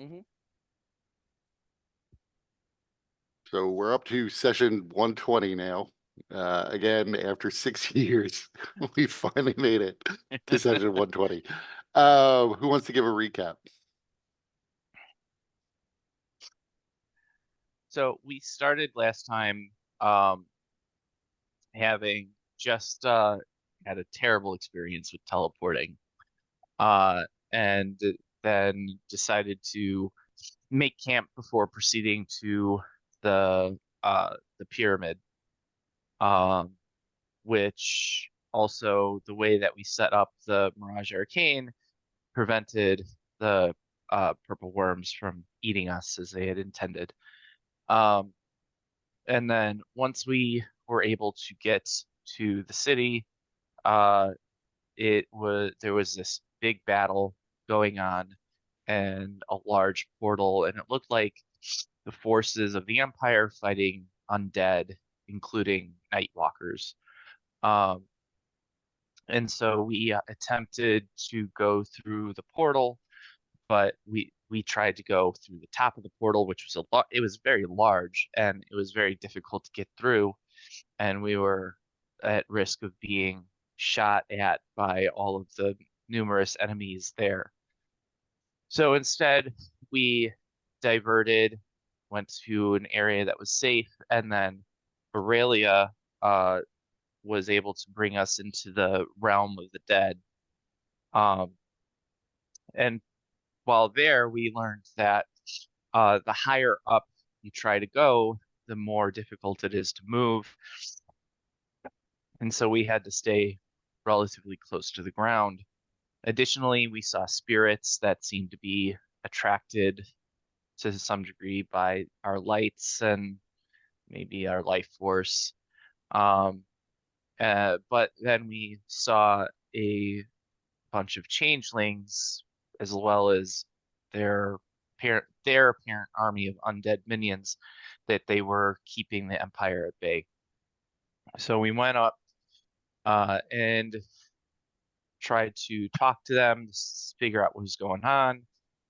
Mm-hmm. So we're up to session 120 now. Again, after 6 years, we finally made it to session 120. Who wants to give a recap? So we started last time having just had a terrible experience with teleporting, uh, and then decided to make camp before proceeding to the pyramid, um, which also the way that we set up the Mirage Arcane prevented the purple worms from eating us as they had intended. Um, and then once we were able to get to the city, uh, there was this big battle going on and a large portal, and it looked like the forces of the Empire fighting undead, including Nightwalkers. Um, and so we attempted to go through the portal, but we tried to go through the top of the portal, which was a lot. It was very large and it was very difficult to get through, and we were at risk of being shot at by all of the numerous enemies there. So instead, we diverted, went to an area that was safe, and then Aurelia was able to bring us into the realm of the dead. Um, and while there, we learned that the higher up you try to go, the more difficult it is to move. And so we had to stay relatively close to the ground. Additionally, we saw spirits that seemed to be attracted to some degree by our lights and maybe our life force. Um, but then we saw a bunch of changelings as well as their their apparent army of undead minions that they were keeping the Empire at bay. So we went up and tried to talk to them, figure out what was going on.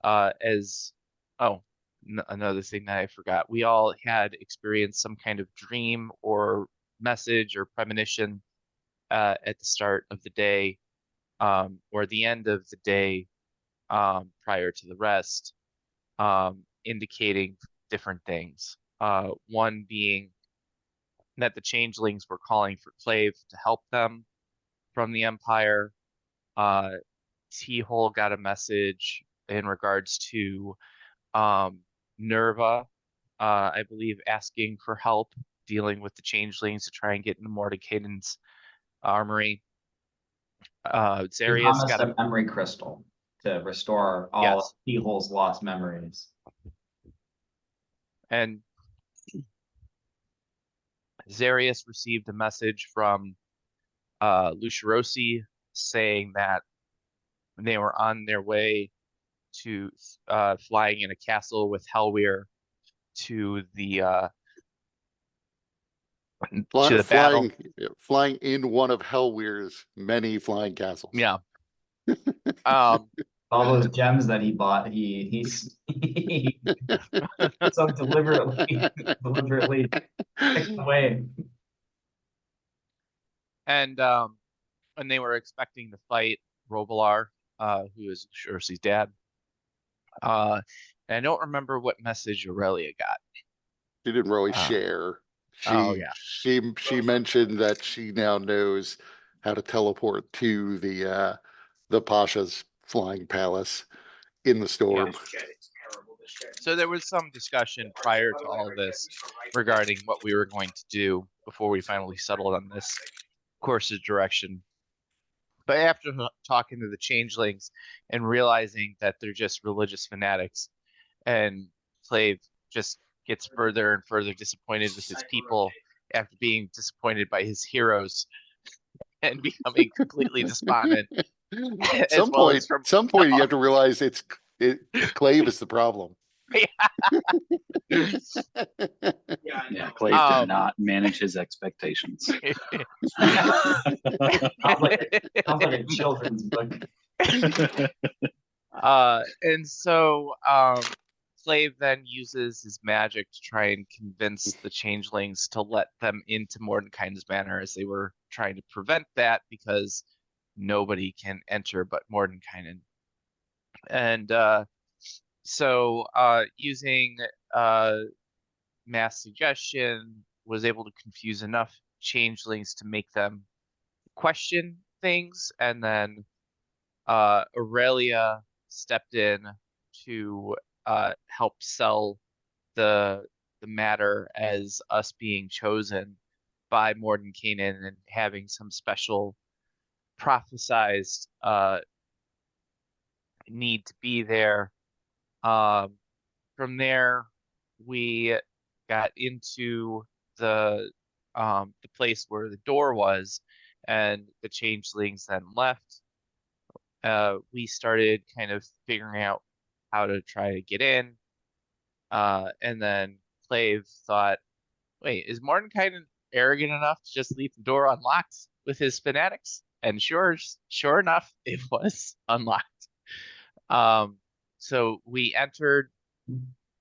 As oh, another thing that I forgot, we all had experienced some kind of dream or message or premonition at the start of the day, or the end of the day, prior to the rest, indicating different things. One being that the changelings were calling for Clave to help them from the Empire. Uh, T-Hole got a message in regards to um, Nerva, I believe, asking for help dealing with the changelings to try and get into Mordecaiden's armory. He Zarius promised got a a memory crystal to restore all of yes, T-Hole's lost memories. and Zarius received a message from Lucirosi saying that they were on their way to flying in a castle with Helwyr to the battle. Flying in one of Hellweir's many flying castles. Yeah. Um, All those gems that he bought, he's he so deliberately picked away. and they were expecting to fight Robilar, who is Cersei's dad. And I don't remember what message Aurelia got. She didn't really Uh, share. oh She yeah, she mentioned that she now knows how to teleport to the Pasha's flying palace in the yeah. storm. So there was some discussion prior to all of this regarding what we were going to do before we finally settled on this course of direction. But after talking to the changelings and realizing that they're just religious fanatics, and Clave just gets further and further disappointed with his people after being disappointed by his heroes and becoming completely despondent, as well as from Some point, you have to realize Clave is the problem. Yeah, Clay did not manage his expectations. Sounds like a children's book. And so Clave then uses his magic to try and convince the changelings to let them into Mordenkainen's manor, as they were trying to prevent that because nobody can enter but Mordenkainen. And so using mass suggestion, was able to confuse enough changelings to make them question things, and then Aurelia stepped in to help sell the matter as us being chosen by Mordenkainen and having some special prophesized need to be there. From there, we got into the place where the door was, and the changelings then left. We started kind of figuring out how to try to get in. And then Clave thought, wait, is Mordenkainen arrogant enough to just leave the door unlocked with his fanatics? And sure enough, it was unlocked. So we entered,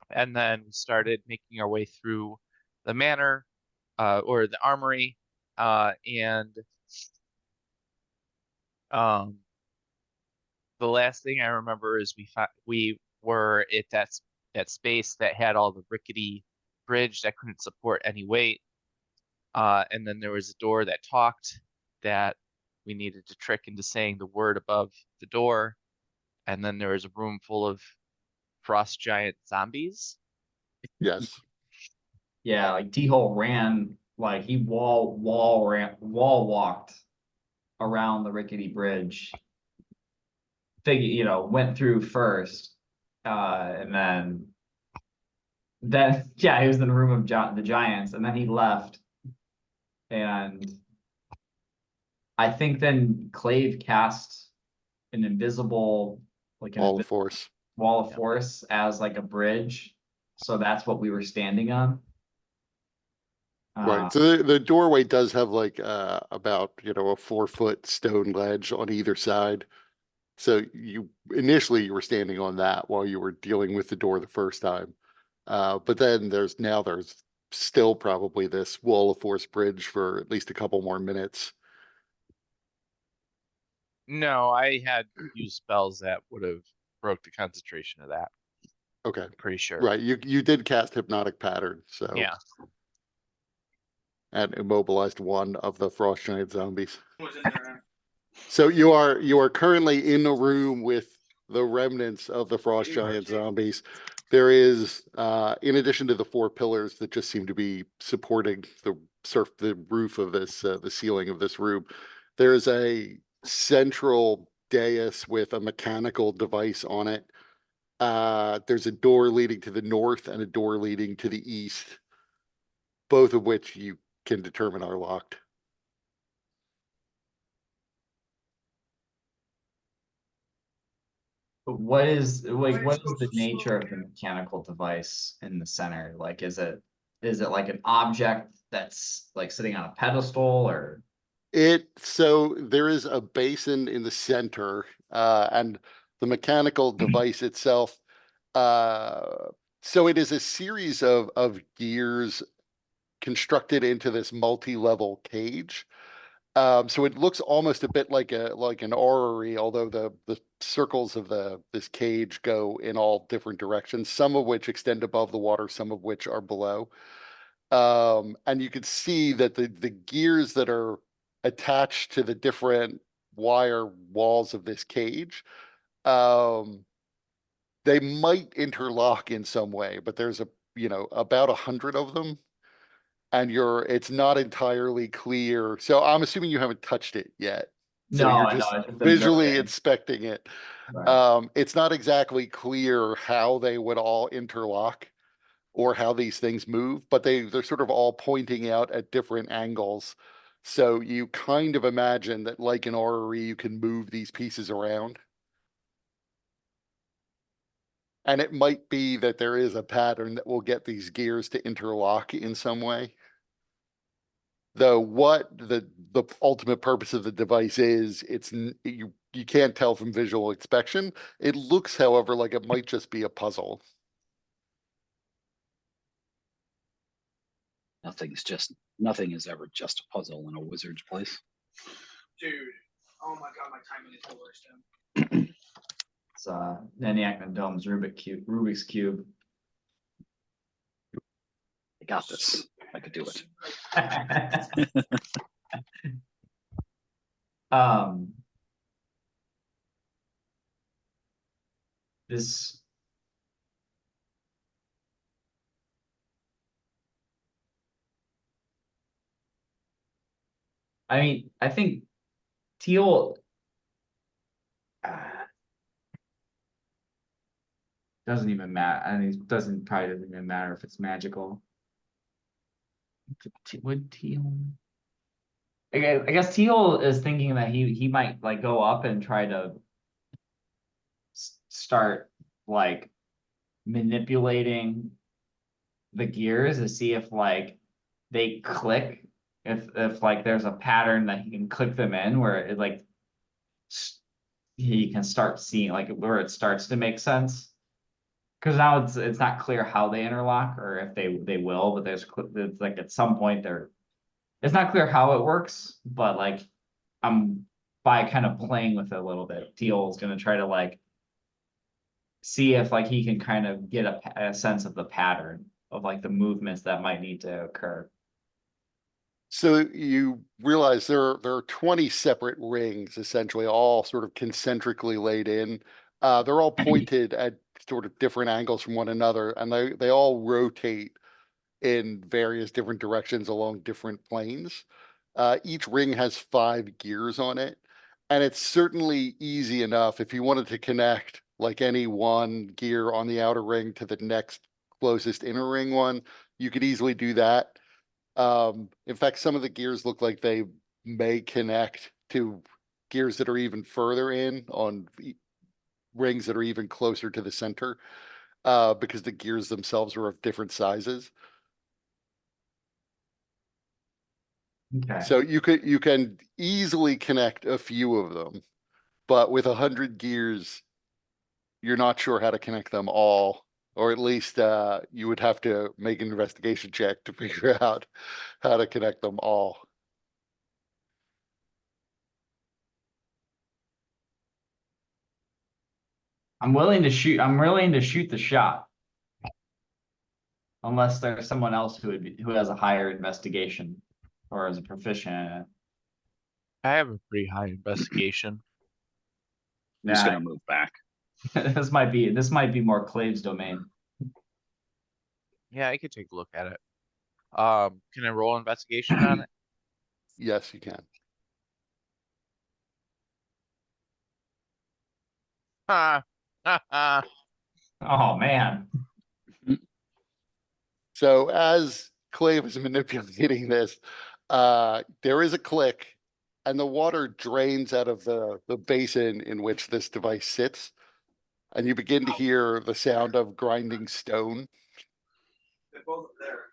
and then we started making our way through the manor, or the armory, and the last thing I remember is we were at that space that had all the rickety bridge that couldn't support any weight, and then there was a door that talked that we needed to trick into saying the word above the door, and then there was a room full of frost giant zombies. Yes. Yeah, like T-Hole ran, like he wall walked around the rickety bridge. Went through first, and then yeah, he was in the room of the giants, and then he left, and I think then Clave cast an invisible, like All of force. wall of force as like a bridge, so that's what we were standing on. Right. So the doorway does have like about, a 4-foot stone ledge on either side. So initially you were standing on that while you were dealing with the door the first time. But then there's still probably this wall of force bridge for at least a couple more minutes. No, I had used spells that would have broke the concentration of that. Okay. I'm pretty sure. Right. You did cast hypnotic pattern, so Yeah. and immobilized one of the frost giant zombies. So you are currently in a room with the remnants of the frost giant zombies. There is, in addition to the 4 pillars that just seem to be supporting the roof of this, the ceiling of this room, there is a central dais with a mechanical device on it. There's a door leading to the north and a door leading to the east, both of which you can determine are locked. What is the nature of the mechanical device in the center? Like, is it like an object that's like sitting on a pedestal, or? So there is a basin in the center, and the mechanical device itself. So it is a series of gears constructed into this multi-level cage. So it looks almost a bit like an orrery, although the circles of this cage go in all different directions, some of which extend above the water, some of which are below. And you can see that the gears that are attached to the different wire walls of this cage, they might interlock in some way, but there's about 100 of them, and it's not entirely clear. So I'm assuming you haven't touched it yet. So No, you're I know, just I just visually observing. inspecting it. Right. It's not exactly clear how they would all interlock or how these things move, but they're sort of all pointing out at different angles. So you kind of imagine that, like an orrery, you can move these pieces around. And it might be that there is a pattern that will get these gears to interlock in some way. Though what the ultimate purpose of the device is, you can't tell from visual inspection. It looks, however, like it might just be a puzzle. Nothing is ever just a puzzle in a wizard's place. Dude, oh my god, my timing is the worst. It's Nedom's Rubik's Cube. I got this. I could do it. This. I mean, I think teal. Doesn't even matter. I mean, probably doesn't even matter if it's magical. Would teal? I guess teal is thinking that he might like go up and try to start like manipulating the gears to see if like they click, if like there's a pattern that he can click them in where it like he can start seeing like where it starts to make sense. Because now it's not clear how they interlock or if they will, but it's like at some point it's not clear how it works, but like I'm by kind of playing with it a little bit. Teal is gonna try to like see if like he can kind of get a sense of the pattern of like the movements that might need to occur. So you realize there are 20 separate rings, essentially, all sort of concentrically laid in. They're all pointed at sort of different angles from one another, and they all rotate in various different directions along different planes. Each ring has 5 gears on it, and it's certainly easy enough if you wanted to connect like any one gear on the outer ring to the next closest inner ring one, you could easily do that. In fact, some of the gears look like they may connect to gears that are even further in on rings that are even closer to the center, because the gears themselves are of different sizes. Okay. So you can easily connect a few of them, but with 100 gears, you're not sure how to connect them all, or at least you would have to make an investigation check to figure out how to connect them all. I'm willing to shoot the shot. Unless there's someone else who has a higher investigation or is a proficient in it. I have a pretty high investigation. I'm just Nah, gonna move back. this might be more Clave's domain. Yeah, I could take a look at it. Can I roll investigation on it? Yes, you can. Ha! Ha ha! Oh man. So as Clave is manipulating this, there is a click, and the water drains out of the basin in which this device sits, and you begin to hear the sound of grinding stone, They're both there.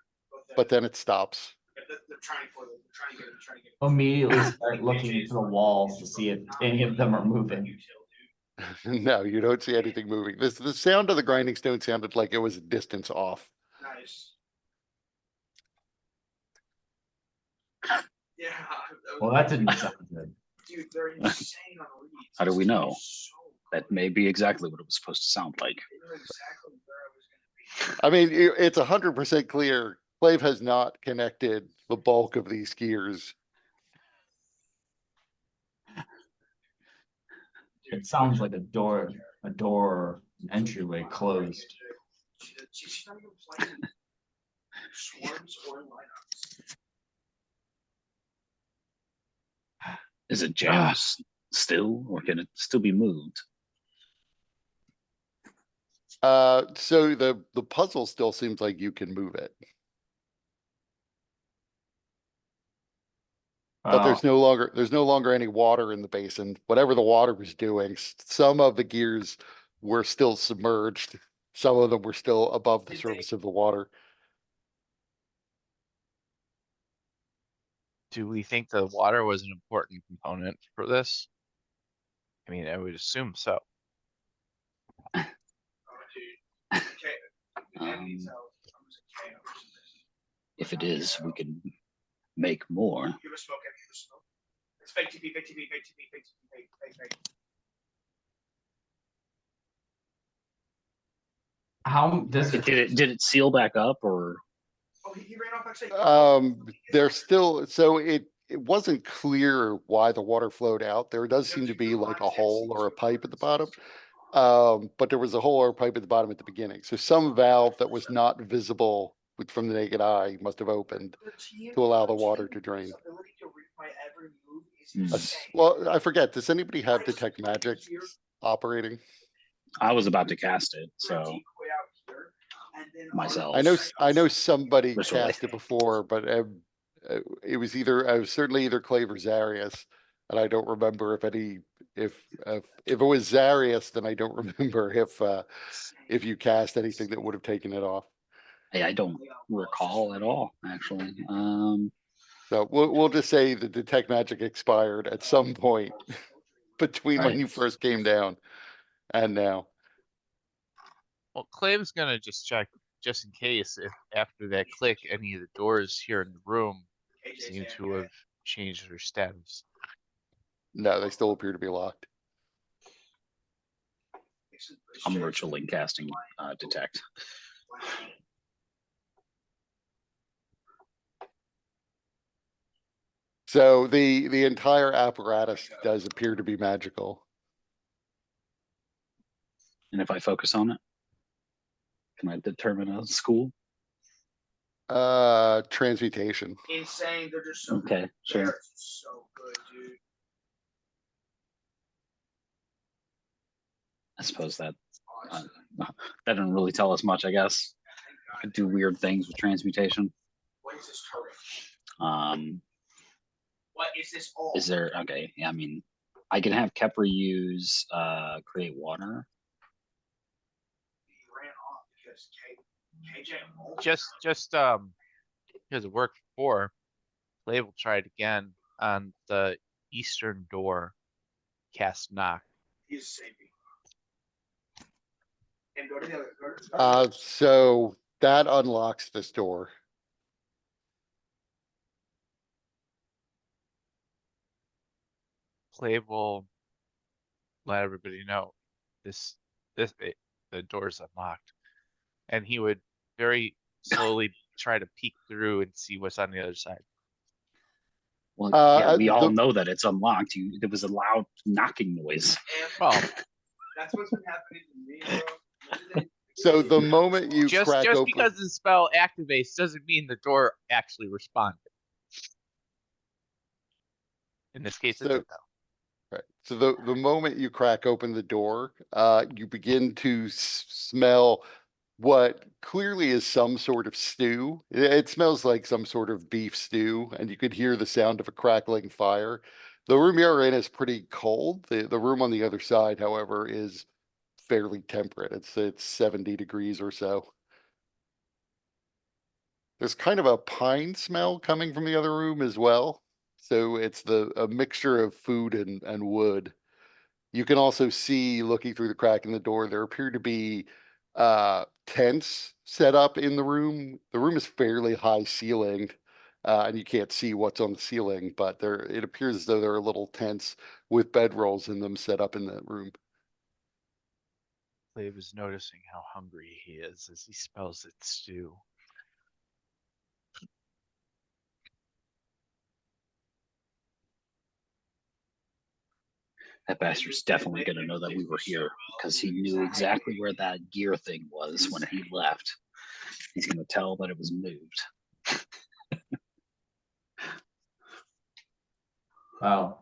but then it stops. They're trying for them. They're trying to get. Immediately start looking to the walls to see if any of them are moving. No, you don't see anything moving. The sound of the grinding stone sounded like it was a distance off. Nice. Yeah. Well, that didn't sound good. Dude, they're insane on reads. How do we know? So That may be exactly what it was supposed to sound like. they knew exactly where I was gonna be. I mean, it's 100% clear. Clave has not connected the bulk of these gears. It sounds like a door, an entryway closed. She's not even playing swarms or lineups. Is it jammed still, or can it still be moved? So the puzzle still seems like you can move it, but there's no longer any water in the basin. Whatever the water was doing, some of the gears were still submerged. Some of them were still above the surface of the water. Do we think the water was an important component for this? I mean, I would assume so. Oh, dude. Okay. Andy needs help. I'm just kidding. If it is, we can make more. Give us smoke, give us smoke. It's fake TP, fake TP, fake TP, fake TP, fake. How does it? Did it seal back up or? Oh, he ran off actually. There's still, so it wasn't clear why the water flowed out. There does seem to be like a hole or a pipe at the bottom. But there was a hole or a pipe at the bottom at the beginning. So some valve that was not visible from the naked eye must have opened to allow the water to drain. Well, I forget, does anybody have Detect Magic operating? I was about to cast it, so myself. I know somebody Literally. cast it before, but it was certainly either Clave or Zarius, and I don't remember if it was Zarius, then I don't remember if you cast anything that would have taken it off. Hey, I don't recall at all, actually. So we'll just say the Detect Magic expired at some point between when Right. you first came down and now. Well, Clave's gonna just check just in case if after that click any of the doors here in the room seem to have changed their status. No, they still appear to be locked. I'm virtually casting detect. So the entire apparatus does appear to be magical. And if I focus on it, can I determine a school? Transmutation. Insane. They're just so Okay, good. sure. They're so good, dude. I suppose that that doesn't really tell us much, I guess. I could do weird things with transmutation. What is this turret? What is this all? Is there okay? Yeah, I mean, I can have Kepri use create water. He ran off because KJ. Just because it worked before, Clave will try it again on the eastern door. Cast knock. He's saving. And go to the other. So that unlocks this door. Clave will let everybody know the door's unlocked, and he would very slowly try to peek through and see what's on the other side. Well, yeah, we all know that it's unlocked. There was a loud knocking noise. Well, that's what's been happening to me, bro. So the moment you crack just open, because the spell activates doesn't mean the door actually responded. In this case, it did though. right. So the moment you crack open the door, you begin to smell what clearly is some sort of stew. It smells like some sort of beef stew, and you could hear the sound of a crackling fire. The room you're in is pretty cold. The room on the other side, however, is fairly temperate. It's 70 degrees or so. There's kind of a pine smell coming from the other room as well. So it's a mixture of food and wood. You can also see, looking through the crack in the door, there appear to be tents set up in the room. The room is fairly high ceilinged, and you can't see what's on the ceiling, but it appears as though there are little tents with bedrolls in them set up in that room. Clave is noticing how hungry he is as he smells its stew. That bastard's definitely going to know that we were here because he knew exactly where that gear thing was when he left. He's going to tell that it was moved. Wow.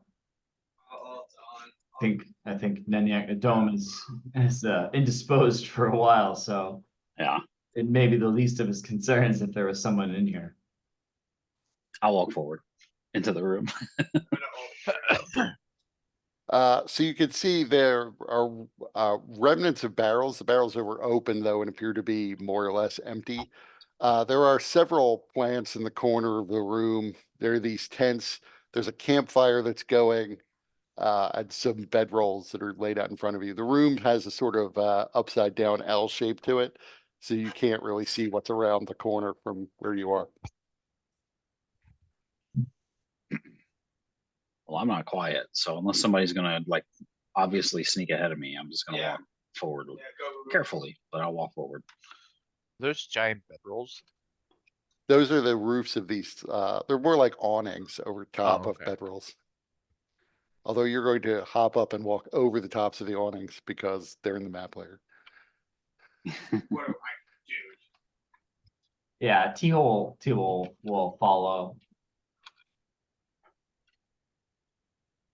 I think Nedom is indisposed for a while, so Yeah, it may be the least of his concerns if there was someone in here. I'll walk forward into the room. So you can see there are remnants of barrels. The barrels that were open, though, and appear to be more or less empty. There are several plants in the corner of the room. There are these tents. There's a campfire that's going, and some bedrolls that are laid out in front of you. The room has a sort of upside down L shape to it, so you can't really see what's around the corner from where you are. Well, I'm not quiet, so unless somebody's gonna like obviously sneak ahead of me, I'm just gonna Yeah. walk forward Yeah, go. carefully, but I'll walk forward. Those giant bedrolls. Those are the roofs of these, they're more like awnings over top of Okay. bedrolls. Although you're going to hop up and walk over the tops of the awnings because they're in the map layer. What do I do? Yeah, Teal will follow.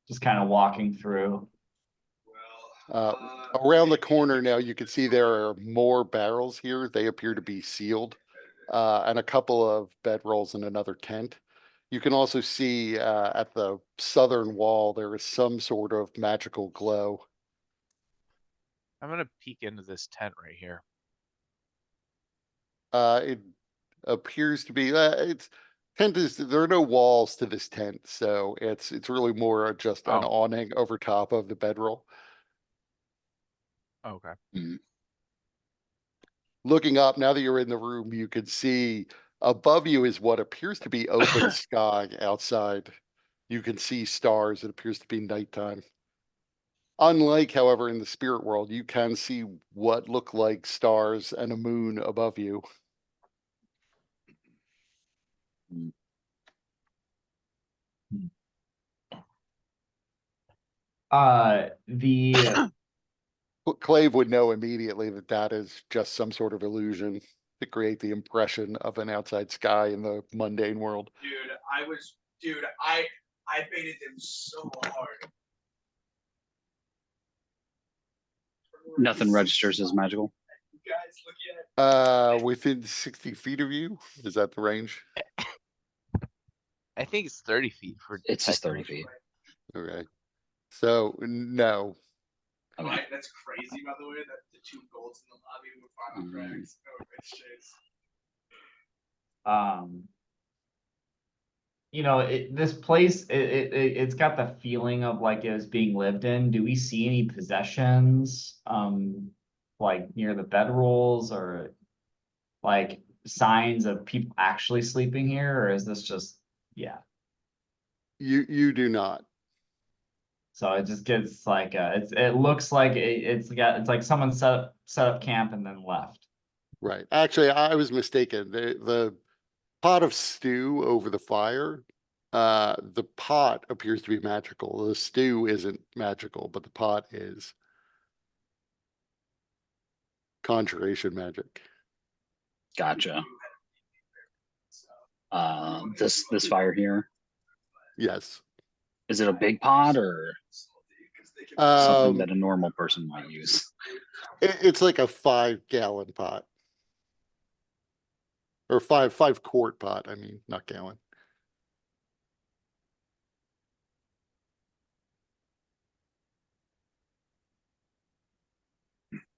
Just kind of walking through. Around the corner now, you can see there are more barrels here. They appear to be sealed. And a couple of bedrolls and another tent. You can also see at the southern wall, there is some sort of magical glow. I'm gonna peek into this tent right here. It appears to be, it's tent is, there are no walls to this tent, so it's really more just an Oh. awning over top of the bedroll. Okay. Looking up, now that you're in the room, you can see above you is what appears to be open sky outside. You can see stars. It appears to be nighttime. Unlike, however, in the spirit world, you can see what look like stars and a moon above you. The Clave would know immediately that that is just some sort of illusion to create the impression of an outside sky in the mundane world. Dude, I baited them so hard. Nothing registers as magical. You guys look at Within 60 feet of you, is that the range? I think it's 30 feet for It's just detect 30 feet. Okay. So no. Okay. Right, that's crazy, by the way, that the 2 golds in the lobby were final cracks. Oh, it's chase. you know, this place, it's got the feeling of like it was being lived in. Do we see any possessions, like near the bedrolls or like signs of people actually sleeping here, or is this just, yeah? You do not. So it just gets like, it looks like it's like someone set up camp and then left. Right. Actually, I was mistaken. The pot of stew over the fire, the pot appears to be magical. The stew isn't magical, but the pot is. Conjuration magic. Gotcha. This fire here, Yes. is it a big pot or something that a normal person might use? It's like a 5-gallon pot. Or five quart pot, I mean, not gallon.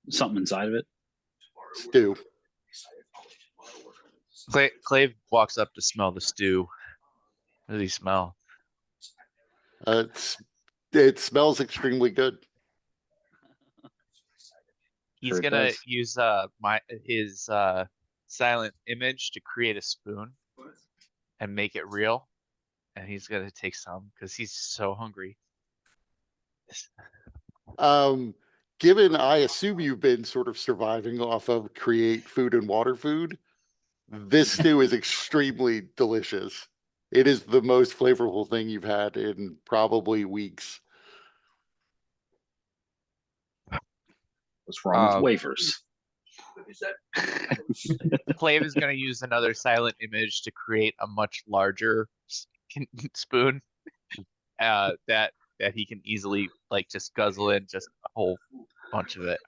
Something inside of it? Stew. Clave walks up to smell the stew. What does he smell? It smells extremely good. He's Sure it gonna does. use his silent image to create a spoon and make it real. And he's gonna take some because he's so hungry. Given I assume you've been sort of surviving off of create food and water food, this stew is extremely delicious. It is the most flavorful thing you've had in probably weeks. What's wrong with wafers? Clave is gonna use another silent image to create a much larger spoon that he can easily like just guzzle in just a whole bunch of it.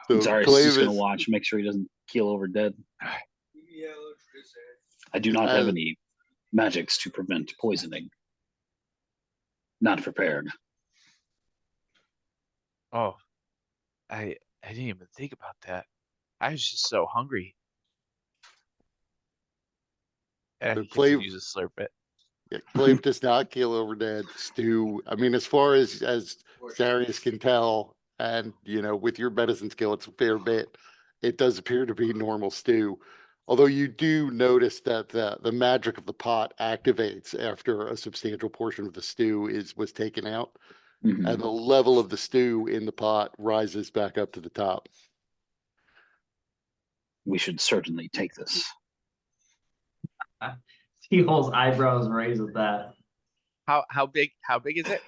So Sorry, he's just gonna watch, make sure he doesn't keel over dead. I do not have any magics to prevent poisoning. Not prepared. Oh, I didn't even think about that. I was just so hungry. And So he Clave, continues to slurp it. yeah, Clave does not keel over dead. Stew, I mean, as far as Zarius can tell, and with your medicine skill, it's a fair bit. It does appear to be normal stew. Although you do notice that the magic of the pot activates after a substantial portion of the stew was taken out, Mhm. and the level of the stew in the pot rises back up to the top. We should certainly take this. T-Hole's eyebrows raised at that. How big is it?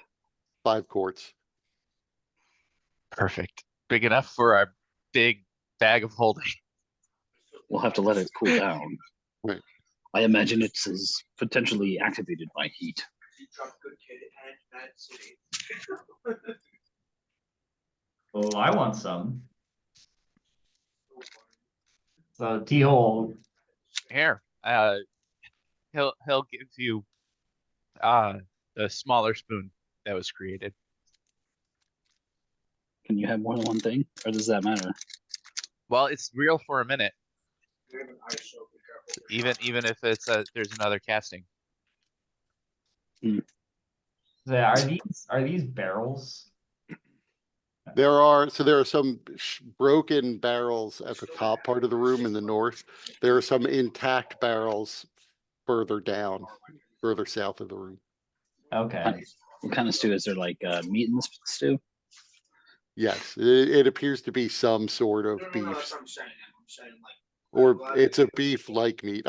5 quarts. Perfect. Big enough for our big bag of holding. We'll have to let it cool down. Right. I imagine it's potentially activated by heat. You drop good kid and Mad City. Oh, I want some. So T-Hole, Here, he'll give you the smaller spoon that was created. Can you have more than one thing, or does that matter? Well, it's real for a minute, We have an ice, so be careful. even if it's there's another casting. are these barrels? There are some broken barrels at the top part of the room in the north. There are some intact barrels further down, further south of the room. Okay. What kind of stew is there? Like meat in the stew? Yes, it appears to be some sort of No, beef, that's what I'm saying. I'm saying like. or it's a beef-like meat.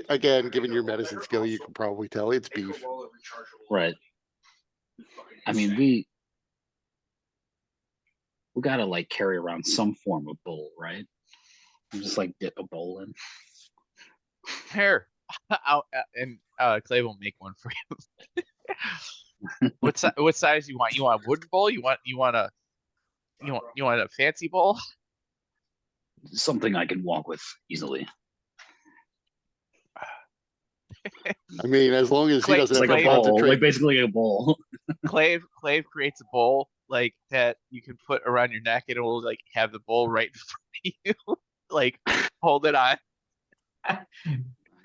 Again, given your medicine skill, you can probably tell it's beef. Right. I mean, we gotta like carry around some form of bowl, right? Just like dip a bowl in. Here, and Clay will make one for you. What size you want? You want a wooden bowl? You want a fancy bowl? Something I can walk with easily. I mean, as long as he Clay- doesn't It's have like to a bowl, concentrate. like basically a bowl. Clave creates a bowl like that you can put around your neck, and it will like have the bowl right in front of you, like hold it on.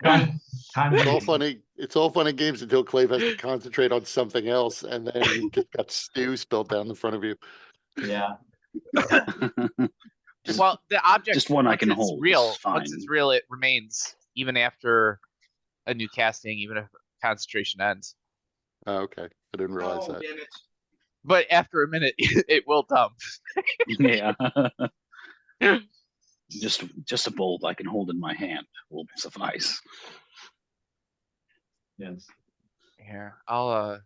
Time It's all to funny. It's all fun and games until Clave has to concentrate on something else, and then you just got stew spilled down in front of you. yeah. Well, the object just one I once can it's hold is real, fine. once it's real, it remains even after a new casting, even if concentration ends. Oh, okay, I didn't realize Oh, that. damn it. But after a minute, it will dump. Yeah. Just a bowl I can hold in my hand will suffice. Yes. Here, I'll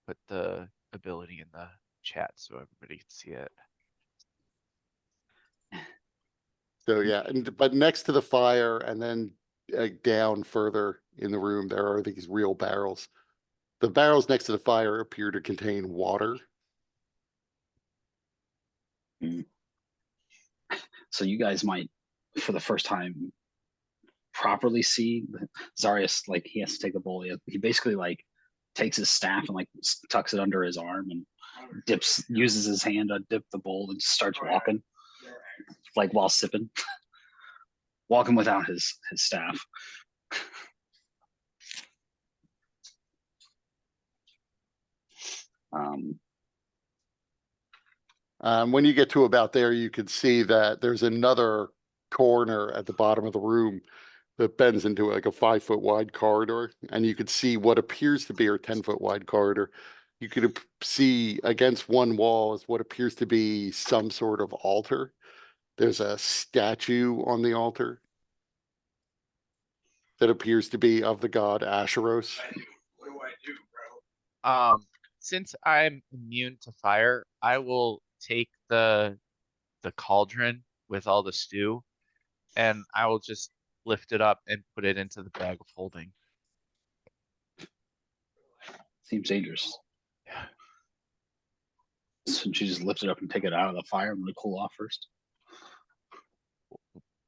put the ability in the chat so everybody can see it. So yeah, but next to the fire, and then down further in the room, there are these real barrels. The barrels next to the fire appear to contain water. So you guys might, for the first time, properly see Zarius. Like he has to take a bowl. He basically like takes his staff and like tucks it under his arm and uses his hand to dip the bowl and just starts walking, like while sipping, walking without his staff. When you get to about there, you can see that there's another corner at the bottom of the room that bends into like a 5-foot wide corridor, and you could see what appears to be a 10-foot wide corridor. You could see against one wall is what appears to be some sort of altar. There's a statue on the altar that appears to be of the god Asheros. What do I do, bro? Since I'm immune to fire, I will take the cauldron with all the stew, and I will just lift it up and put it into the bag of holding. Seems dangerous. Shouldn't you just lift it up and take it out of the fire and let it cool off first?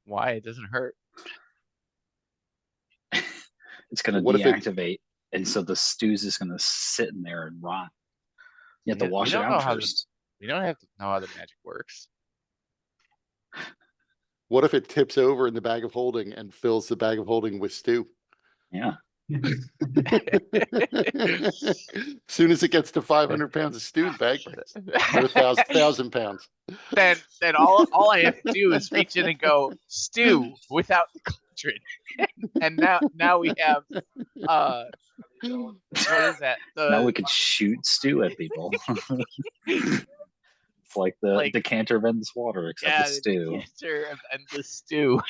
Why? It doesn't hurt. It's gonna What if it- deactivate, and so the stew's just gonna sit in there and rot. You have to We wash it don't know out how first. We don't have to know how the magic works. What if it tips over in the bag of holding and fills the bag of holding with stew? Yeah. Soon as it gets to 500 pounds of stew, bag breaks. Or 1,000 pounds. Then all I have to do is reach in and go stew without the cauldron. And now we have what is that? Now we could shoot stew at people. It's like the Like- decanter of endless water, except yeah, the stew. the decanter of endless stew.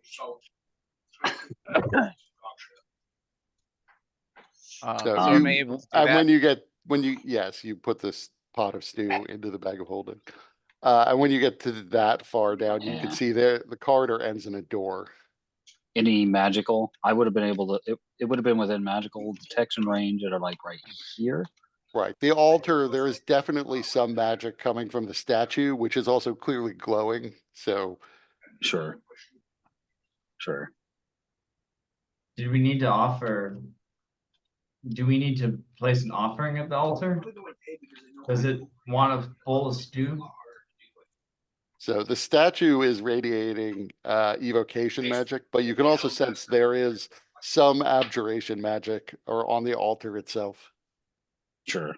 So. So So am I able to do and that? yes, you put this pot of stew into the bag of holding. And when you get to that far down, you can Yeah. see there the corridor ends in a door. Any magical? I would have been able to. It would have been within magical detection range that are like right here. Right. The altar, there is definitely some magic coming from the statue, which is also clearly glowing. So Sure. Sure. Did we need to offer? Do we need to place an offering at the altar? Does it want a bowl of stew? So the statue is radiating evocation magic, but you can also sense there is some abjuration magic or on the altar itself. Sure. Is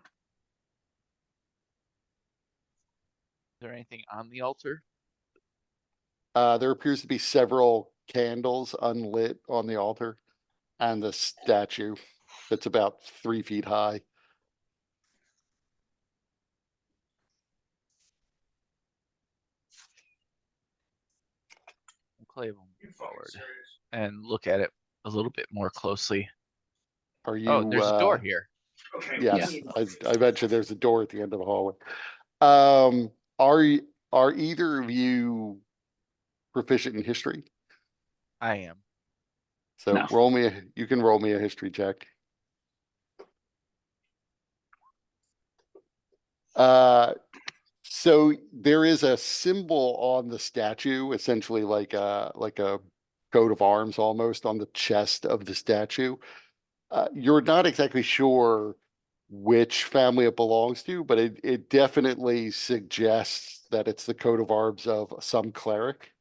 there anything on the altar? There appears to be several candles unlit on the altar and the statue that's about 3 feet high. Clay will move forward and look at it a little bit more closely. Are you? Oh, there's a door here. Okay. Yes, Yeah. I mentioned there's a door at the end of the hallway. Are either of you proficient in history? I am. So No. you can roll me a history check. So there is a symbol on the statue, essentially like a coat of arms almost on the chest of the statue. You're not exactly sure which family it belongs to, but it definitely suggests that it's the coat of arms of some cleric.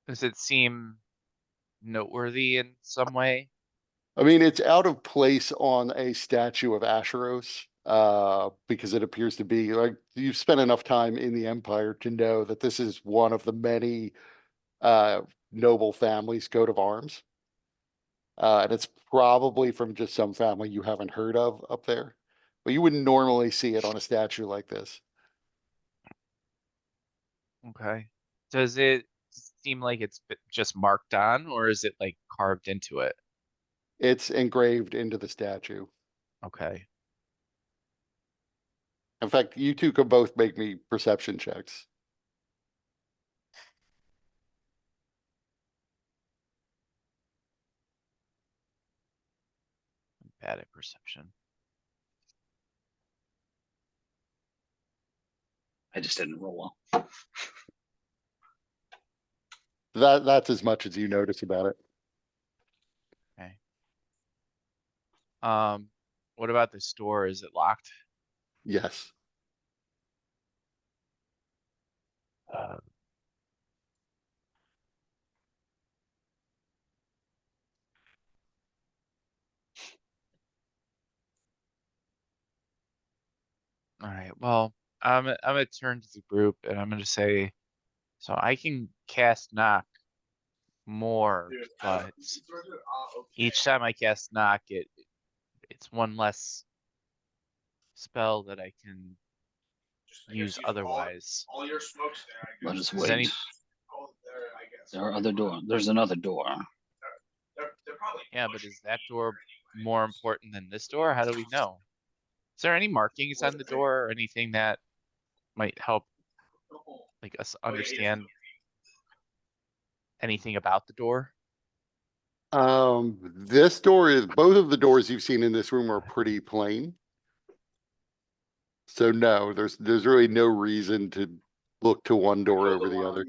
Does it seem noteworthy in some way? I mean, it's out of place on a statue of Asheros, because it appears to be like you've spent enough time in the Empire to know that this is one of the many noble families' coat of arms. And it's probably from just some family you haven't heard of up there. But you wouldn't normally see it on a statue like this. Okay. Does it seem like it's just marked on, or is it like carved into it? It's engraved into the statue. Okay. In fact, you two could both make me perception checks. I'm bad at perception. I just didn't roll well. That's as much as you notice about it. Okay. What about this door? Is it locked? Yes. All right. Well, I'm gonna turn to the group and I'm gonna say, so I can cast knock more, but each time I cast knock, it's one less spell that I can use otherwise. All your smokes there. I Let guess. us Does wait. any- Oh, there, I guess. There are other door. There's another door. They're probably Yeah, but is that door more important than this door? How do we know? Is there any markings on the door or anything that might help like us understand anything about the door? This door is, both of the doors you've seen in this room are pretty plain. So no, there's really no reason to look to one door over the other.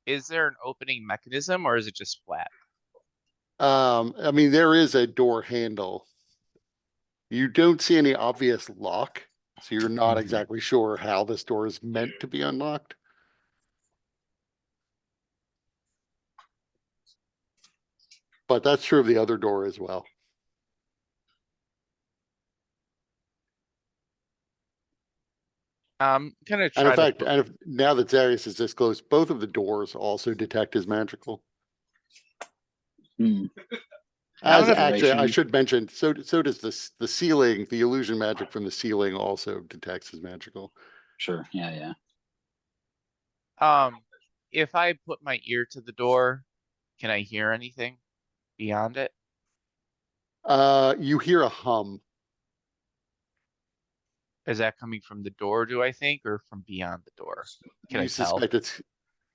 Is there an opening mechanism or is it just flat? I mean, there is a door handle. You don't see any obvious lock, So you're not Mhm. exactly sure how this door is meant to be unlocked. But that's true of the other door as well. Gonna And in try to fact, and if, now that Zarius is this close, both of the doors also detect as magical. Hmm. As gonna- actually, I Observation. should mention, so does the ceiling, the illusion magic from the ceiling also detects as magical. Sure. Yeah. Yeah. if I put my ear to the door, can I hear anything beyond it? You hear a hum. Is that coming from the door, do I think, or from beyond the door? Can I You tell? suspect it's,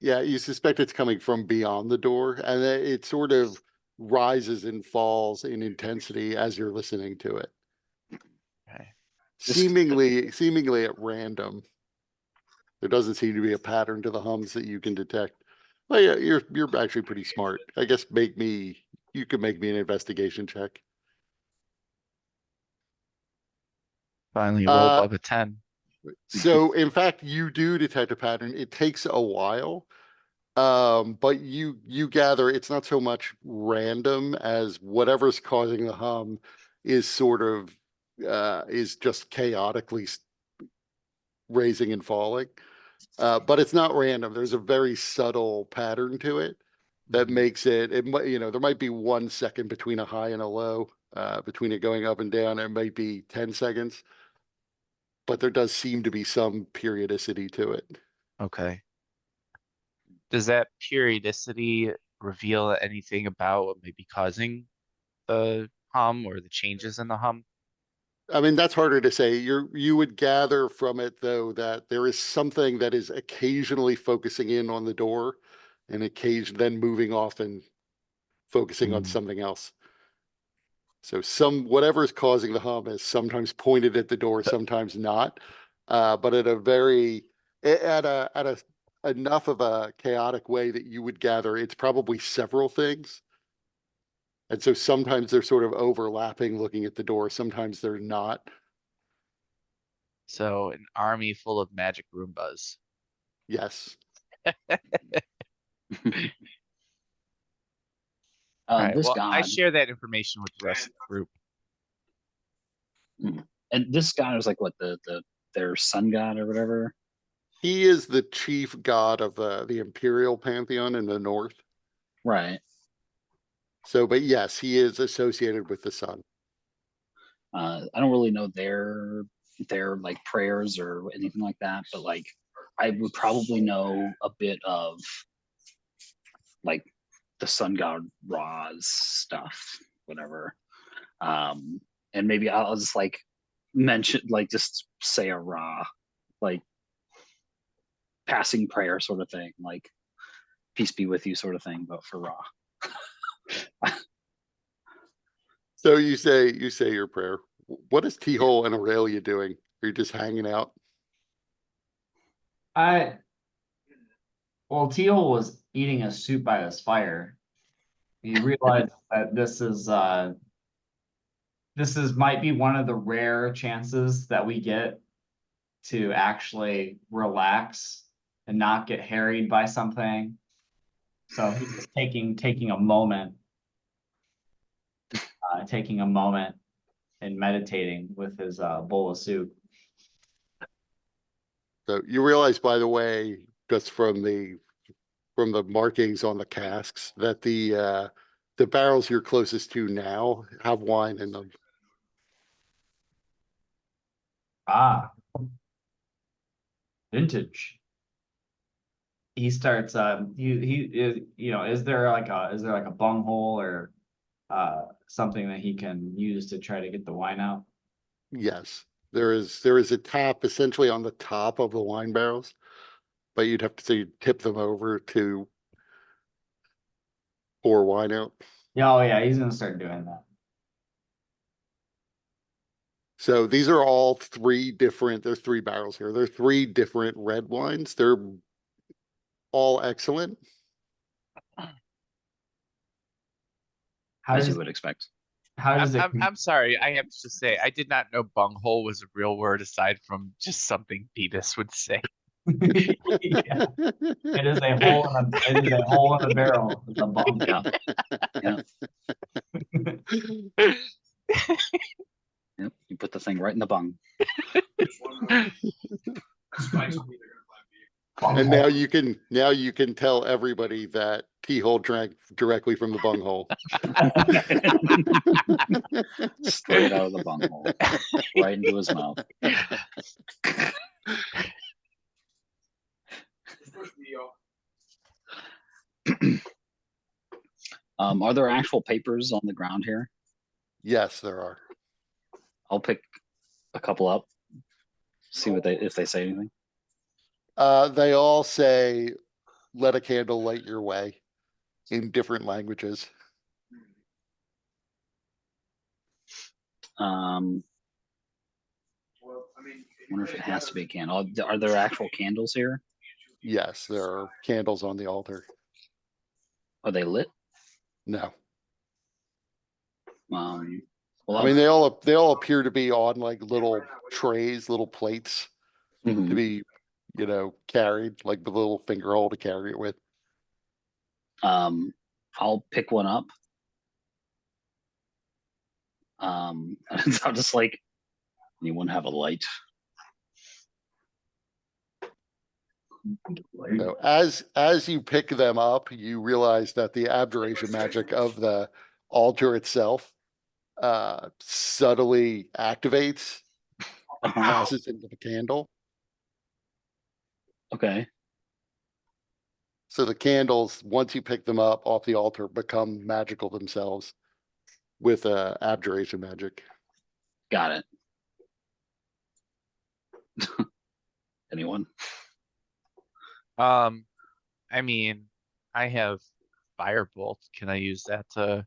yeah, you suspect it's coming from beyond the door, and it sort of rises and falls in intensity as you're listening to it, Okay. This seemingly at random. There doesn't seem to be a pattern to the hums that you can detect. Well, yeah, you're actually pretty smart. I guess you could make me an investigation check. Finally, a roll Uh, above a 10. so in fact, you do detect a pattern. It takes a while. But you gather it's not so much random as whatever's causing the hum is sort of is just chaotically raising and falling. But it's not random. There's a very subtle pattern to it that makes it might, there might be 1 second between a high and a low, between it going up and down. It might be 10 seconds, but there does seem to be some periodicity to it. Okay. Does that periodicity reveal anything about what may be causing the hum or the changes in the hum? I mean, that's harder to say. You would gather from it though that there is something that is occasionally focusing in on the door and then moving off and focusing on Mm. something else. So whatever is causing the hum is sometimes pointed at the door, sometimes not. But at a enough of a chaotic way that you would gather it's probably several things. And so sometimes they're sort of overlapping looking at the door, sometimes they're not. So an army full of magic Roombas. Yes. All right. This Well, I god, share that information with the rest of the group. and this god was like what their sun god or whatever. He is the chief god of the Imperial Pantheon in the north. Right. So, but yes, he is associated with the sun. I don't really know their like prayers or anything like that, but like I would probably know a bit of like the sun god Ra's stuff, whatever. And maybe I'll just like mention like just say a Ra, like passing prayer sort of thing, like peace be with you sort of thing, but for Ra. So you say your prayer. What is T-Hole and Aurelia doing? Are you just hanging out? Well, Teal was eating a soup by this fire. He realized that this is might be one of the rare chances that we get to actually relax and not get harried by something. So he's taking a moment, and meditating with his bowl of soup. So you realize, by the way, just from the markings on the casks, that the barrels you're closest to now have wine in them. Ah, vintage. He starts. He is. Is there like a bunghole or something that he can use to try to get the wine out? Yes, there is a tap essentially on the top of the wine barrels, but you'd have to tip them over to pour wine out. Yeah. Oh yeah. He's gonna start doing that. So these are all there's 3 barrels here. They're 3 different red wines. They're all excellent. How As does you would expect. How does it? I'm sorry. I have to just say I did not know bunghole was a real word aside from just something Beatus would say. Yeah, it is a hole in a. It is a hole in a barrel. It's a bung. Yeah. Yep. You put the thing right in the bung. Just one Spikes will be there gonna fly me. And now you can tell everybody that T-hole drank directly from the bunghole. Straight out of the bunghole. Right into his mouth. First video. Are there actual papers on the ground here? Yes, there are. I'll pick a couple up. See what if they say anything. They all say, "Let a candle light your way," in different languages. Um, Well, I mean. wonder if it has to be a candle. Are there actual candles here? Yes, there are candles on the altar. Are they lit? No, Well, I mean they all appear to be on like little trays, little plates to mhm. be, carried, like the little finger hole to carry it with. I'll pick one up. I'll just like, anyone have a light? So as you pick them up, you realize that the abjuration magic of the altar itself subtly activates and passes into the candle. Okay. So the candles, once you pick them up off the altar, become magical themselves with abjuration magic. Got it. Anyone? I mean, I have Firebolt. Can I use that to?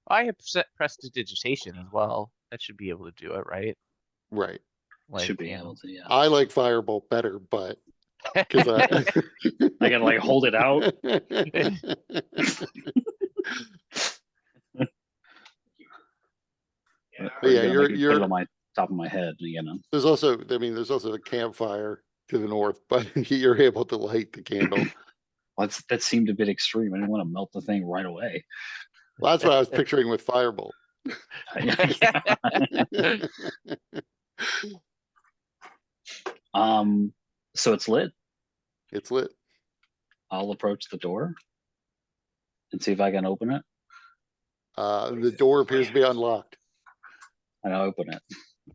I have prestidigitation as well. That should be able to do it, right? Right. Like, Should be able to, yeah. I like Firebolt better, but because I gotta like hold it out. Yeah. But yeah, Gonna make me put it you're on my top of my head, you know. there's also a campfire to the north, but you're able to light the candle. Well, that seemed a bit extreme. I didn't want to melt the thing right away. Well, that's what I was picturing with Firebolt. So it's lit. It's lit. I'll approach the door and see if I can open it. The door appears to be unlocked. And I'll open it.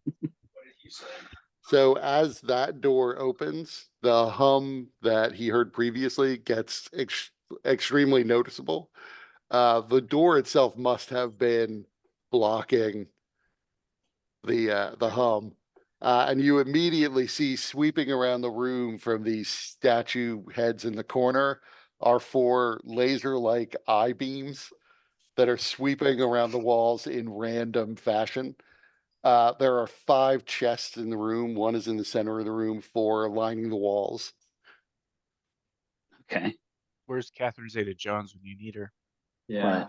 What did he say? So as that door opens, the hum that he heard previously gets extremely noticeable. The door itself must have been blocking the hum. And you immediately see sweeping around the room from these statue heads in the corner are 4 laser-like eye beams that are sweeping around the walls in random fashion. There are 5 chests in the room. 1 is in the center of the room, 4 lining the walls. Okay. where's Catherine Zeta-Jones when you need her? Yeah.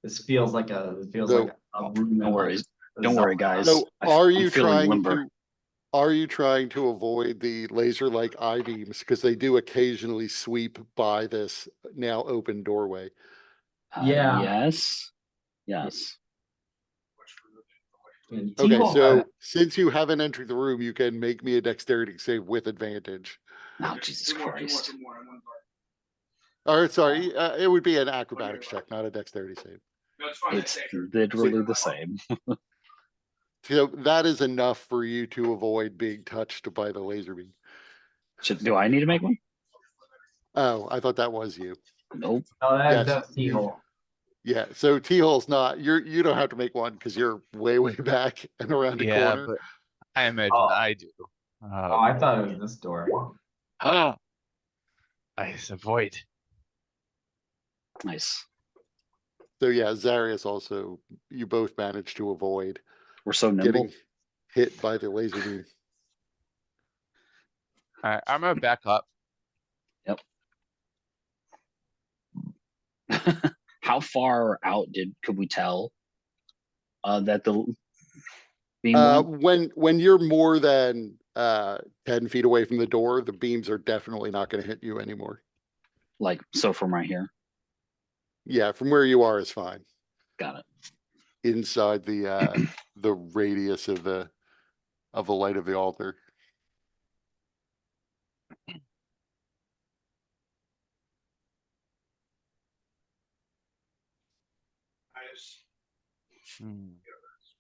This feels like a. It feels So- like a room. Don't worry. Don't worry, guys. So I'm are you feeling trying limber. to avoid the laser-like eye beams? Because they do occasionally sweep by this now open doorway. Yeah. Yes. Yes. And Okay, T-Hole- so since you haven't entered the room, you can make me a dexterity save with advantage. Oh, Jesus Christ. Or sorry, it would be an acrobatics check, not a dexterity save. It's literally the same. So that is enough for you to avoid being touched by the laser beam. Do I need to make one? Oh, I thought that was you. Nope. Oh, Yes. that's T-Hole. Yeah, so T-hole's not, you don't have to make one because you're way back and around the Yeah, corner. but I imagine Oh. I do. Oh, I thought it was this door. I avoid. Nice. So yeah, Zarius also, you both managed to avoid We're so nimble. getting hit by the laser beam. All right, I'm gonna back up. How how far out could we tell that the beam went? When you're more than 10 feet away from the door, the beams are definitely not going to hit you anymore. Like, so from right here. Yeah, from where you are is fine. Got it. Inside the radius of the light of the altar. Hmm.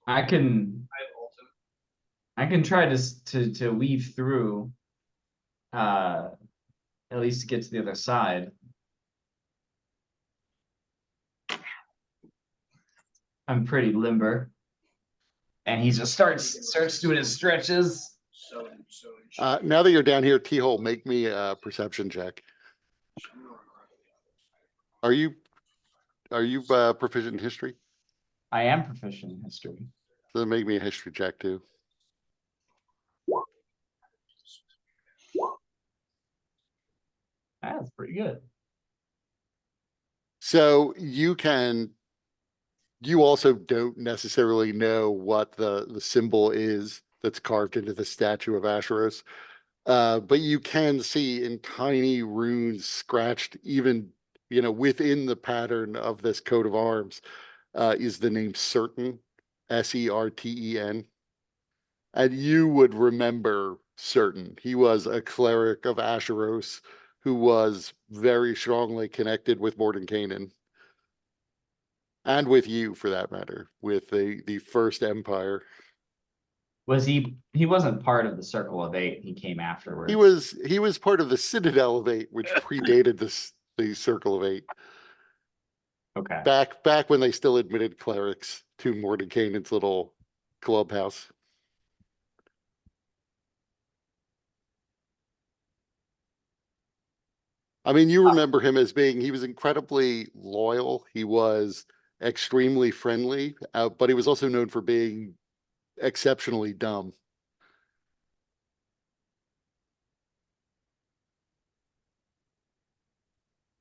I can I have ultimate. I can try to weave through, at least to get to the other side. I'm pretty limber, and he just starts doing his stretches. Now that you're down here, T-hole, make me a perception check. Are you proficient in history? I am proficient in history. So make me a history check too. That's pretty good. So you also don't necessarily know what the symbol is that's carved into the statue of Asheros. But you can see in tiny runes scratched even, within the pattern of this coat of arms, is the name Certain, Serten. And you would remember Certain. He was a cleric of Asheros who was very strongly connected with Mordenkainen. And with you, for that matter, with the First Empire. Was he wasn't part of the Circle of Eight, he came afterwards. He was part of the Citadel of Eight, which predated the Circle of Eight. Okay. Back when they still admitted clerics to Mordenkainen's little clubhouse. I mean, you remember him as he was incredibly loyal. He was extremely friendly, but he was also known for being exceptionally dumb.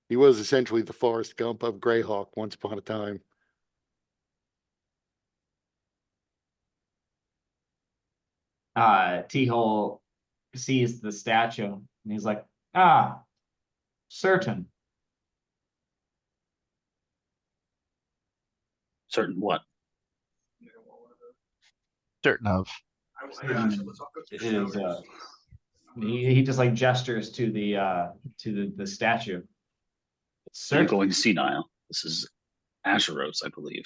He was essentially the Forrest Gump of Greyhawk once upon a time. T-hole sees the statue and he's like, Certain. Certain what? Certain of. It is he just like gestures to the statue. You're Certain. going senile. This is Asheros, I believe.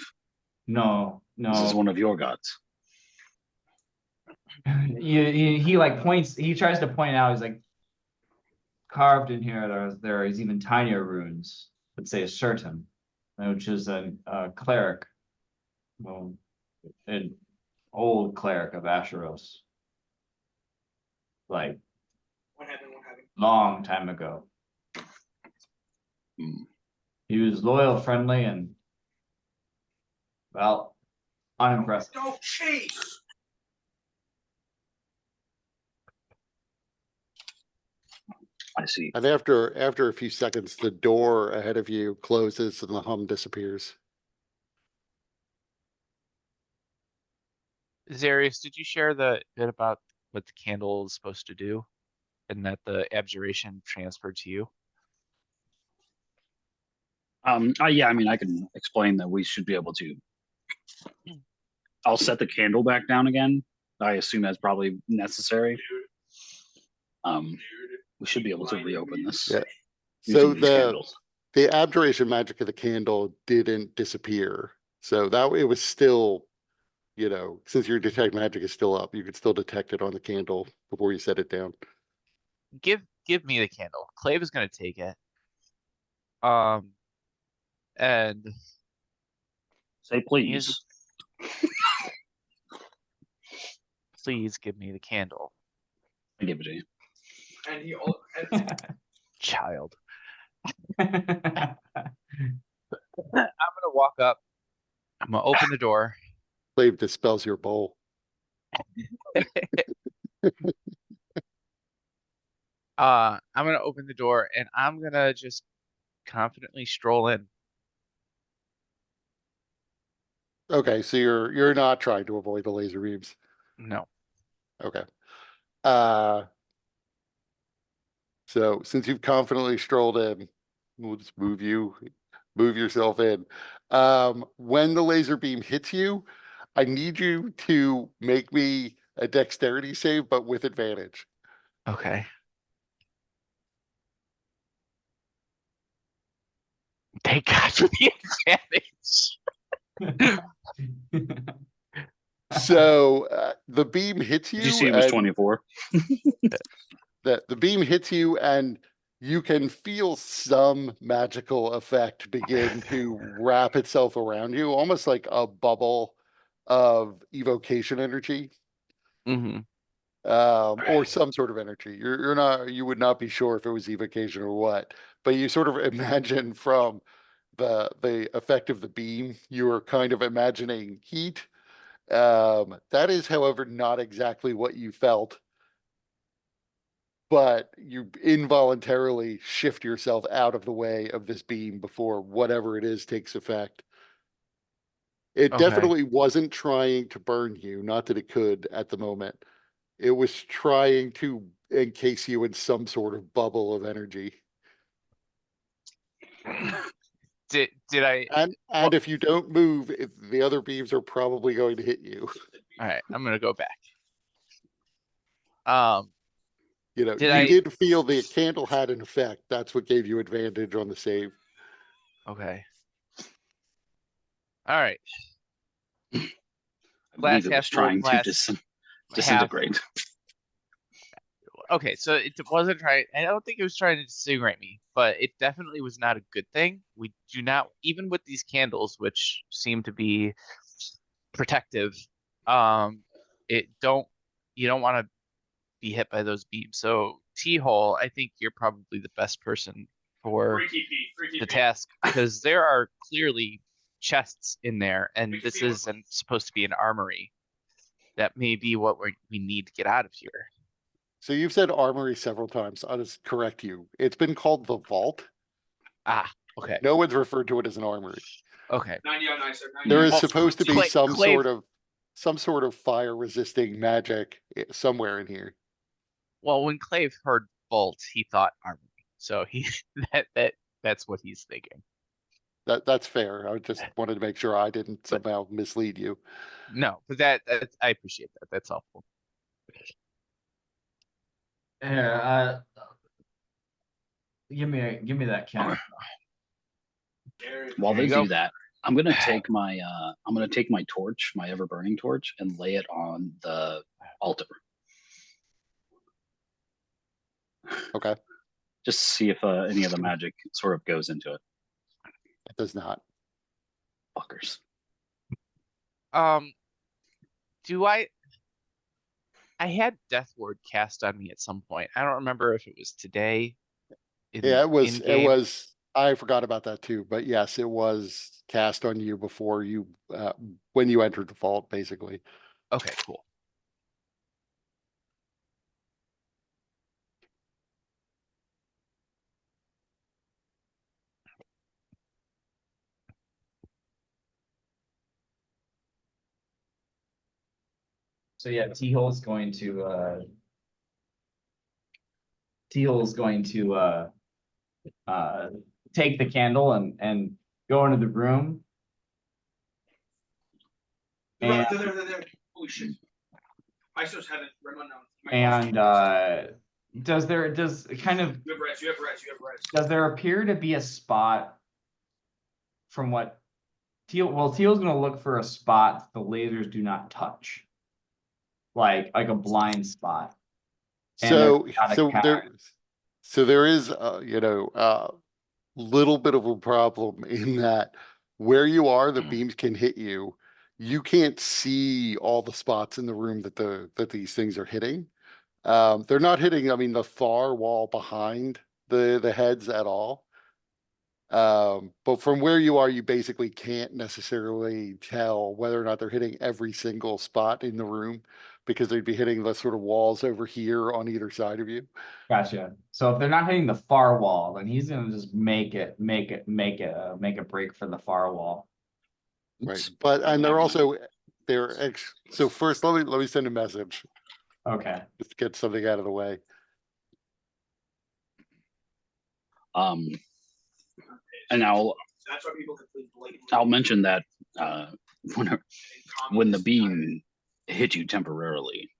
No. This is one of your gods. He like points, he tries to point out, he's like, carved in here, there is even tinier runes that say Certain, which is a cleric, well, an old cleric of Asheros, like What happened? long time ago. Hmm. He was loyal, friendly, and well, unimpressive. Don't chase. I see. And after a few seconds, the door ahead of you closes and the hum disappears. Zarius, did you share the bit about what the candle is supposed to do, and that the abjuration transferred to you? Yeah, I mean, I can explain that we should be able to. I'll set the candle back down again. I assume that's probably necessary. We should be able to reopen this. Yeah. using So these candles. the abjuration magic of the candle didn't disappear. So that it was still, since your detect magic is still up, you could still detect it on the candle before you set it down. Give me the candle. Clave is gonna take it. And Say please. Please give me the candle. I give it to you. And he Child. I'm gonna walk up. I'm gonna open the door. Clave dispels your bowl. I'm gonna open the door and I'm gonna just confidently stroll in. Okay, so you're not trying to avoid the laser beams. No. Okay. So since you've confidently strolled in, we'll just move yourself in. When the laser beam hits you, I need you to make me a dexterity save, but with advantage. Okay. Thank God for the advantage. So the beam hits Did you you, see it was and 24? the beam hits you, and you can feel some magical effect begin to wrap itself around you, almost like a bubble of evocation energy. Hmm. Or some sort of energy. You would not be sure if it was evocation or what, but you sort of imagine from the effect of the beam, you are kind of imagining heat. That is, however, not exactly what you felt, but you involuntarily shift yourself out of the way of this beam before whatever it is takes effect. It Okay. definitely wasn't trying to burn you, not that it could at the moment. It was trying to encase you in some sort of bubble of energy. Did I? And Well, if you don't move, the other beams are probably going to hit you. all right. I'm gonna go back. Um. You know, Did you I? did feel the candle had an effect. That's what gave you advantage on the save. Okay. All right. I Glass believe it half was full, trying to glass half. disintegrate. Okay, so it wasn't trying. I don't think it was trying to disintegrate me, but it definitely was not a good thing. We do not, even with these candles, which seem to be protective. Um, it don't. You don't want to be hit by those beams. So T-hole, I think you're probably the best person for Freaky Pete, Freaky the Pete. task because there are clearly chests in there, and Freaky this Pete. isn't supposed to be an armory. That may be what we need to get out of here. So you've said armory several times. I'll just correct you. It's been called the vault. Ah, okay, No one's referred to it as an armory. okay. 90 on nicer. 90 There on is Well, nicer. supposed to be Clay, some sort of fire resisting magic somewhere in here. well, when Clave heard Bolt, he thought armory. So he that's what he's thinking. That's fair. I just wanted to make sure I didn't But somehow mislead you. no, but that I appreciate that. That's helpful. Here, give me that can. While There they you go. do that, I'm gonna take my torch, my ever burning torch, and lay it on the altar. Okay. Just to see if any of the magic sort of goes into it. It does not. Fuckers. Do I had Death Ward cast on me at some point. I don't remember if it was today Yeah, in it game. was, I forgot about that too, but yes, it was cast on you before you, when you entered the vault, basically. Okay, cool. So yeah, T-hole is going to Teal is going to take the candle and go into the room. And There. Holy shit. I just had it run unknown. and does kind of You have reds, you have reds, you have reds. does there appear to be a spot from what Teal's gonna look for a spot the lasers do not touch. Like a blind spot. And there's So, not a so cat. there is, little bit of a problem in that where you are, the beams can hit you. You can't see all the spots in the room that these things are hitting. They're not hitting, I mean, the far wall behind the heads at all. But from where you are, you basically can't necessarily tell whether or not they're hitting every single spot in the room because they'd be hitting the sort of walls over here on either side of you. Gotcha. So if they're not hitting the far wall, then he's gonna just make a break for the far wall. Right, Oops. but, and they're also, so first, let me send a message, Okay. just to get something out of the way. And That's why people complete blatantly. I'll mention that when in when the comments. beam hit you temporarily,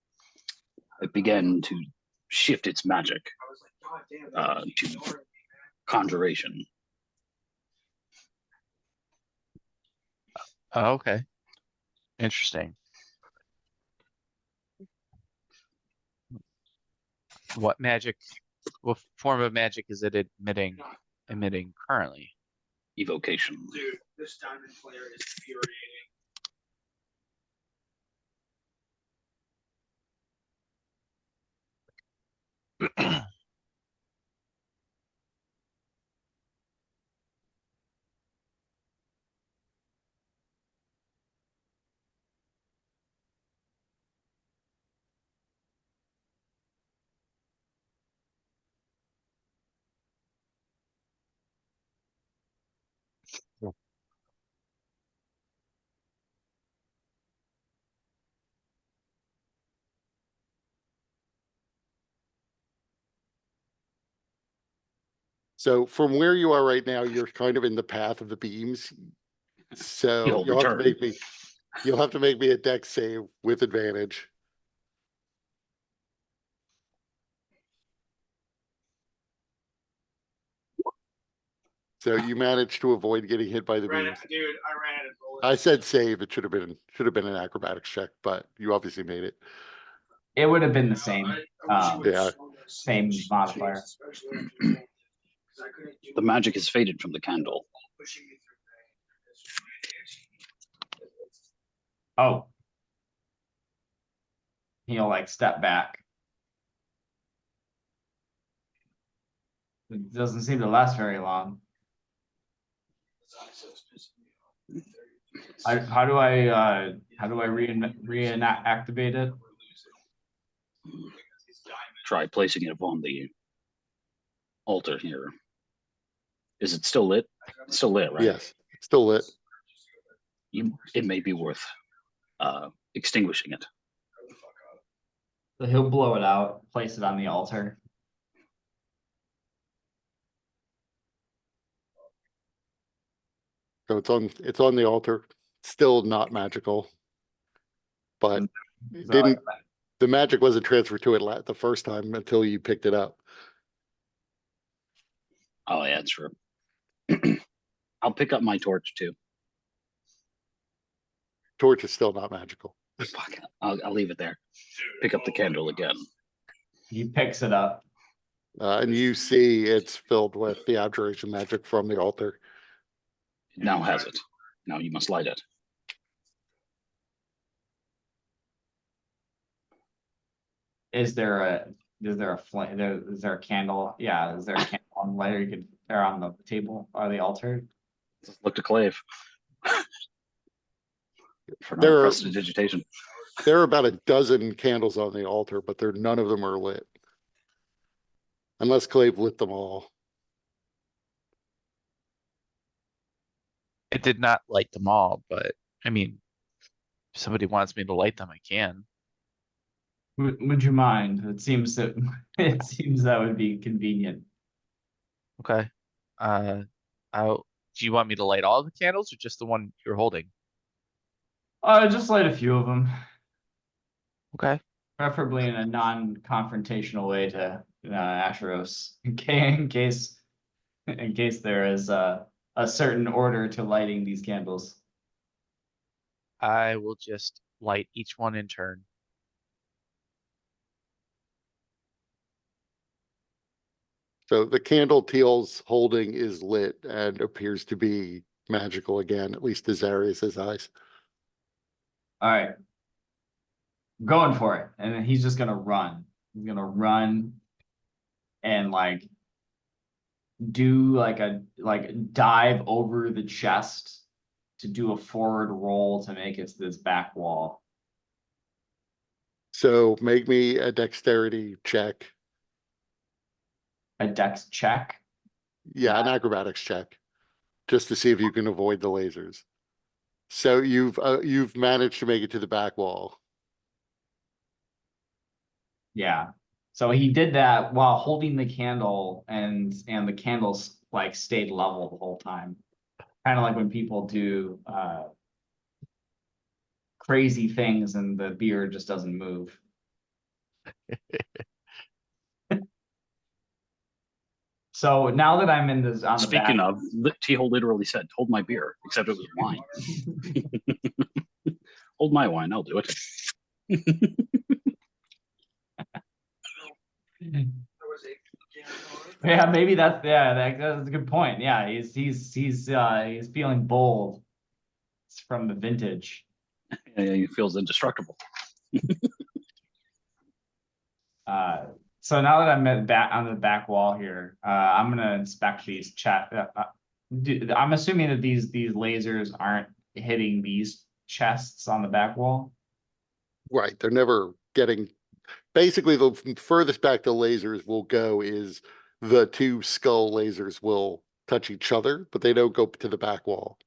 it began to shift its magic I was like, God damn, to ignoring me, man. conjuration. Oh, okay. Interesting. What magic, what form of magic is it emitting currently? Evocation. Dude, this diamond player is infuriating. So from where you are right now, you're kind of in the path of the beams. So You'll return. you'll have to make me a dex save with advantage. So you managed to avoid getting hit by the Ran beams. it, dude, I ran out of bullets. I said save, it should have been an acrobatics check, but you obviously made it. It would have been the same. I wish you would've Yeah. shown us Same Jeez, modifier. especially after you told me, 'cause I couldn't do The magic is faded from the candle. pushing me through pain. Oh. He'll like step back. It doesn't seem to last very long. How do I reactivate it? Try placing it upon the altar here. Is it still lit? It's still lit, right? Yes, it's still lit. It may be worth extinguishing it. So he'll blow it out, place it on the altar. So it's on the altar. Still not magical. But it So, like, the magic wasn't transferred to it the first time until you picked it up. Oh yeah, true. I'll pick up my torch too. Torch is still not magical. Fuck, I'll leave it there. Pick up the candle again. he picks it up. And you see it's filled with the abjuration magic from the altar. It now has it. Now you must light it. Is there a flame? Is there a candle? Yeah, is there a candle on the lighter you could or on the table or the altar? Let's look to Clave. For There no are- prestidigitation. There are about a dozen candles on the altar, but none of them are lit. Unless Clave lit them all. It did not light them all, but I mean, if somebody wants me to light them, I can. Would you mind? It seems that it seems that would be convenient. Okay. Do you want me to light all the candles or just the one you're holding? Just light a few of them, Okay. preferably in a non-confrontational way to Asheros, in case there is a certain order to lighting these candles. I will just light each one in turn. So the candle Teal's holding is lit and appears to be magical again, at least to Zarius's eyes. All right, going for it, and then he's just gonna run. He's gonna run and like do like dive over the chest to do a forward roll to make it to this back wall. So make me a dexterity check. A dex check. Yeah, an acrobatics check. Just to see if you can avoid the lasers. So you've managed to make it to the back wall. Yeah. So he did that while holding the candle, and the candles like stayed level the whole time. Kind of like when people do crazy things and the beer just doesn't move. So now that I'm in this on the back, Speaking of, T-Hole literally said, "Hold my beer," except it was wine. Hold my wine, I'll do it. There was a yeah, maybe that's that's a good point. Yeah, he's feeling bold. It's from the vintage. He feels indestructible. So now that I'm on the back wall here, I'm gonna inspect these I'm assuming that these lasers aren't hitting these chests on the back wall. Right. They're never getting, basically the furthest back the lasers will go is the two skull lasers will touch each other, but they don't go to the back wall.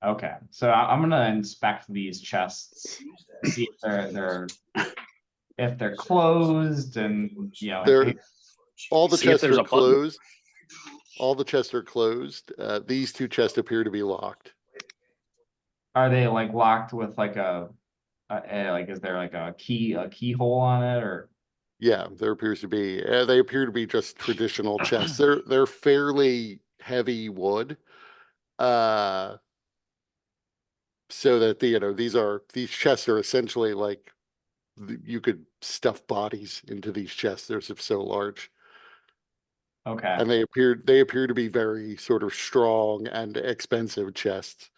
Okay, so I'm gonna inspect these chests, see if they're closed, and They're all the See if chests there's are a button. closed. All the chests are closed. These two chests appear to be locked. are they like locked with like like is there like a keyhole on it, or Yeah, there appears to be. They appear to be just traditional chests. They're fairly heavy wood. So that these chests are essentially like you could stuff bodies into these chests. They're so large, okay? and they appear to be very sort of strong and expensive chests.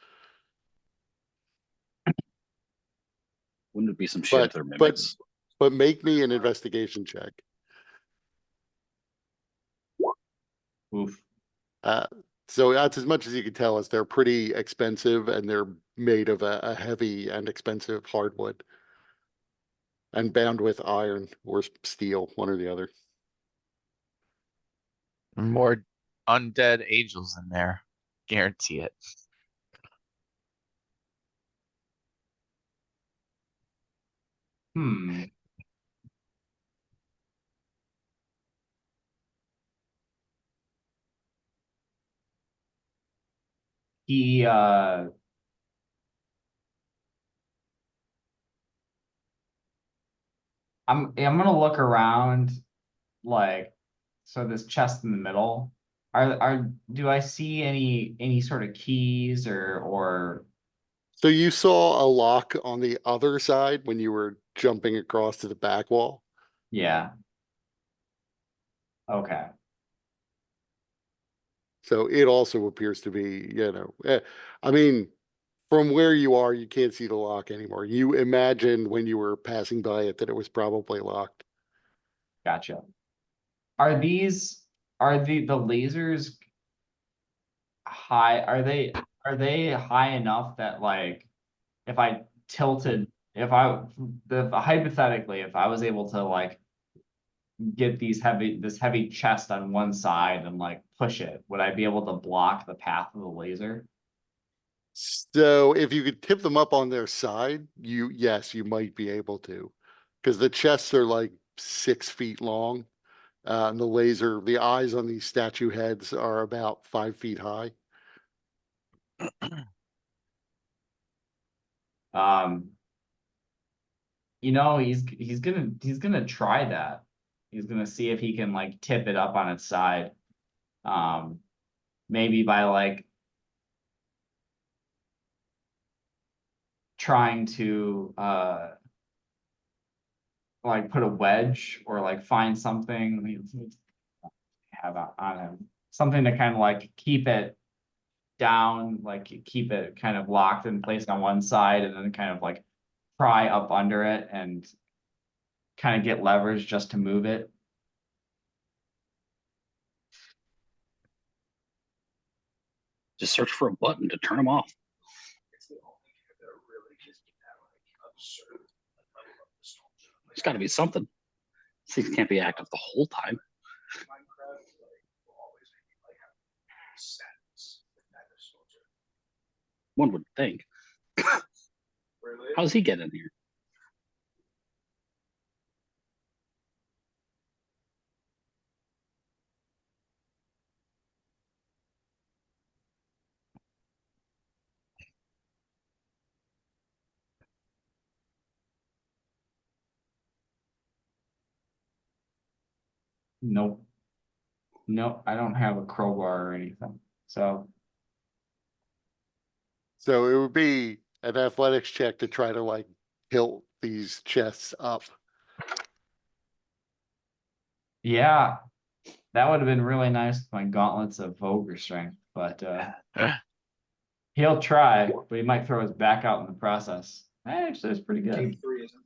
Wouldn't it be some shit But if they're but mimics? but make me an investigation check. Oof. Uh, so that's as much as you can tell us. They're pretty expensive and they're made of a heavy and expensive hardwood and bound with iron or steel, one or the other. More undead angels in there. Guarantee it. Hmm. He I'm gonna look around, like, so this chest in the middle. Do I see any sort of keys or So you saw a lock on the other side when you were jumping across to the back wall. yeah. Okay. So it also appears to be, I mean, from where you are, you can't see the lock anymore. You imagined when you were passing by it that it was probably locked. Gotcha. Are the lasers high? Are they high enough that, like, if I tilted, if I the hypothetically, if I was able to like get this heavy chest on one side and like push it, would I be able to block the path of the laser? So if you could tip them up on their side, yes, you might be able to, because the chests are like 6 feet long. And the eyes on these statue heads are about 5 feet high. Um, he's gonna try that. He's gonna see if he can like tip it up on its side. Um, maybe by like trying to like put a wedge or like find something have on him, something to kind of like keep it down, like keep it kind of locked in place on one side, and then kind of like pry up under it and kind of get leverage just to move it. Just search for a button to turn them off. It's the only game that really just that like absurd level of nostalgia. There's got to be something. These can't be active the whole time. Minecraft like will always make me like have sadness with that nostalgia. One would think. Really? How's he get in here? Nope. Nope, I don't have a crowbar or anything. So So it would be an athletics check to try to like tilt these chests up. yeah, that would have been really nice with my gauntlets of ogre strength, but he'll try, but he might throw his back out in the process. Actually, it's pretty good. Game 3, isn't it?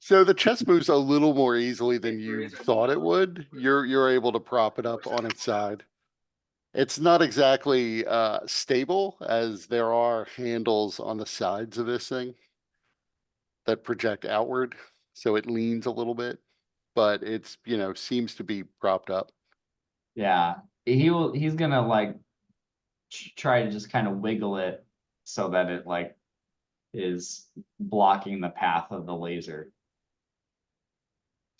So the chest moves a little more easily than you thought it would. You're able to prop it up on its side. It's not exactly stable, as there are handles on the sides of this thing that project outward, so it leans a little bit, but it's, seems to be propped up. Yeah, he's gonna like try to just kind of wiggle it so that it like is blocking the path of the laser.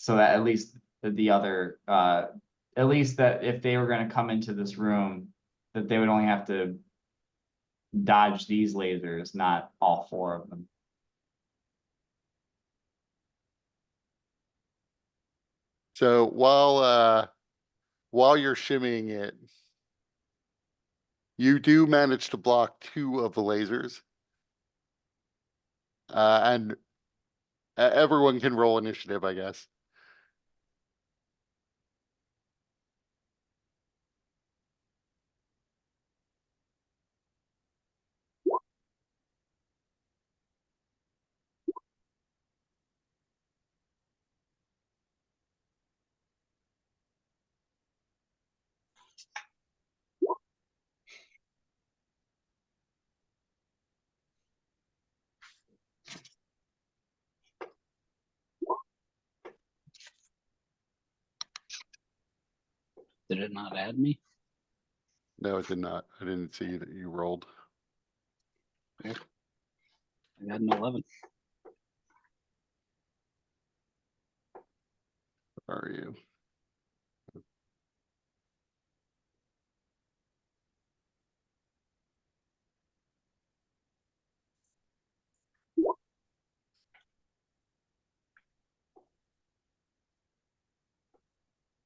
So that at least the other at least that if they were going to come into this room, that they would only have to dodge these lasers, not all four of them. So while you're shimmying it, you do manage to block 2 of the lasers. And everyone can roll initiative, I guess. Did it not add me? No, it did not. I didn't see that you rolled. I got an 11. Where are you?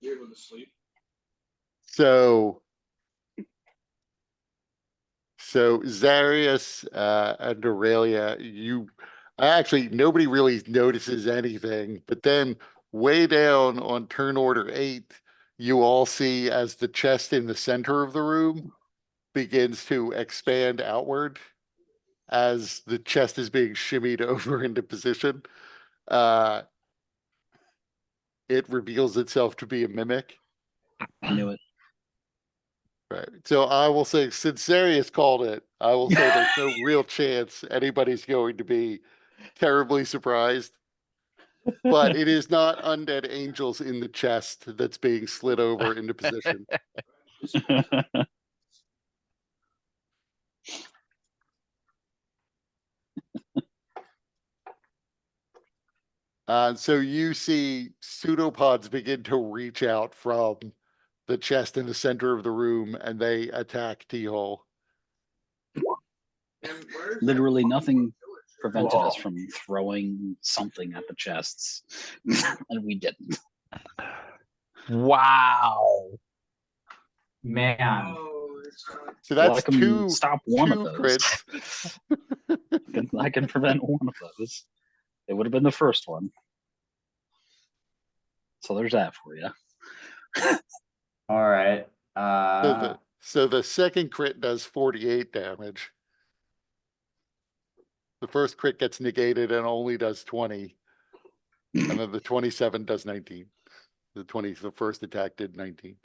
You able to sleep? So Zarius and Aurelia, actually nobody really notices anything, but then way down on turn order 8, you all see as the chest in the center of the room begins to expand outward as the chest is being shimmied over into position. It reveals itself to be a mimic. I knew it. Right. So I will say, since Zarius called it, I will say there's no real chance anybody's going to be terribly surprised. But it is not undead angels in the chest that's being slid over into position. So you see pseudopods begin to reach out from the chest in the center of the room, and they attack T-Hole. And where's that Literally fucking nothing villager? prevented us from throwing something at the chests, and we didn't. Wow. Man, Oh, it's not. So Well, that's I can stop one of two those. crits. I can prevent one of those. It would have been the first one. So there's that for you. all right. So the second crit does 48 damage. The first crit gets negated and only does 20. And then the 27 does 19. The first attack did 19.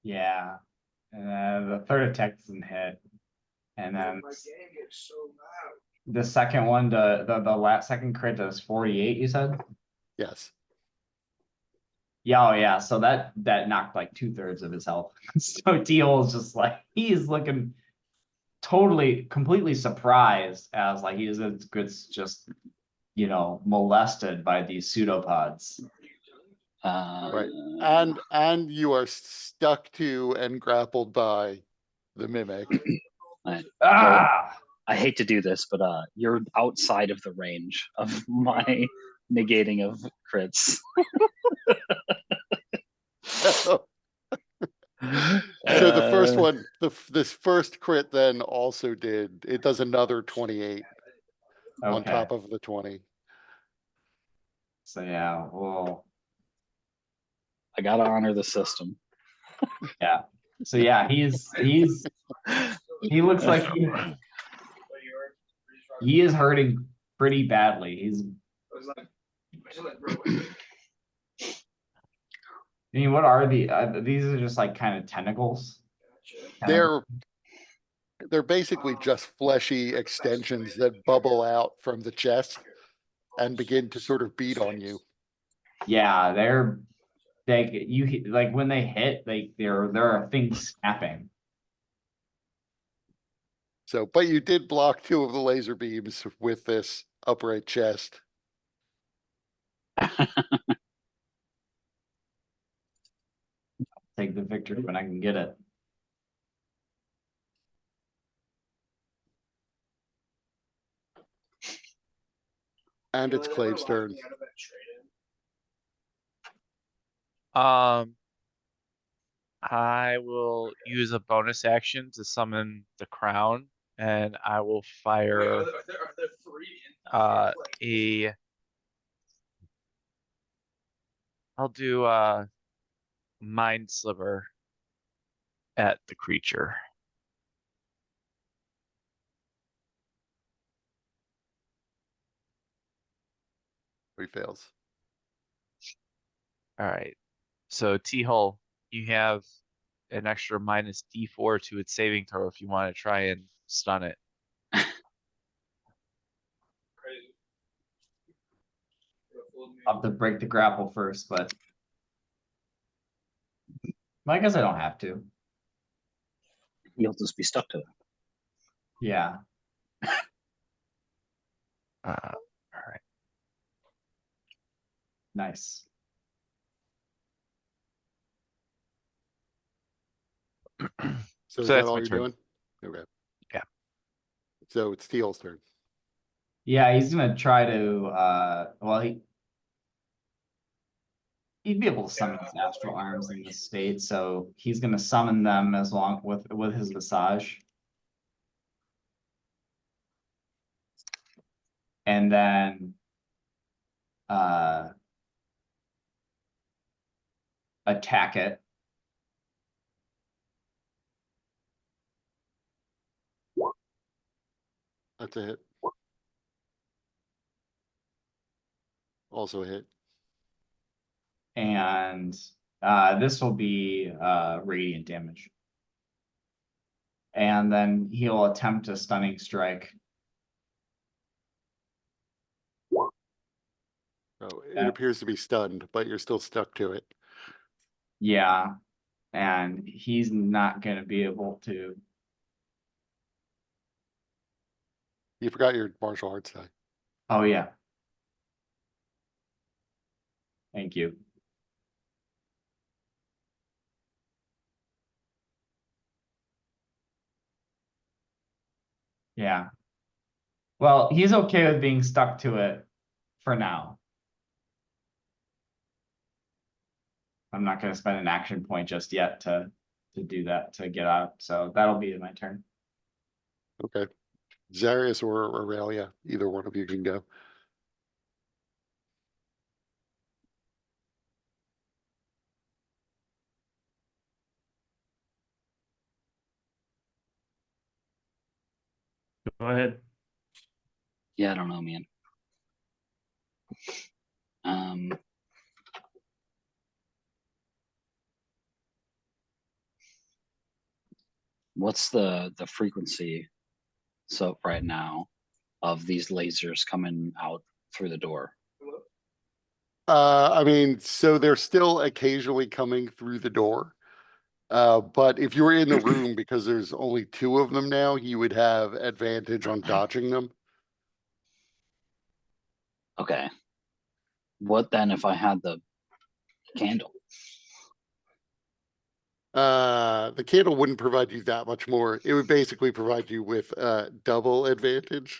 Yeah. The third attack doesn't hit. And then My game gets so loud. the second one, the last second crit does 48, you said? Yes. Yeah, oh yeah. So that knocked like 2/3 of his health. So Teal is just like he's looking totally, completely surprised as like he gets just, molested by these pseudopods. Right. And you are stuck to and grappled by the mimic. Ah! I hate to do this, but you're outside of the range of my negating of crits. So the first one, this first crit then also it does another 28 on Okay, top of the 20. so yeah, well, I gotta honor the system. yeah. So yeah, he looks like he is hurting pretty badly. I mean, what are these are just like kind of tentacles. They're basically just fleshy extensions that bubble out from the chest and begin to sort of beat on you. Yeah, like when they hit, there are things snapping. So, but you did block 2 of the laser beams with this upright chest. Take the victory when I can get it. And it's Clave's turn. I will use a bonus action to summon the crown, and I will fire I'll do a mind sliver at the creature. He fails. All right. So T-Hole, you have an extra minus D4 to its saving throw if you want to try and stun it. I'll have to break the grapple first, but I guess I don't have to. You'll just be stuck to it. Yeah. All right. Nice. So is that that's all my you're turn. doing? Okay. Yeah. So it's Teal's turn. Yeah, he's gonna try to well he'd be able to summon his astral arms in this state, so he's gonna summon them as long with his visage. And then attack it. That's a hit. Also a hit. And this will be radiant damage. And then he'll attempt a stunning strike. Oh, it appears to be stunned, but you're still stuck to it. Yeah. And he's not going to be able to. You forgot your martial arts die. Oh, yeah. Thank you. Yeah. Well, he's okay with being stuck to it for now. I'm not going to spend an action point just yet to do that, to get out. So that'll be my turn. Okay. Zarius or Aurelia, either one of you can go. Go ahead. Yeah, I don't know, man. What's the frequency so right now of these lasers coming out through the door? I mean, so they're still occasionally coming through the door. But if you were in the room, because there's only 2 of them now, you would have advantage on dodging them. Okay. What then if I had the candle? The candle wouldn't provide you that much more. It would basically provide you with double advantage,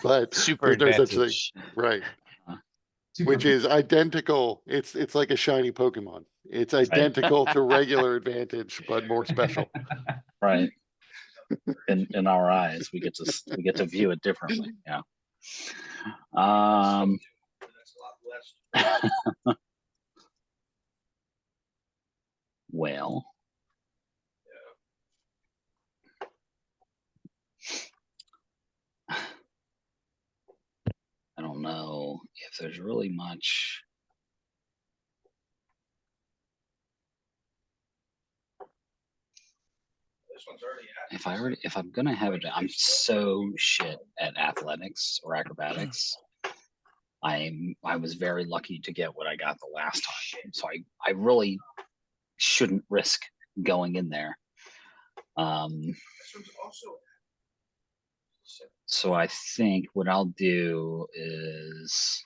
but Super there's no such thing, advantage. right? Super Which is identical. It's like a shiny Pokemon. It's identical to regular advantage, but more special. Right. In our eyes, we get to view it differently. Yeah. That's a lot less. Well. I don't know if there's really much. This one's already at. If I'm gonna have it, I'm so shit at athletics or acrobatics. I was very lucky to get what I got the last time, so I really shouldn't risk going in there. This one's also So I think what I'll do is,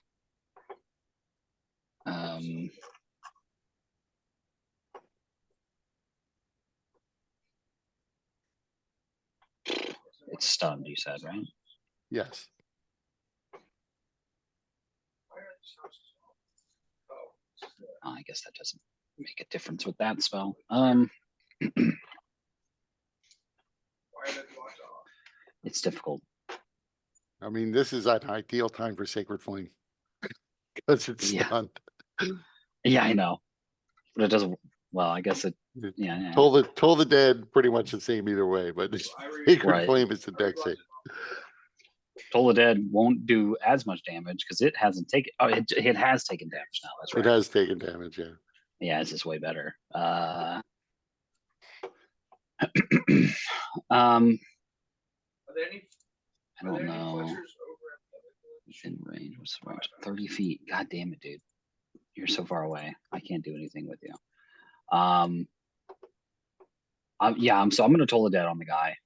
it's stunned. You said, right? Yes. I guess that doesn't make a difference with that spell. It's difficult. I mean, this is an ideal time for Sacred Flame. Because it's Yeah. stunned. Yeah, I know, but it doesn't. Well, I guess it. It- Yeah. Toll the Dead, pretty much the same either way, but Sacred Right. Flame is the deck save. Toll the Dead won't do as much damage because it hasn't taken. Oh, it has taken damage now. That's right. It has taken damage, yeah. Yeah, this is way better. Are there any? I don't know. Within range, what's the range? 30 feet. God damn it, dude. You're so far away. I can't do anything with you. Yeah, so I'm gonna Toll the Dead on the guy.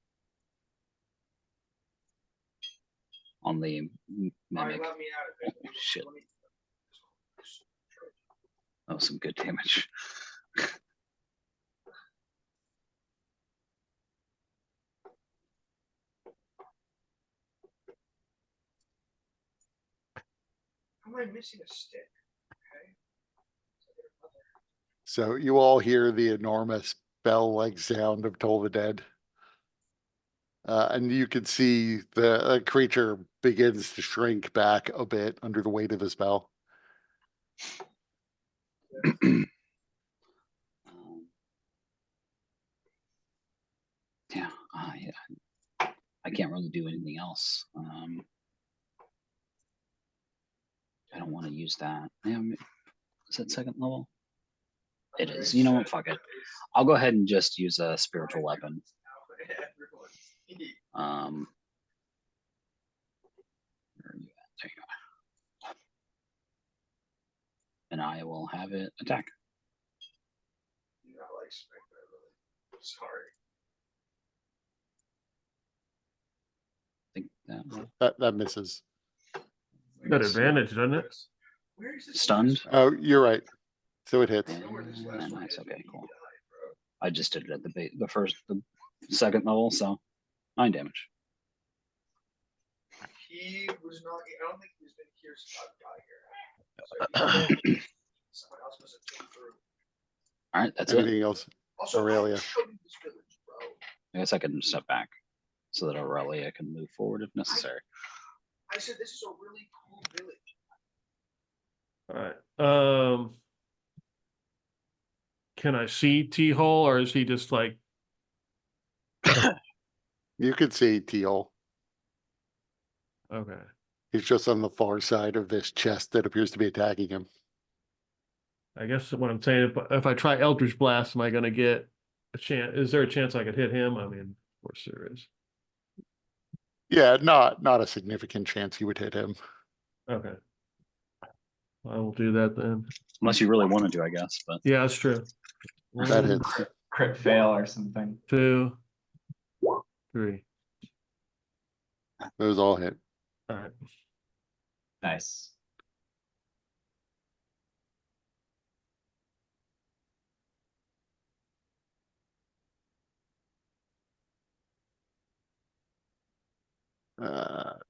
On the mimic. Oh, shit. Oh, some good damage. How am I missing a stick? Okay. So you all hear the enormous bell-like sound of Toll the Dead. And you can see the creature begins to shrink back a bit under the weight of the spell. Yeah, I can't really do anything else. I don't want to use that. Yeah, is that second level? It is. You know what? Fuck it. I'll go ahead and just use a spiritual weapon. Where are you at? There you go. And I will have it attack. You know, like sorry. I think That misses. Got advantage, doesn't it? Where is this? Stunned. Oh, you're right. So it hits. Nice. Okay, cool. I just did it at the second level, so 9 damage. He was not. I don't think he's been here since I got here. So someone else must have came through. All right, that's it. Anything else? Also, Aurelia. I showed you this village, bro. I guess I can step back so that Aurelia can move forward if necessary. I said this is a really cool village. All right. Can I see T-Hole, or is he just like? You could see Teal. Okay. He's just on the far side of this chest that appears to be attacking him. I guess what I'm saying, if I try Eldritch Blast, am I going to get a chance? Is there a chance I could hit him? I mean, of course there is. Yeah, not a significant chance he would hit him. Okay. I will do that then. Unless you really wanted to, I guess. But Yeah, that's true. That hits. crit fail or something. 2, 3. Those all hit. All right. Nice.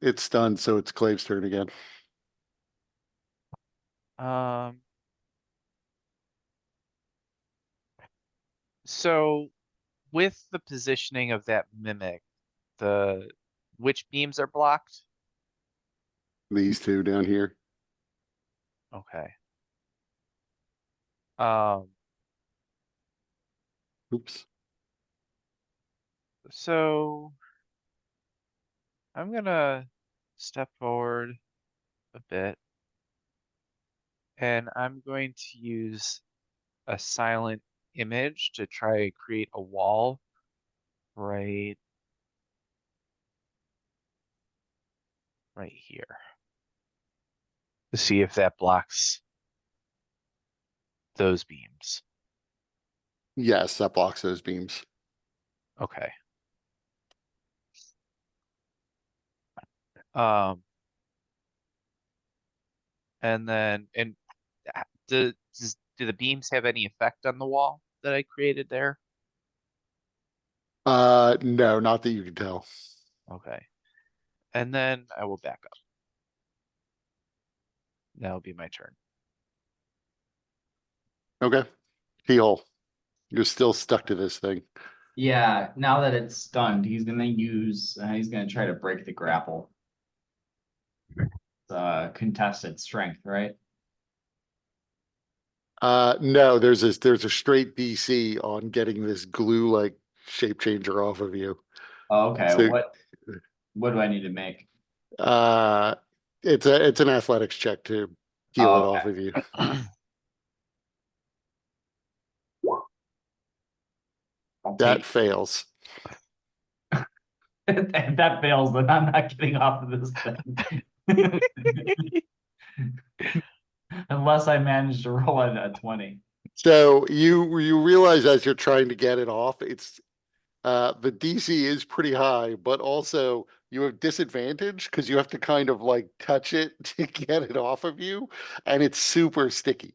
It's done, so it's Clave's turn again. Um, so with the positioning of that mimic, which beams are blocked? These two down here. Okay. Um, Oops. so I'm gonna step forward a bit, and I'm going to use a silent image to try and create a wall right here to see if that blocks those beams. Yes, that blocks those beams. Okay. Um, and then do the beams have any effect on the wall that I created there? No, not that you can tell. Okay. And then I will back up. That'll be my turn. Okay. Keyhole. You're still stuck to this thing. Yeah, now that it's stunned, he's gonna try to break the grapple. Contested strength, right? No, there's a straight DC on getting this glue like shape changer off of you. Oh, okay, So what do I need to make? it's an athletics check to heal Oh, it okay. off of you. I'll That take fails. if that fails, then I'm not getting off of this thing. Unless I manage to roll a 20. So you realize as you're trying to get it off, it's the DC is pretty high, but also you have disadvantage because you have to kind of like touch it to get it off of you, and it's super sticky.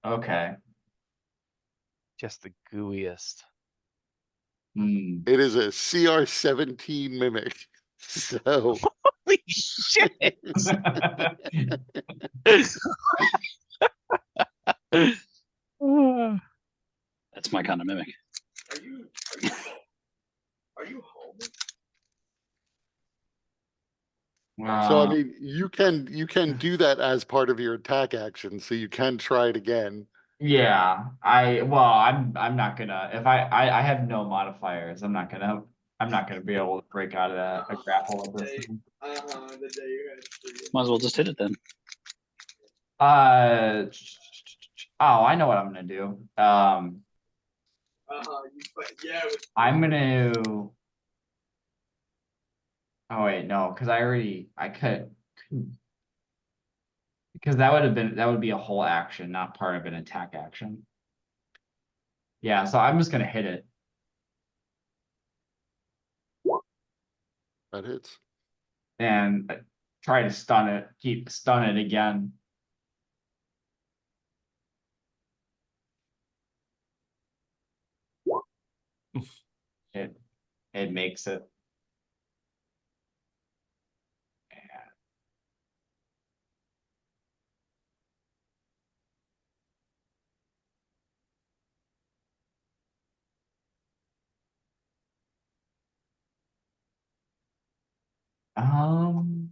Okay. Just the gooeyest. Hmm. It is a CR17 mimic. So Holy shit! That's my kind of mimic. Are you home? So I Wow. mean, you can do that as part of your attack action, so you can try it again. Yeah, I'm not gonna if I have no modifiers. I'm not gonna be able to break out of a grapple at this time. The day you had free. Might as well just hit it then. Oh, I know what I'm gonna do. Yeah. I'm gonna. Oh wait, no, because I could, because that would be a whole action, not part of an attack action. Yeah, so I'm just gonna hit it. That hits. And try to stun it again. It makes it. Um,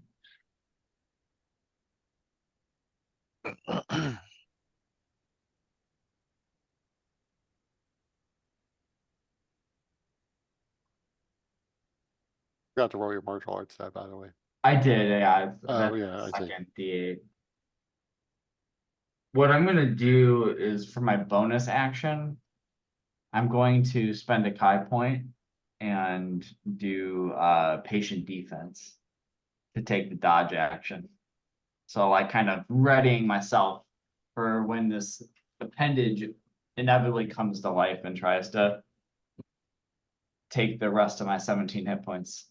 Forgot to roll your martial arts stat, by the way. I did, yeah. Oh, That's yeah, the I see. second D8. What I'm gonna do is for my bonus action, I'm going to spend a Kai point and do patient defense to take the dodge action. So like kind of readying myself for when this appendage inevitably comes to life and tries to take the rest of my 17 hit points.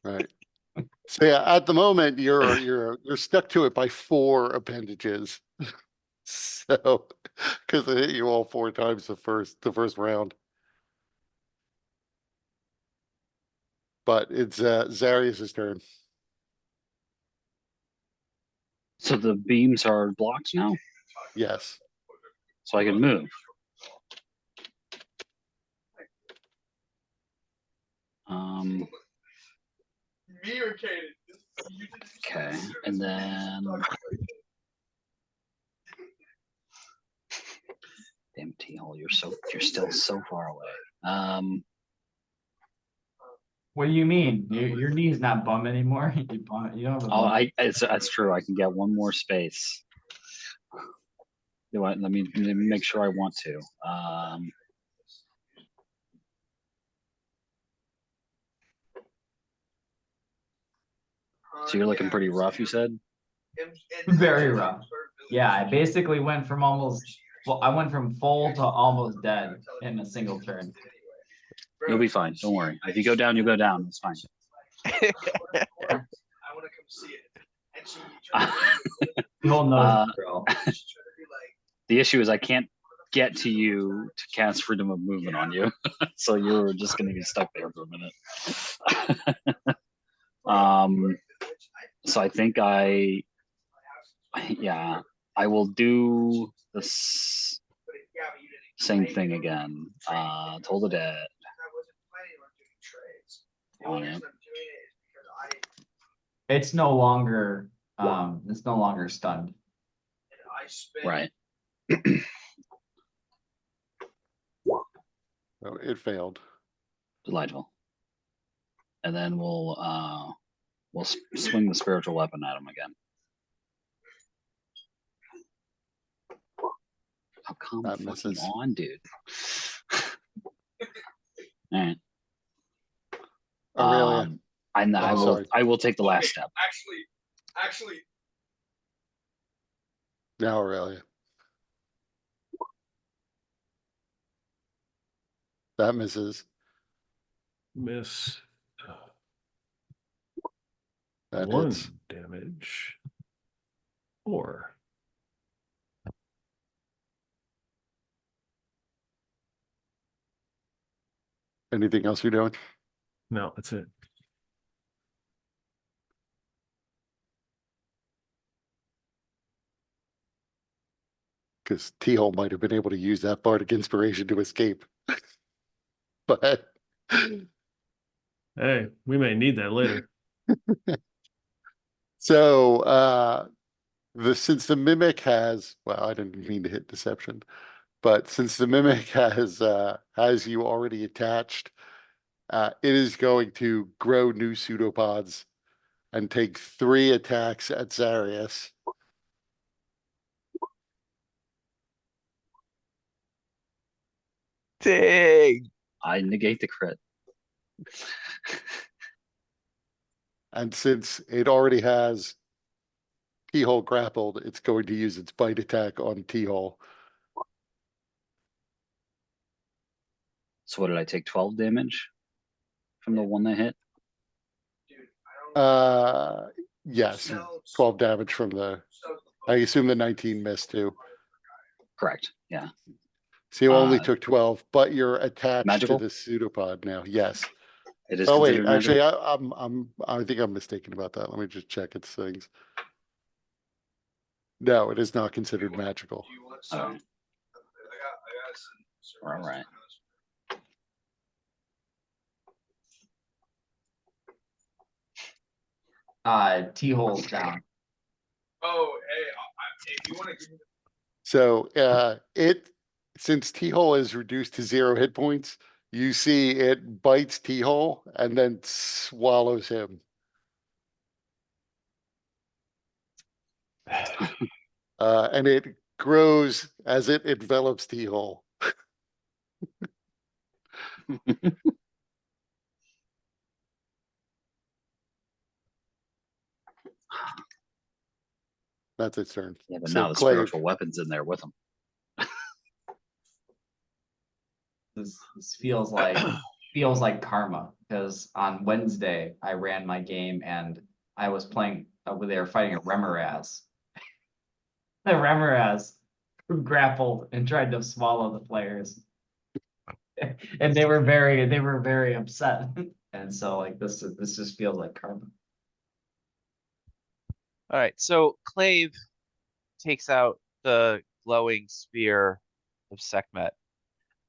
Right. So yeah, at the moment, you're stuck to it by 4 appendages. So, because it hit you all 4 times the first round. But it's Zarius's turn. So the beams are blocked now, Yes. so I can move. Communicated. Okay, and then damn T-hole, you're still so far away. What do you mean? Your knee's not bum anymore. You don't have a Oh, bum. that's true. I can get one more space. Let me make sure I want to. So you're looking pretty rough, you said? Very rough. Yeah, I basically went from I went from full to almost dead in a single turn. You'll be fine. Don't worry. If you go down, you go down. It's fine. I want to come see it. And she tried to You'll know, girl. The issue is I can't get to you to cast freedom of movement on you, so you're just going to be stuck there for a minute. So I think I will do this same thing again. Toll the Dead. On it. It's no longer stunned. Right. Oh, it failed. Delightful. And then we'll swing the spiritual weapon at him again. Oh, come That fucking misses. on, dude. All right. Aurelia. I will take the last step. Actually, Now Aurelia. That misses. Miss. That 1 hits. damage. 4. Anything else you're doing? No, that's it. Because T-Hole might have been able to use that bardic inspiration to escape. But Hey, we may need that later. so since the mimic has, well, I didn't mean to hit deception, but since the mimic has you already attached, it is going to grow new pseudopods and take 3 attacks at Zarius. Dang. I negate the crit. And since it already has T-Hole grappled, it's going to use its bite attack on T-Hole. So what did I take? 12 damage from the one that hit? Yes, 12 damage from I assume the 19 missed too. Correct. Yeah. So you only took 12, but you're attached magical? to the pseudopod now. Yes. It is Oh wait, considered magical? actually, I think I'm mistaken about that. Let me just check its things. No, it is not considered magical. Oh. All right. T-hole's down. oh, hey, if you want to give me So since T-Hole is reduced to 0 hit points, you see it bites T-Hole and then swallows him. And it grows as it envelops T-Hole. That's its turn. Yeah, but So now the Clave, spiritual weapon's in there with him. This feels like karma, because on Wednesday I ran my game and I was playing over there fighting a Remoraz. The Remoraz grappled and tried to swallow the players. And they were very upset. And so like this just feels like karma. All right, so Clave takes out the glowing sphere of Sekhmet,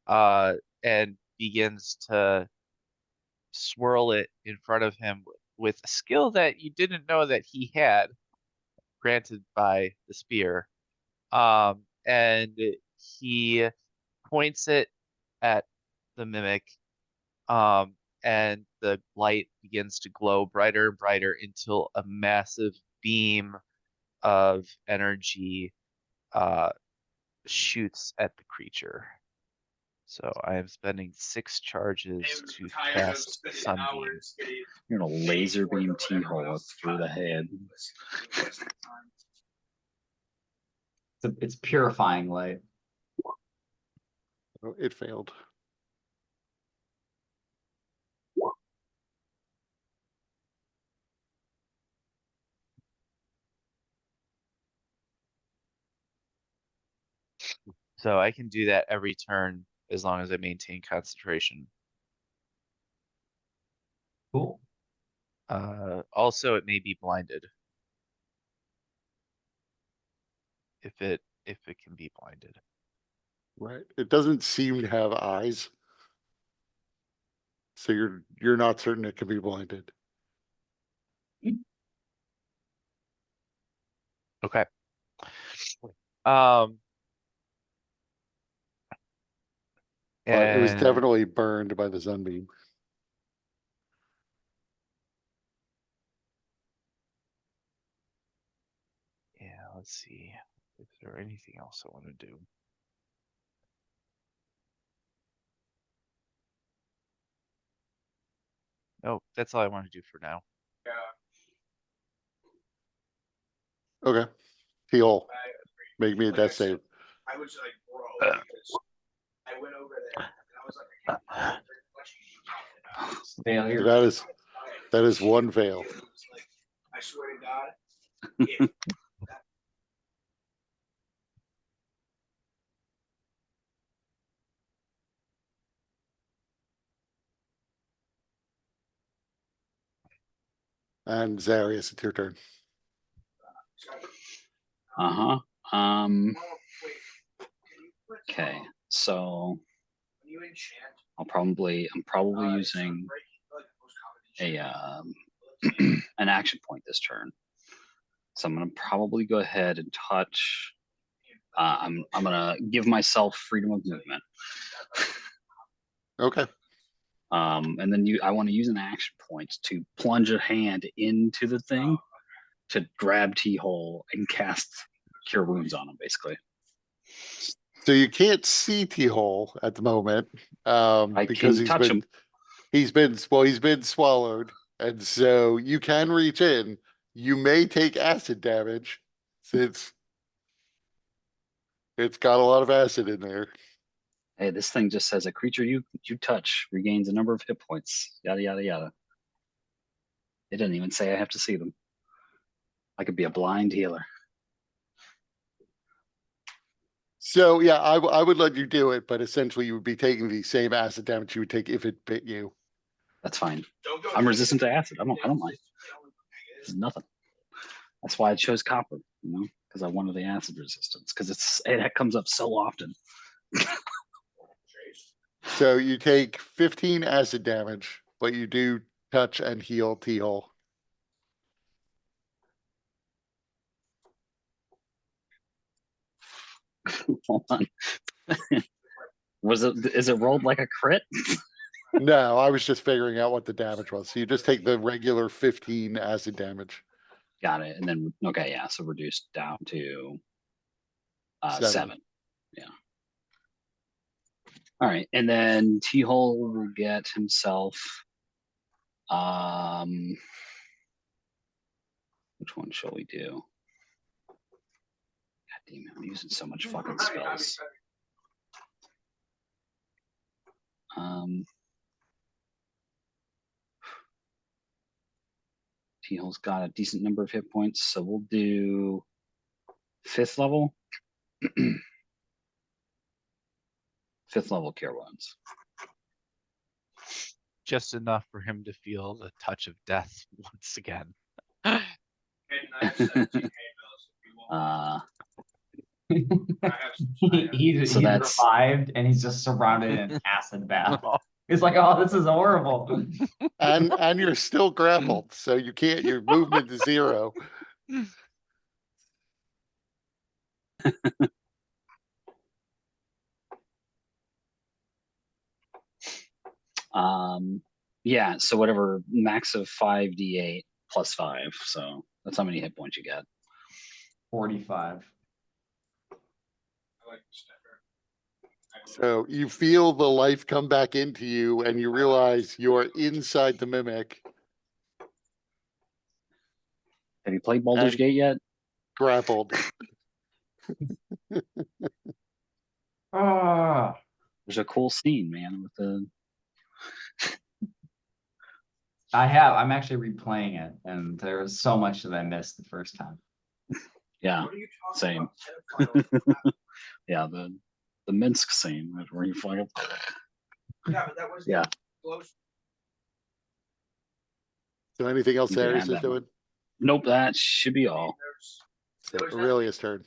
and begins to swirl it in front of him with a skill that you didn't know that he had, granted by the spear. And he points it at the mimic, um, and the light begins to glow brighter and brighter until a massive beam of energy uh, shoots at the creature. So I am spending 6 charges to cast Sunbeam. You're gonna laser beam T-hole through the head. It's purifying light. oh, it failed. So I can do that every turn as long as I maintain concentration. Cool. Also, it may be blinded. If it can be blinded. Right. It doesn't seem to have eyes. So you're not certain it can be blinded. Okay. Um, But it was and definitely burned by the sunbeam. yeah, let's see. Is there anything else I want to do? Nope, that's all I want to do for now. Okay. Heal. Make me a death save. I was like, bro, because I went over there and I was like, I can't Failure. That is one fail. I swear to God. If And Zarius, it's your turn. Uh-huh. wait, Okay, so when you enchant, I'm probably using a an action point this turn. So I'm gonna probably go ahead and touch. I'm gonna give myself freedom of movement. Okay. And then I want to use an action point to plunge a hand into the thing to grab T-hole and cast Cure Wounds on him, basically. So you can't see T-hole at the moment, I because can touch him. he's been swallowed, and so you can reach in. You may take acid damage since it's got a lot of acid in there. Hey, this thing just says a creature you touch regains a number of hit points. Yada yada yada. It doesn't even say I have to see them. I could be a blind healer. So yeah, I would let you do it, but essentially you would be taking the same acid damage you would take if it bit you. That's fine. I'm resistant to acid. I don't mind. It's nothing. That's why I chose copper, because I wanted the acid resistance, because that comes up so often. So you take 15 acid damage, but you do touch and heal T-hole. Hold on. Is it rolled like a crit? No, I was just figuring out what the damage was. So you just take the regular 15 acid damage. Got it. And then okay, yeah, so reduced down to 7. Yeah. All right, and then T-hole will get himself which one shall we do? damn it, I'm using so much fucking I mean, spells. T-Hill's got a decent number of hit points, so we'll do 5th level. 5th level cure wounds. Just enough for him to feel the touch of death once again. And I have 17 hay bells if you want. I have some- He's So that's- revived and he's just surrounded in an acid bath. He's like, oh, this is horrible. And you're still grappled, so you can't, your movement is 0. Yeah, so whatever, max of 5d8 plus 5, so that's how many hit points you get. 45. I like the stepper. So you feel the life come back into you and you realize you're inside the mimic, Have you played Baldur's And- Gate yet? grappled. Oh, There's a cool scene, man, with the I'm actually replaying it, and there was so much that I missed the first time. yeah, What are you talking same. about? Pedophiles? yeah, the Minsk scene where you fly up. Yeah, but that was Yeah. close. So anything else You can Ares add is that doing? Nope, that should be all. So There's that- Aurelia's turn.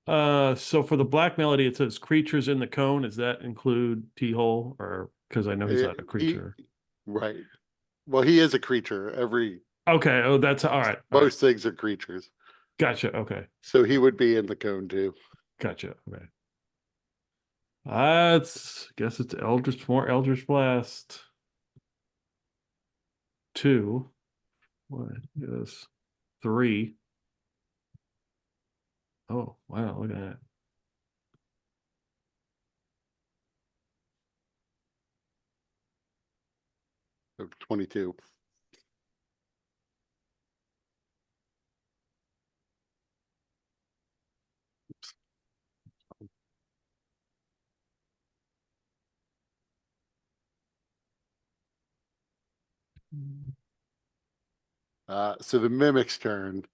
So for the Black Melody, it says creatures in the cone. Does that include T-hole, or because I know he's not a creature? Right. Well, he is a creature. Okay. Oh, that's all right. All right. Most things are creatures. Gotcha. Okay. So he would be in the cone too. Gotcha. Okay. Guess it's more Eldritch Blast. 2. What is 3? Oh, wow, look at that. So 22. So the mimic's turn.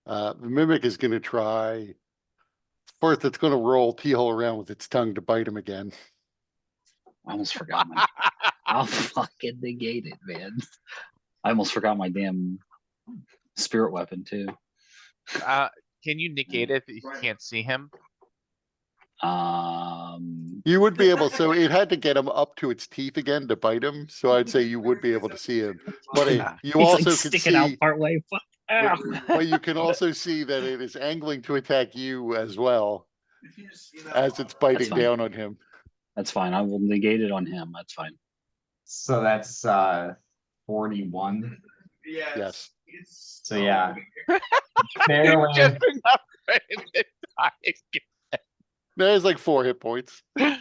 The mimic is going to try. First, it's going to roll T-hole around with its tongue to bite him again. I almost forgot my. I'll fucking negate it, man. I almost forgot my damn spirit weapon too. Can you negate it if you can't see him? You would be able, so it had to get him up to its teeth again to bite him. So I'd say you would be able to see him. But you He's also like can sticking out see, partway. but you can also see that it is angling to attack you as well as it's biting fine. down on him. That's fine. I will negate it on him. That's fine. So that's 41. Yes. So yeah, barely. Just enough for him to die. There's like 4 hit points. And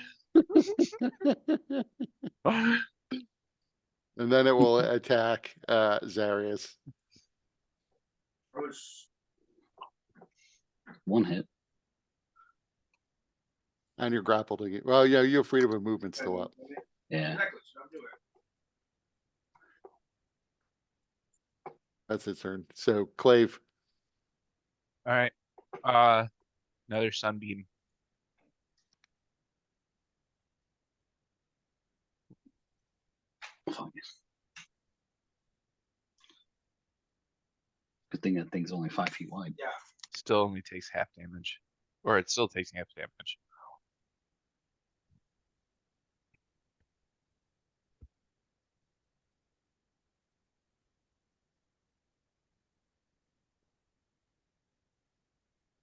then it will attack Zarius. One hit. And you're grappled again. Well, yeah, your freedom of movement's still up. Yeah. That's its turn. So Clave, All right. Another sunbeam. Fuck. Good thing that thing's only 5 feet wide. Yeah. Still only takes half damage. Or it still takes half damage.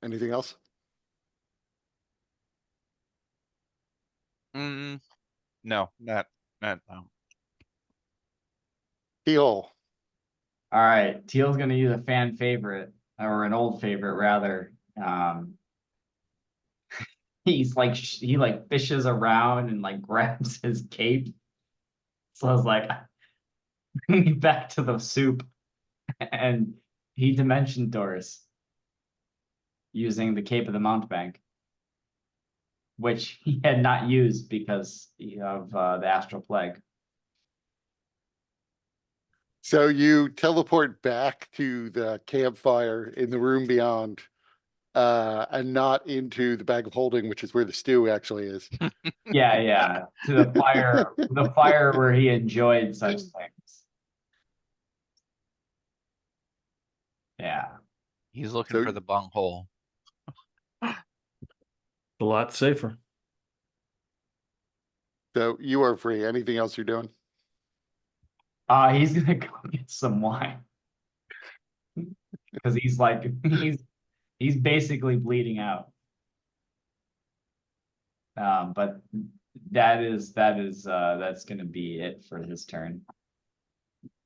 Anything else? Mm, no, not no. Keyhole. All right, Teal's gonna use a fan favorite, or an old favorite rather. He's like he like fishes around and like grabs his cape. So I was like, bring me back to the soup, and he dimension doors using the Cape of the Mountebank, which he had not used because of the astral plague. So you teleport back to the campfire in the room beyond, and not into the bag of holding, which is where the stew actually is. Yeah, yeah, to the fire where he enjoyed such things. Yeah. He's looking So- for the bung hole. A lot safer. So you are free. Anything else you're doing? He's gonna go get some wine. Because he's like he's basically bleeding out. But that's gonna be it for his turn.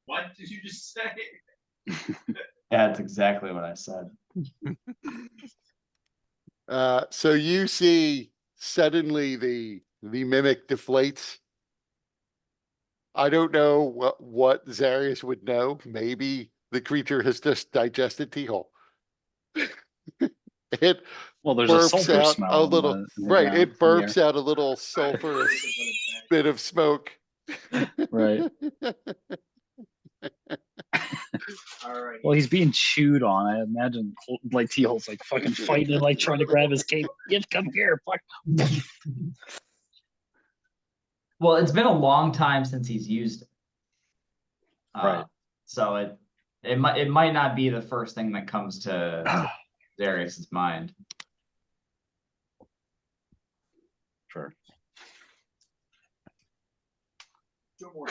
What did you just say? That's exactly what I said. So you see suddenly the mimic deflates. I don't know what Zarius would know. Maybe the creature has just digested T-hole. It Well, there's a burps sulfur out smell a in the- little, in the right? ground, It in the air. burps out a little sulfurous bit of smoke. Right. All right. Well, he's being chewed on. I imagine like Teal's like fucking fighting, like trying to grab his cape. Get come here, fuck. Well, it's been a long time since he's used it. Right. So it might not be the first thing that comes to Darius's mind. Sure. Two more.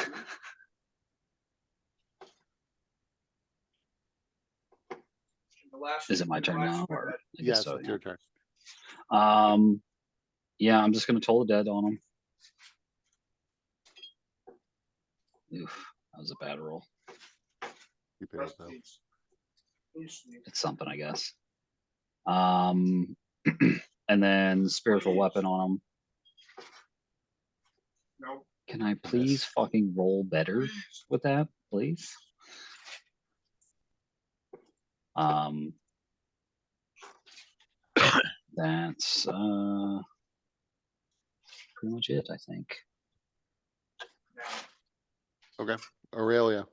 The last Is it my the turn last now? one, Or I guess Yes, so, it's yeah. your turn. Yeah, I'm just gonna toll the dead on him. Oof, that was a bad roll. Keep it rest up, though. please. Please, please. It's something, I guess. And then spiritual weapon on him. No. Can I please fucking roll better with that, please? That's pretty much it, I think. Okay, Aurelia.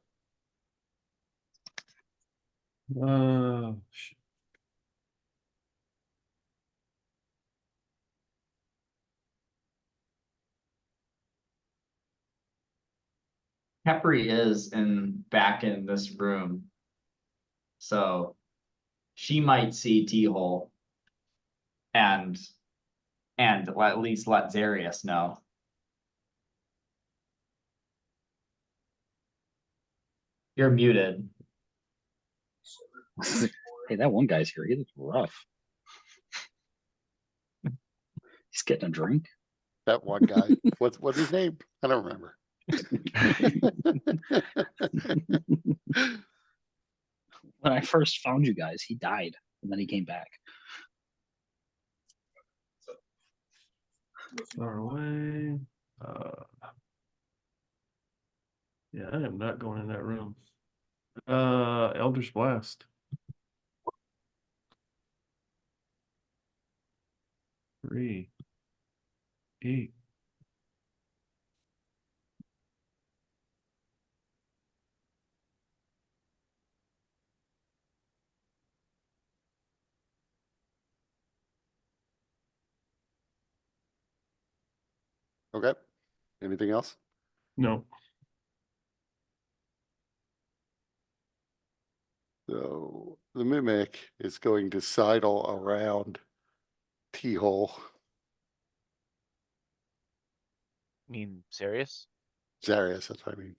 Peppery is back in this room. So she might see T-hole and at least let Zarius know. You're muted. Hey, that one guy's here. He looks rough. He's getting a drink. That one guy. What's his name? I don't remember. When I first found you guys, he died, and then he came back. Far away. Yeah, I am not going in that room. Eldritch Blast. 3, 8. Okay. Anything else? No. So the mimic is going to sidle around T-hole. mean, serious? Zarius, that's what I mean.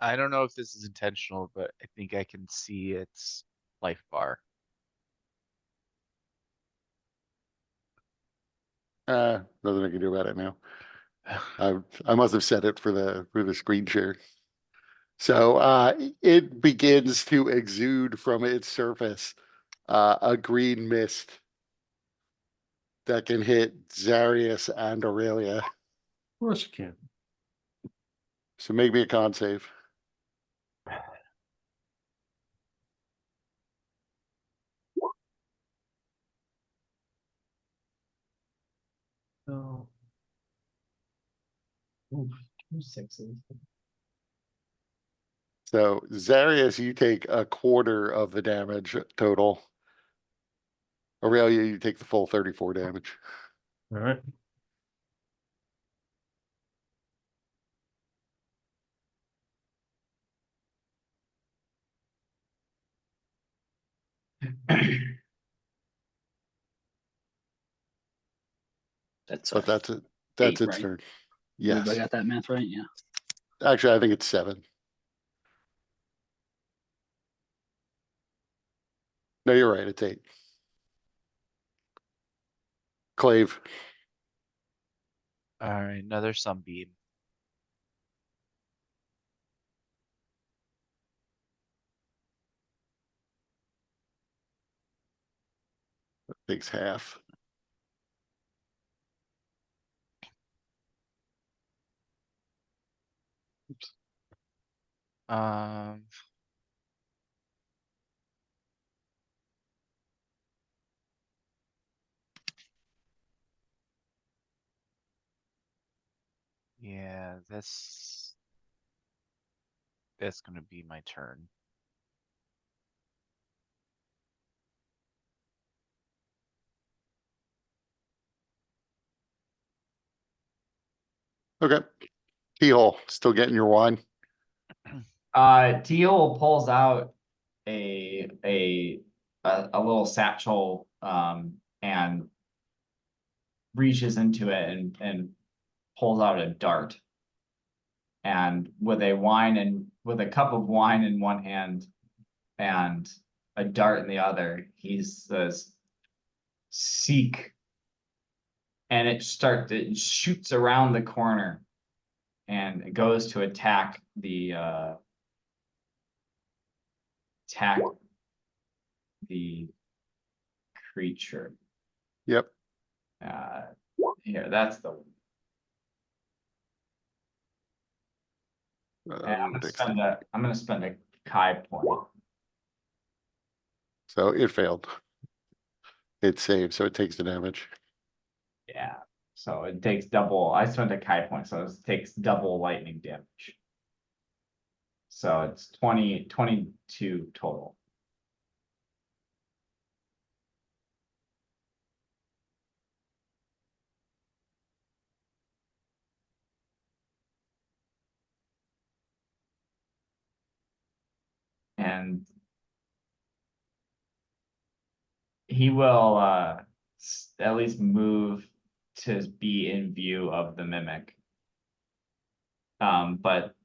I don't know if this is intentional, but I think I can see its life bar. Nothing I can do about it now. I must have set it for the screen share. So it begins to exude from its surface a green mist that can hit Zarius and Aurelia. Of course you can. So make me a con save. No. Oof, 2 6s. So Zarius, you take a quarter of the damage total. Aurelia, you take the full 34 damage. All right. That's But that's it. That's 8, its right? turn. Everybody Yes. got that math right? Yeah. Actually, I think it's 7. No, you're right. It's 8. Clave. All right, another sunbeam. Takes half. Um, yeah, that's gonna be my turn. Okay. Keyhole. Still getting your wine. Teal pulls out a little satchel, and reaches into it and pulls out a dart. And with a cup of wine in one hand and a dart in the other, he says, "Seek." And it shoots around the corner and it goes to attack the creature. Yep. Here, that's the one. And I'm gonna spend a Kai point. So it failed. It saved, so it takes the damage. Yeah. So it takes double. I spent a Kai point, so it takes double lightning damage. So it's 22 total. And he will at least move to be in view of the mimic. But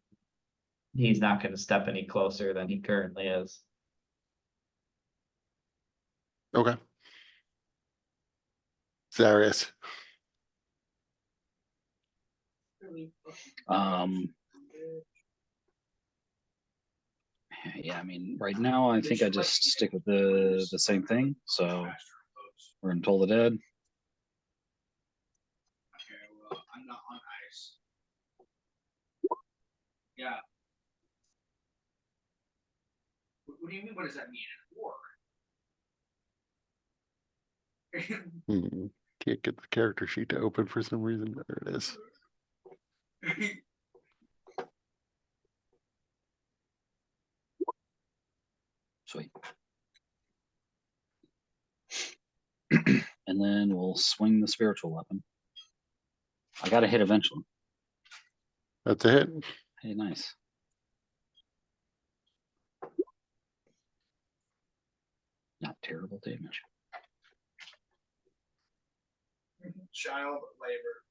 he's not going to step any closer than he currently is. Okay. Zarius. Yeah, I mean, right now I think I just stick with the same thing. So we're in Toll the Dead. Okay, well, I'm not on ice. Yeah. What do you mean? What does that mean? War. Can't get the character sheet to open for some reason. There it is. Sweet. And then we'll swing the spiritual weapon. I got to hit eventually. That's a hit. Hey, nice. Not terrible damage. Child labor.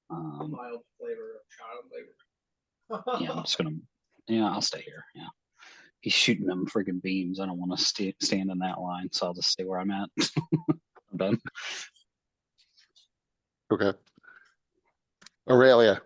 Mild flavor of child labor. Yeah, I'm just gonna Yeah, I'll stay here. Yeah. He's shooting them freaking beams. I don't want to stand in that line, so I'll just stay where I'm at. I'm done. Okay. Aurelia.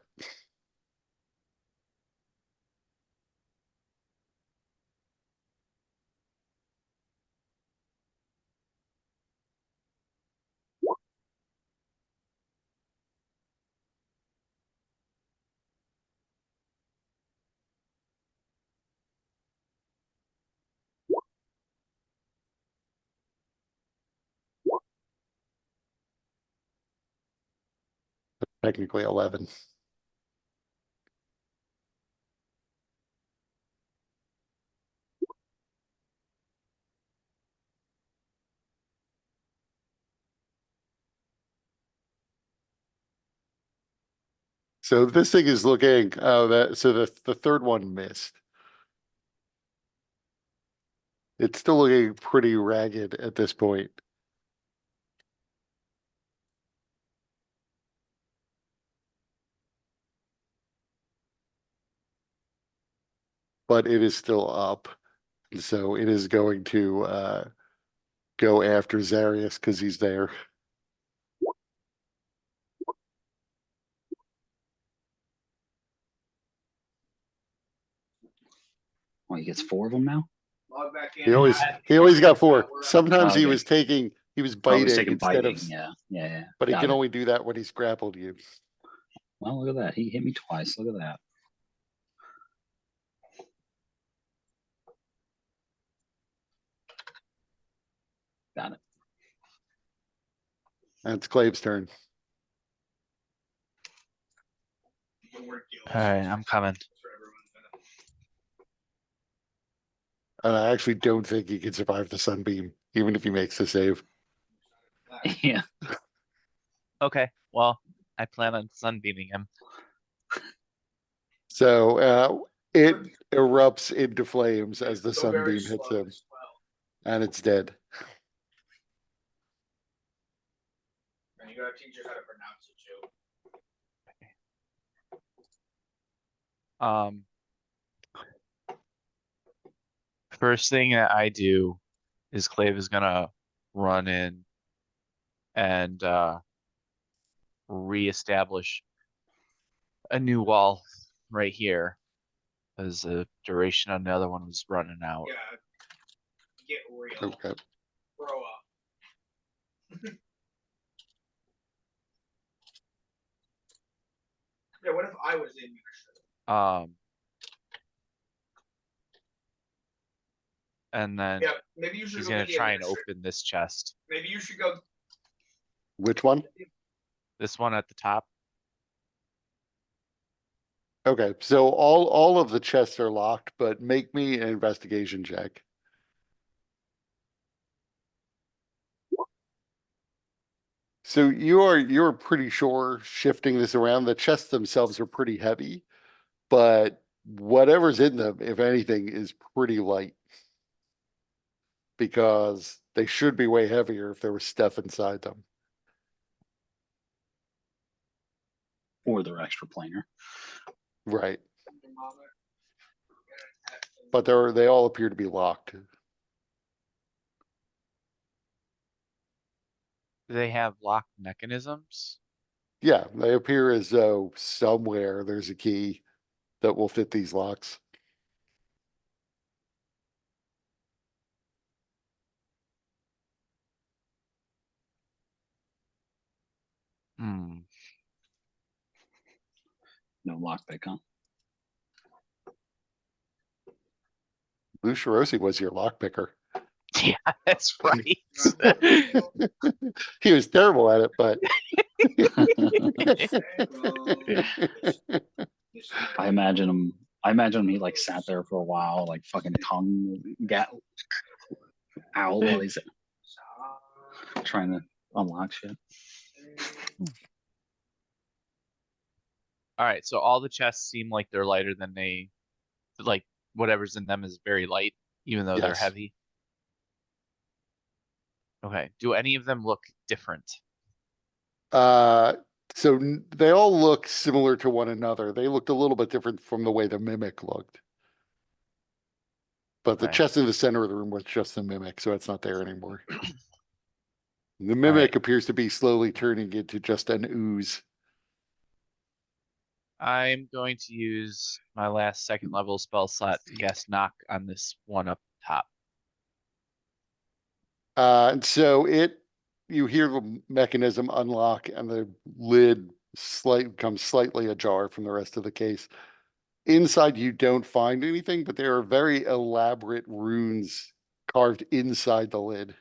Technically 11. So this thing is looking, so the third one missed. It's still looking pretty ragged at this point. But it is still up. So it is going to go after Zarius because he's there. Well, he gets 4 of them now. Log back in. He always got 4. Sometimes he Okay. was biting Oh, he's instead taking biting. of, Yeah. but he Got can it. only do that when he's grappled you. Well, look at that. He hit me twice. Look at that. Got it. That's Clave's turn. All right, I'm coming. And I actually don't think he can survive the sunbeam, even if he makes the save. Yeah. Okay, well, I plan on sunbeaming him. So it erupts into flames as the sunbeam hits him, and it's dead. And you gotta teach us how to pronounce it too. First thing that I do is Clave is gonna run in and reestablish a new wall right here, as the duration on the other one was running out. Yeah. Get real. Okay. Grow up. Yeah, what if I was in your And then Yeah, maybe you should he's go gonna get the try and administrator. open this chest. Maybe you should go. Which one? This one at the top. Okay, so all of the chests are locked, but make me an investigation check. So you're pretty sure shifting this around, the chests themselves are pretty heavy, but whatever's in them, if anything, is pretty light. Because they should be way heavier if there was stuff inside them. Or they're extra planar. Right. But they all appear to be locked. Do they have lock mechanisms? Yeah, they appear as though somewhere there's a key that will fit these locks. Hmm. No lockpick, huh? Lou Shirosi was your lock picker. Yeah, that's right. He was terrible at it, but I imagine him. He like sat there for a while, like fucking tongue owl while he's trying to unlock shit. All right, so all the chests seem like they're lighter than like whatever's in them is very light, even though they're Yes. heavy. Okay, do any of them look different? So they all look similar to one another. They looked a little bit different from the way the mimic looked. But the Okay. chest in the center of the room was just the mimic, so it's not there anymore. The right. mimic appears to be slowly turning into just an ooze. I'm going to use my last second level spell slot to cast knock on this one up top. And so you hear the mechanism unlock and the lid comes slightly ajar from the rest of the case. Inside, you don't find anything, but there are very elaborate runes carved inside the lid.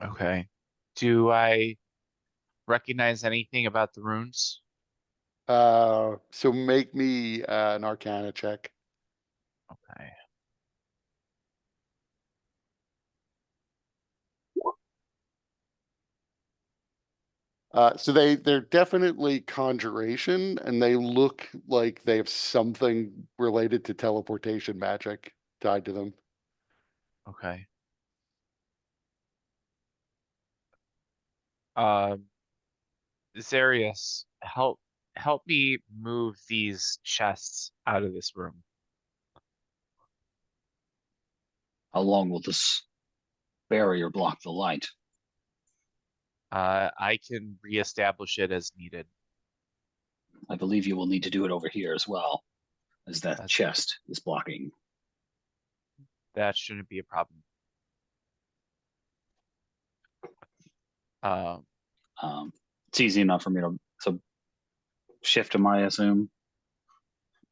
Okay. Do I recognize anything about the runes? So make me an Arcana check. Okay. So they're definitely conjuration, and they look like they have something related to teleportation magic tied to them. Okay. Um, Zarius, help me move these chests out of this room. How long will this barrier block the light? I can reestablish it as needed. I believe you will need to do it over here as well, as that That's- chest is blocking. That shouldn't be a problem. Um, It's easy enough for me to shift them, I assume.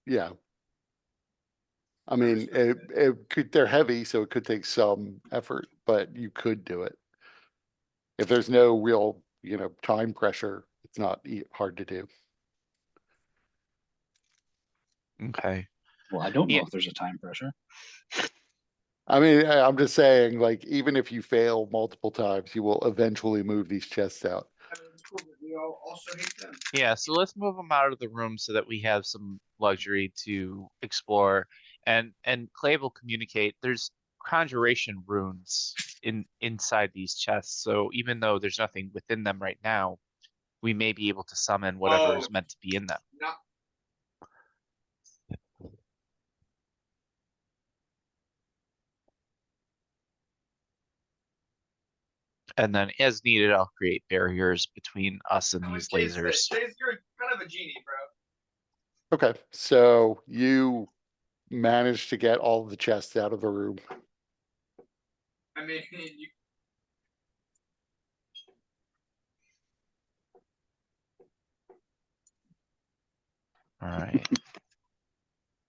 Yeah. I mean, they're heavy, so it could take some effort, but you could do it. If there's no real, time pressure, it's not hard to do. okay. Well, I don't know Yeah. if there's a time pressure. I mean, I'm just saying, like, even if you fail multiple times, you will eventually move these chests out. I mean, it's cool, but we all also hate them. Yeah, so let's move them out of the room so that we have some luxury to explore. And Clay will communicate. There's conjuration runes inside these chests, so even though there's nothing within them right now, we may be able to summon whatever is meant to be in them. Not And then as needed, I'll create barriers between us and how many these kids that- lasers. You're kind of a genie, bro. Okay, so you managed to get all of the chests out of the room. I mean, you, All right.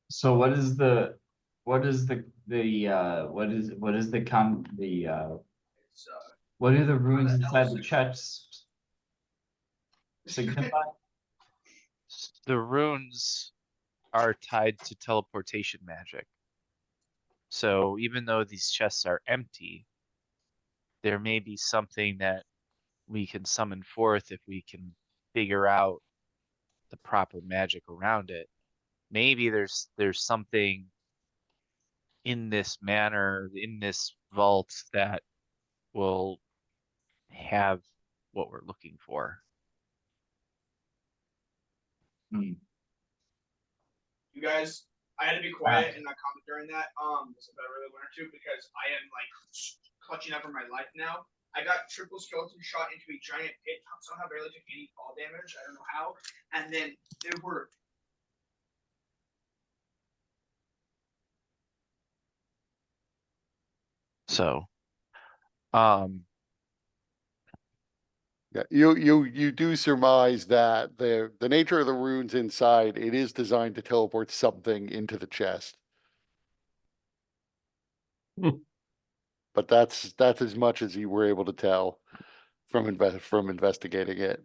So what is the what is the it's what do the runes the inside the L6. chests signify? The runes are tied to teleportation magic. So even though these chests are empty, there may be something that we can summon forth if we can figure out the proper magic around it. Maybe there's something in this manner, in this vault that will have what we're looking for. You guys, I had to be quiet and not comment during that. Because I really wanted to, because I am like clutching up for my life now. I got triple skeleton shot into a giant pit. Somehow barely took any fall damage. I don't know how. And then there were So, um, Yeah, you do surmise that the nature of the runes inside, it is designed to teleport something into the chest. Hmm. But that's as much as you were able to tell from investigating it.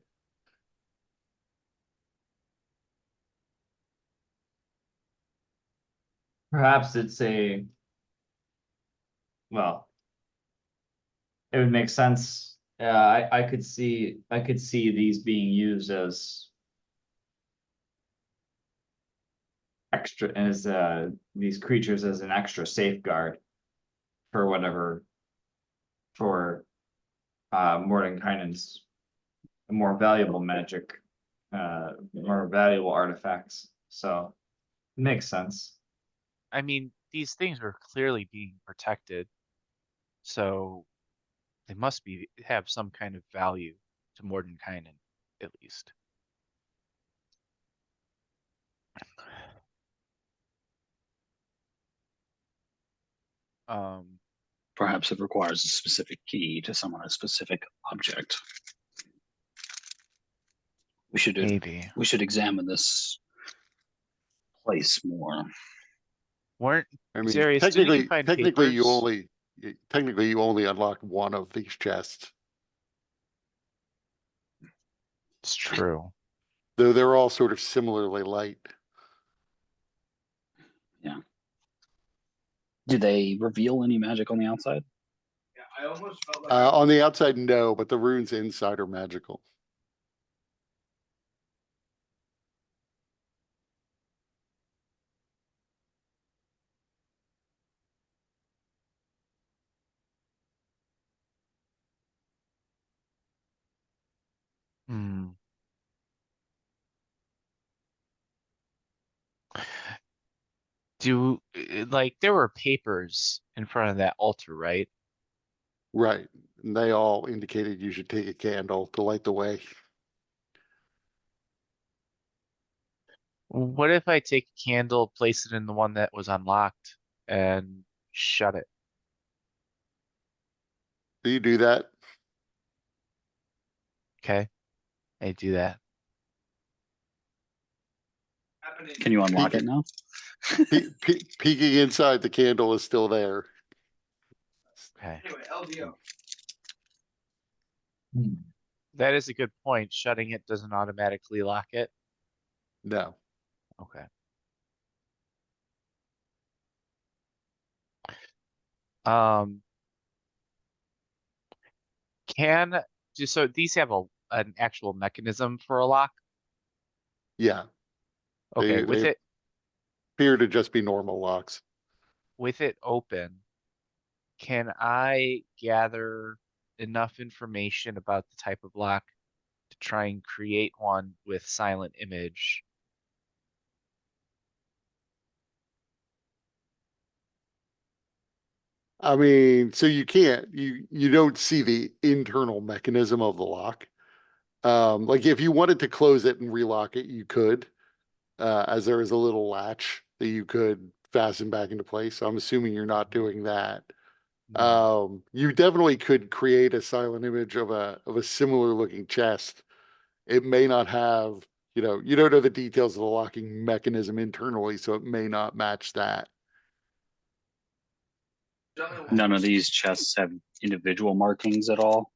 Perhaps it's well, it would make sense. I could see these being used as extra as these creatures as an extra safeguard for whatever for Mordenkainen's more valuable magic, more valuable artifacts. So it makes sense. I mean, these things are clearly being protected, so they must have some kind of value to Mordenkainen, at least. Um, Perhaps it requires a specific key to summon a specific object. maybe. We should examine this place more. Weren't I mean, Zarius, didn't you find technically papers? you only unlock one of these chests, It's true. though they're all sort of similarly light. Do they reveal any magic on the outside? Yeah, I almost felt like On the outside, no, but the runes inside are magical. Hmm. Like there were papers in front of that altar, right? Right. And they all indicated you should take a candle to light the way. What if I take a candle, place it in the one that was unlocked, and shut it? Do you do that? Okay, I do that. happening. Can you unlock Peek- it now? Peeking inside, the candle is still there. Okay, Anyway, LDO. that is a good point. Shutting it doesn't automatically lock it. No. Okay. Can so these have an actual mechanism for a lock? Yeah. Okay, They appear to just be normal locks. with it open, can I gather enough information about the type of lock to try and create one with silent image? I mean, so you can't, you don't see the internal mechanism of the lock. Like if you wanted to close it and relock it, you could, as there is a little latch that you could fasten back into place. So I'm assuming you're not doing that. You definitely could create a silent image of a similar looking chest. It may not have, you don't know the details of the locking mechanism internally, so it may not match that. None of these chests have individual markings at all.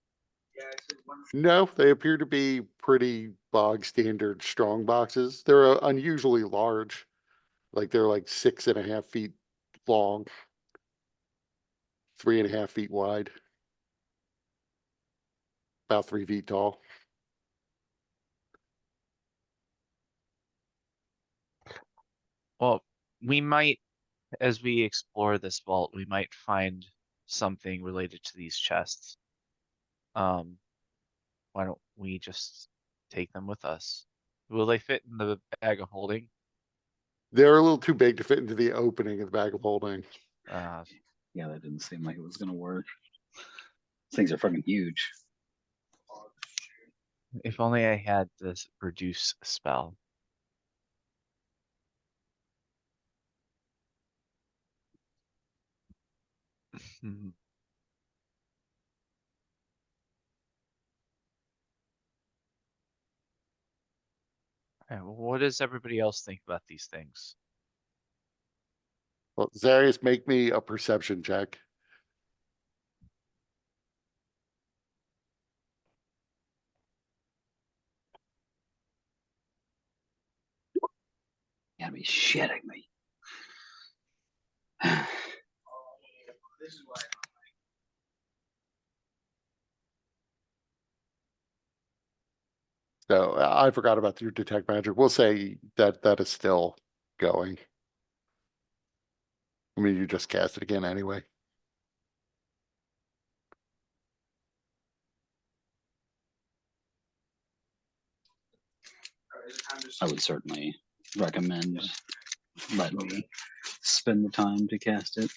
Yeah, I said one. No, they appear to be pretty bog standard strong boxes. They're unusually large. Like they're like 6.5 feet long, 3.5 feet wide, about 3 feet tall. Well, we might, as we explore this vault, we might find something related to these chests. Why don't we just take them with us? Will they fit in the bag of holding? They're a little too big to fit into the opening of the bag of holding. Yeah, that didn't seem like it was gonna work. These things are fucking huge. If only I had this reduce spell. Alright, well, what does everybody else think about these things? Well, Zarius, make me a perception check. You gotta be shitting me. This is why. So I forgot about your detect magic. We'll say that is still going. I mean, you just cast it again anyway. Is it time to I would certainly recommend letting me spend the time to cast it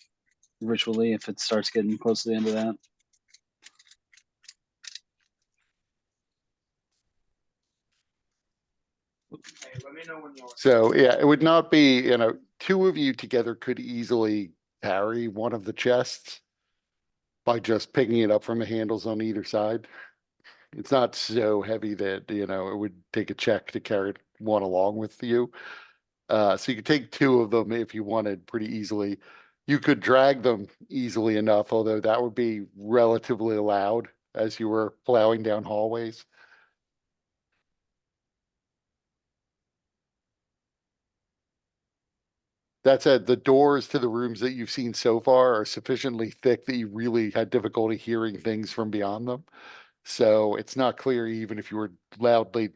ritually if it starts getting close to the end of that. Hey, let me know when you're. So yeah, it would not be, two of you together could easily carry one of the chests by just picking it up from the handles on either side. It's not so heavy that, it would take a check to carry one along with you. So you could take two of them if you wanted pretty easily. You could drag them easily enough, although that would be relatively loud as you were plowing down hallways. That said, the doors to the rooms that you've seen so far are sufficiently thick that you really had difficulty hearing things from beyond them. So it's not clear, even if you were loudly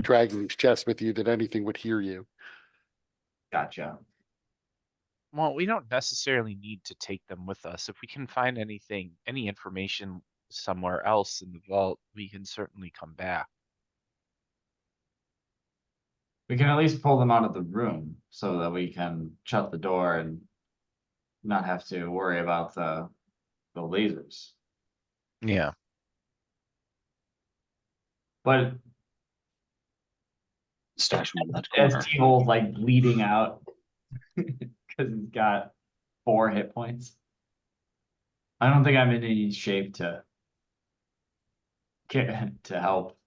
dragging these chests with you, that anything would hear you. Gotcha. Well, we don't necessarily need to take them with us. If we can find anything, any information somewhere else in the vault, we can certainly come back. We can at least pull them out of the room so that we can shut the door and not have to worry about the lasers. Yeah. But Stash them in that as corner. T-Hole's like bleeding out because he's got 4 hit points. I don't think I'm in any shape to help.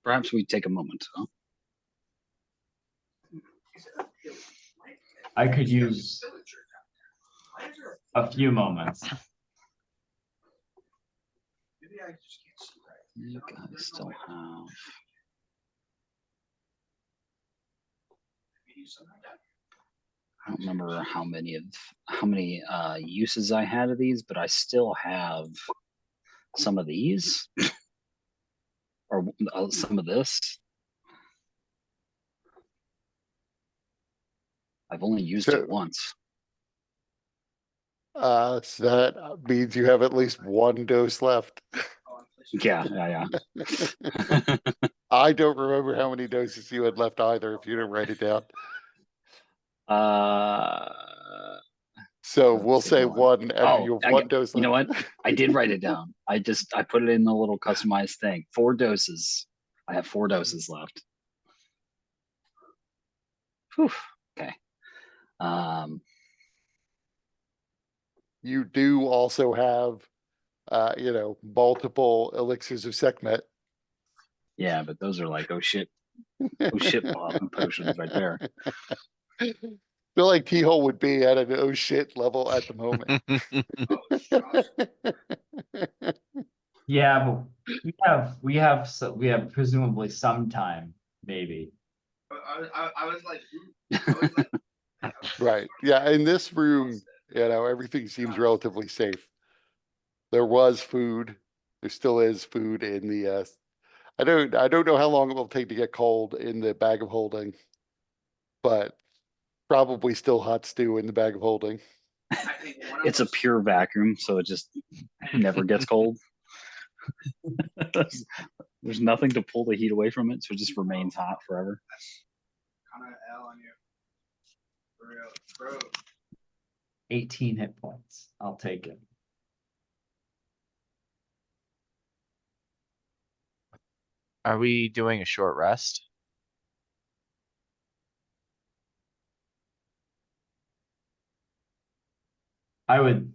Perhaps we take a moment, huh? I could use a few moments. Maybe I just can't see right. You guys still have. Maybe something like that. I don't remember how many uses I had of these, but I still have some of these or some of this. I've only used So- it once. So that means you have at least one dose left. Oh, I'm Yeah. I don't remember how many doses you had left either, if you didn't write it down. So we'll Let's see, say hold on. one, and you have one dose You know left. what? I did write it down. I put it in the little customized thing. 4 doses. I have 4 doses left. Whew. Okay. You do also have, multiple elixirs of Sekhmet. Yeah, but those are like oh shit potions right there. Feel like T-Hole would be at an oh shit level at the moment. Yeah, but we have presumably some time, maybe. I was like, ooh, Right. Yeah. In this room, everything seems relatively safe. There was food. There still is food in the, I don't know how long it will take to get cold in the bag of holding, but probably still hot stew in the bag of holding. I think one of It's a us- pure vacuum, so it just never gets cold. There's nothing to pull the heat away from it, so it just remains hot forever. kind of L on you. For real, bro. 18 hit points. I'll take it. Are we doing a short rest? I would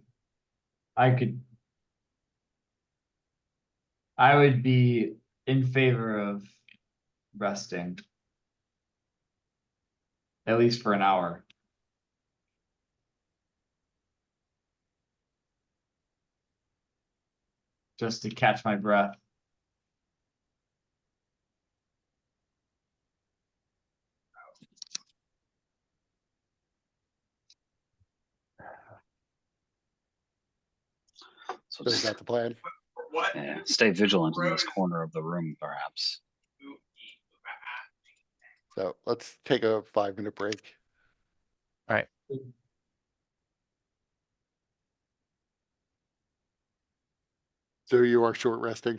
be in favor of resting. At least for an hour. Just to catch my breath. So So is just that the plan? What? stay vigilant in this corner of the room, perhaps. So let's take a 5-minute break. All right. So you are short resting.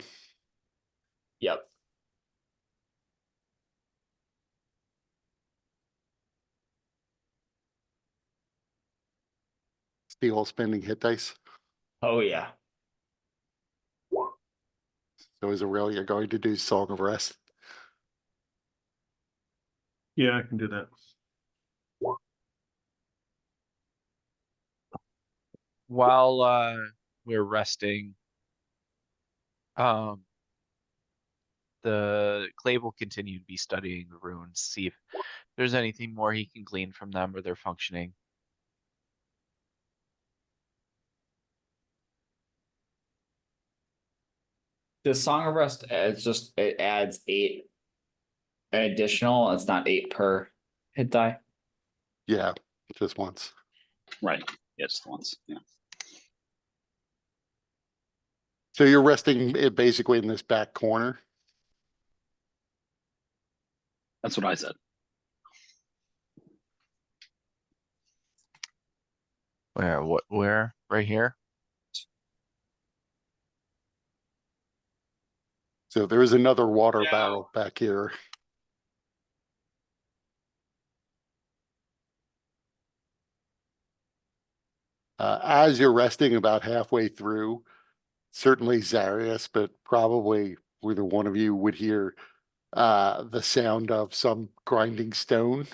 Yep. the all spending hit dice. Oh, yeah. So is Aurelia going to do Song of Rest? Yeah, I can do that. While we're resting, the Clave will continue to be studying the runes, see if there's anything more he can glean from them or their functioning. The Song of Rest, it's just, it adds 8 additional, it's not 8 per hit die. Yeah, just once. Right. Yes, the ones. Yeah. So you're resting it basically in this back corner. That's what I said. Where? Right here? So there is another water Yeah. barrel back here. As you're resting about halfway through, certainly Zarius, but probably either one of you would hear the sound of some grinding stone.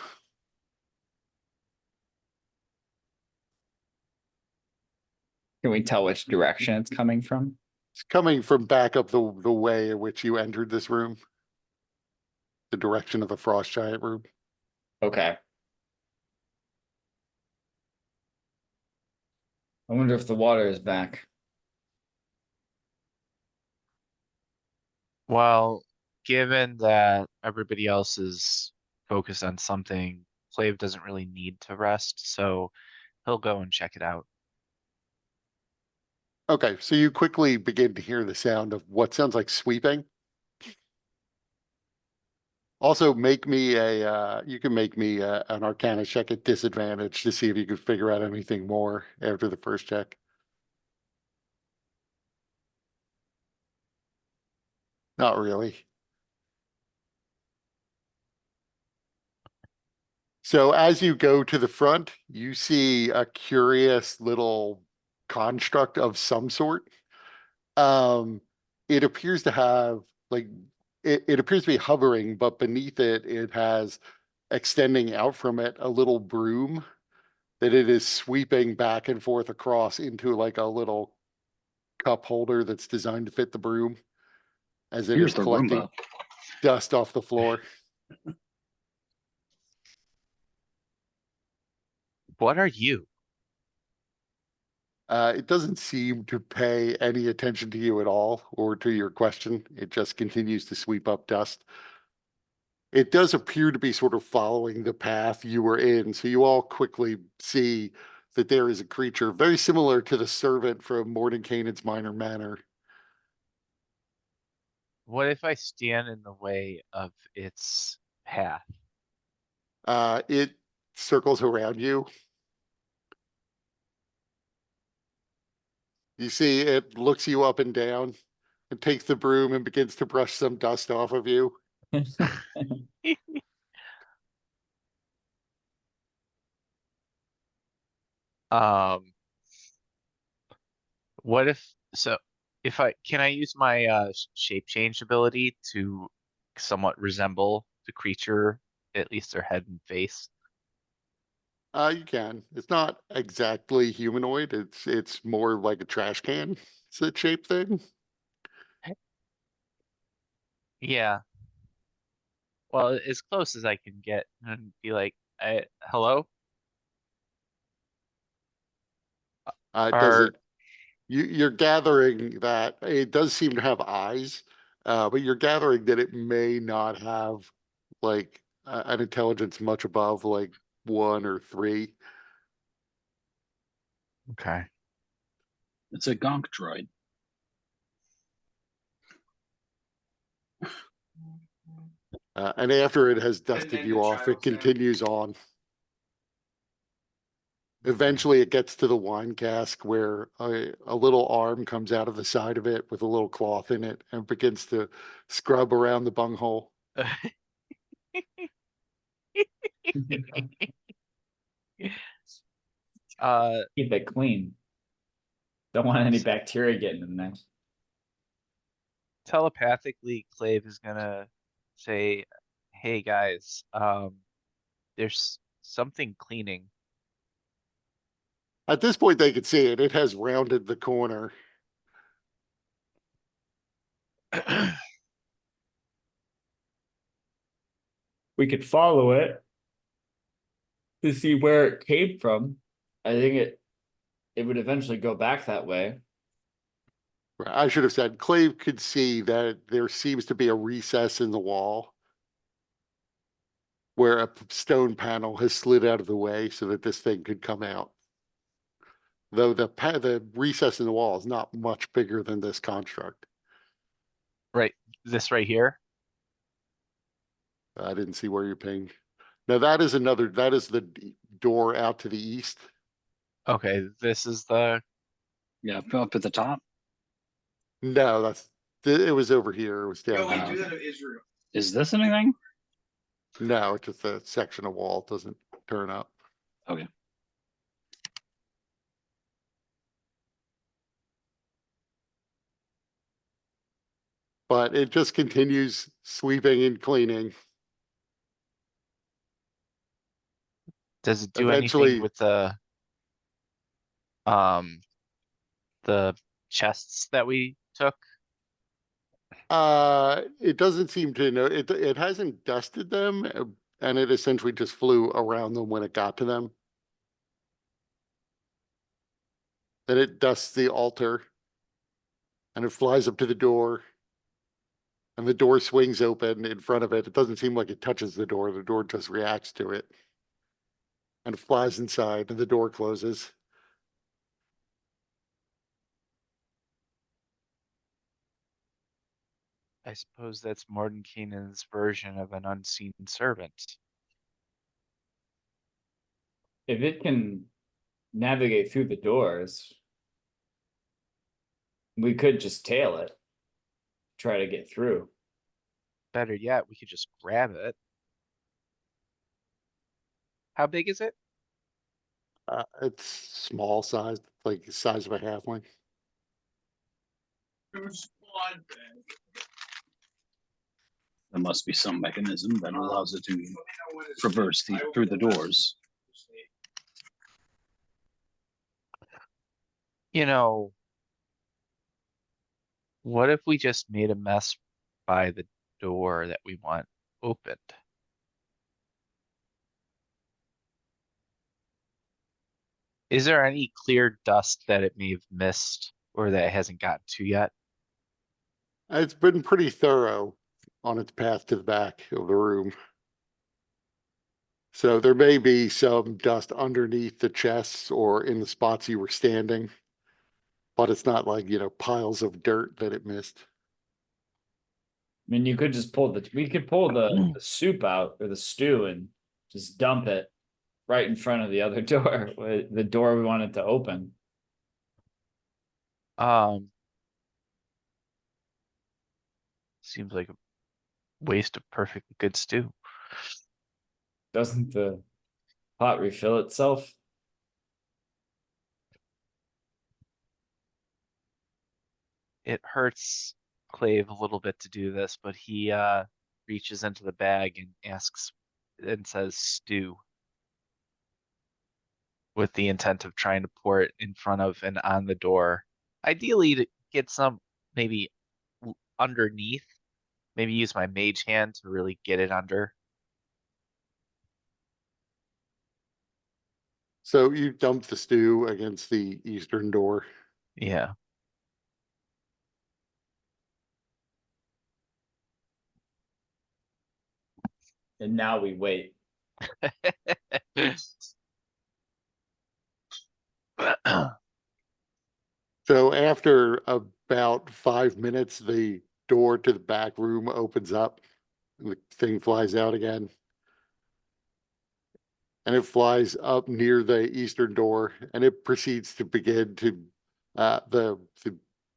Can we tell which direction it's coming from? It's coming from back up the way in which you entered this room. The direction of the frost giant room. Okay. I wonder if the water is back. Well, given that everybody else is focused on something, Clave doesn't really need to rest, so he'll go and check it out. Okay, so you quickly begin to hear the sound of what sounds like sweeping. Also, make me you can make me an Arcana check at disadvantage to see if you could figure out anything more after the first check. Not really. So as you go to the front, you see a curious little construct of some sort. It appears to have like it appears to be hovering, but beneath it, it has extending out from it a little broom that it is sweeping back and forth across into like a little cup holder that's designed to fit the broom as it is Here's the collecting Roomba. dust off the floor. What are you? It doesn't seem to pay any attention to you at all or to your question. It just continues to sweep up dust. It does appear to be sort of following the path you were in. So you all quickly see that there is a creature very similar to the servant from Mordenkainen's Minor Manor. What if I stand in the way of its path? It circles around you. You see it looks you up and down and takes the broom and begins to brush some dust off of you. Um, what if so if I can I use my shape change ability to somewhat resemble the creature, at least their head and face? You can. It's not exactly humanoid. It's more like a trash can. It's a shape thing. Yeah. Well, as close as I can get and be like, hello? Does Are it? You're gathering that it does seem to have eyes, but you're gathering that it may not have like an intelligence much above like 1 or 3. okay. It's a gonk droid. And after it has And dusted then you the off, it child sound. continues on. Eventually, it gets to the wine cask where a little arm comes out of the side of it with a little cloth in it and begins to scrub around the bunghole. Keep it clean. Don't want any bacteria getting in there. Telepathically, Clave is gonna say, "Hey guys, there's something cleaning." At this point, they could see it. It has rounded the corner. We could follow it to see where it came from. I think it would eventually go back that way. I should have said Clave could see that there seems to be a recess in the wall where a stone panel has slid out of the way so that this thing could come out. Though the recess in the wall is not much bigger than this construct. Right, this right here. I didn't see where you're pinged. Now that is the door out to the east. Okay, this is the. Yeah, up at the top. No, it was over here. It was Yo, down we there. do that in Israel. Is this anything? No, it's just a section of wall. It doesn't turn up. Okay. But it just continues sweeping and cleaning. Does it do Eventually- anything with um the chests that we took? It doesn't seem to know, it hasn't dusted them, and it essentially just flew around them when it got to them. Then it dusts the altar, and it flies up to the door, and the door swings open in front of it. It doesn't seem like it touches the door just reacts to it. And it flies inside, and the door closes. I suppose that's Mordenkainen's version of an unseen servant. If it can navigate through the doors, we could just tail it. Try to get through. Better yet, we could just grab it. How big is it? It's small size, like the size of a halfling. Who's on bed? There must be some mechanism that allows it to Let me know when it's- traverse I will through the go back. doors. You know, what if we just made a mess by the door that we want opened? Is there any clear dust that it may have missed or that it hasn't gotten to yet? It's been pretty thorough on its path to the back of the room. So there may be some dust underneath the chests or in the spots you were standing. But it's not like, piles of dirt that it missed. I mean, you could just we could pull the soup out or the stew and just dump it right in front of the other door, the door we wanted to open. Seems like a waste of perfectly good stew. Doesn't the pot refill itself? It hurts Clave a little bit to do this, but he reaches into the bag and asks and says stew with the intent of trying to pour it in front of and on the door. Ideally to get some maybe underneath, maybe use my mage hand to really get it under. So you dumped the stew against the eastern door. Yeah. And now we wait. So after about 5 minutes, the door to the back room opens up. And the thing flies out again. And it flies up near the eastern door, and it proceeds to begin to the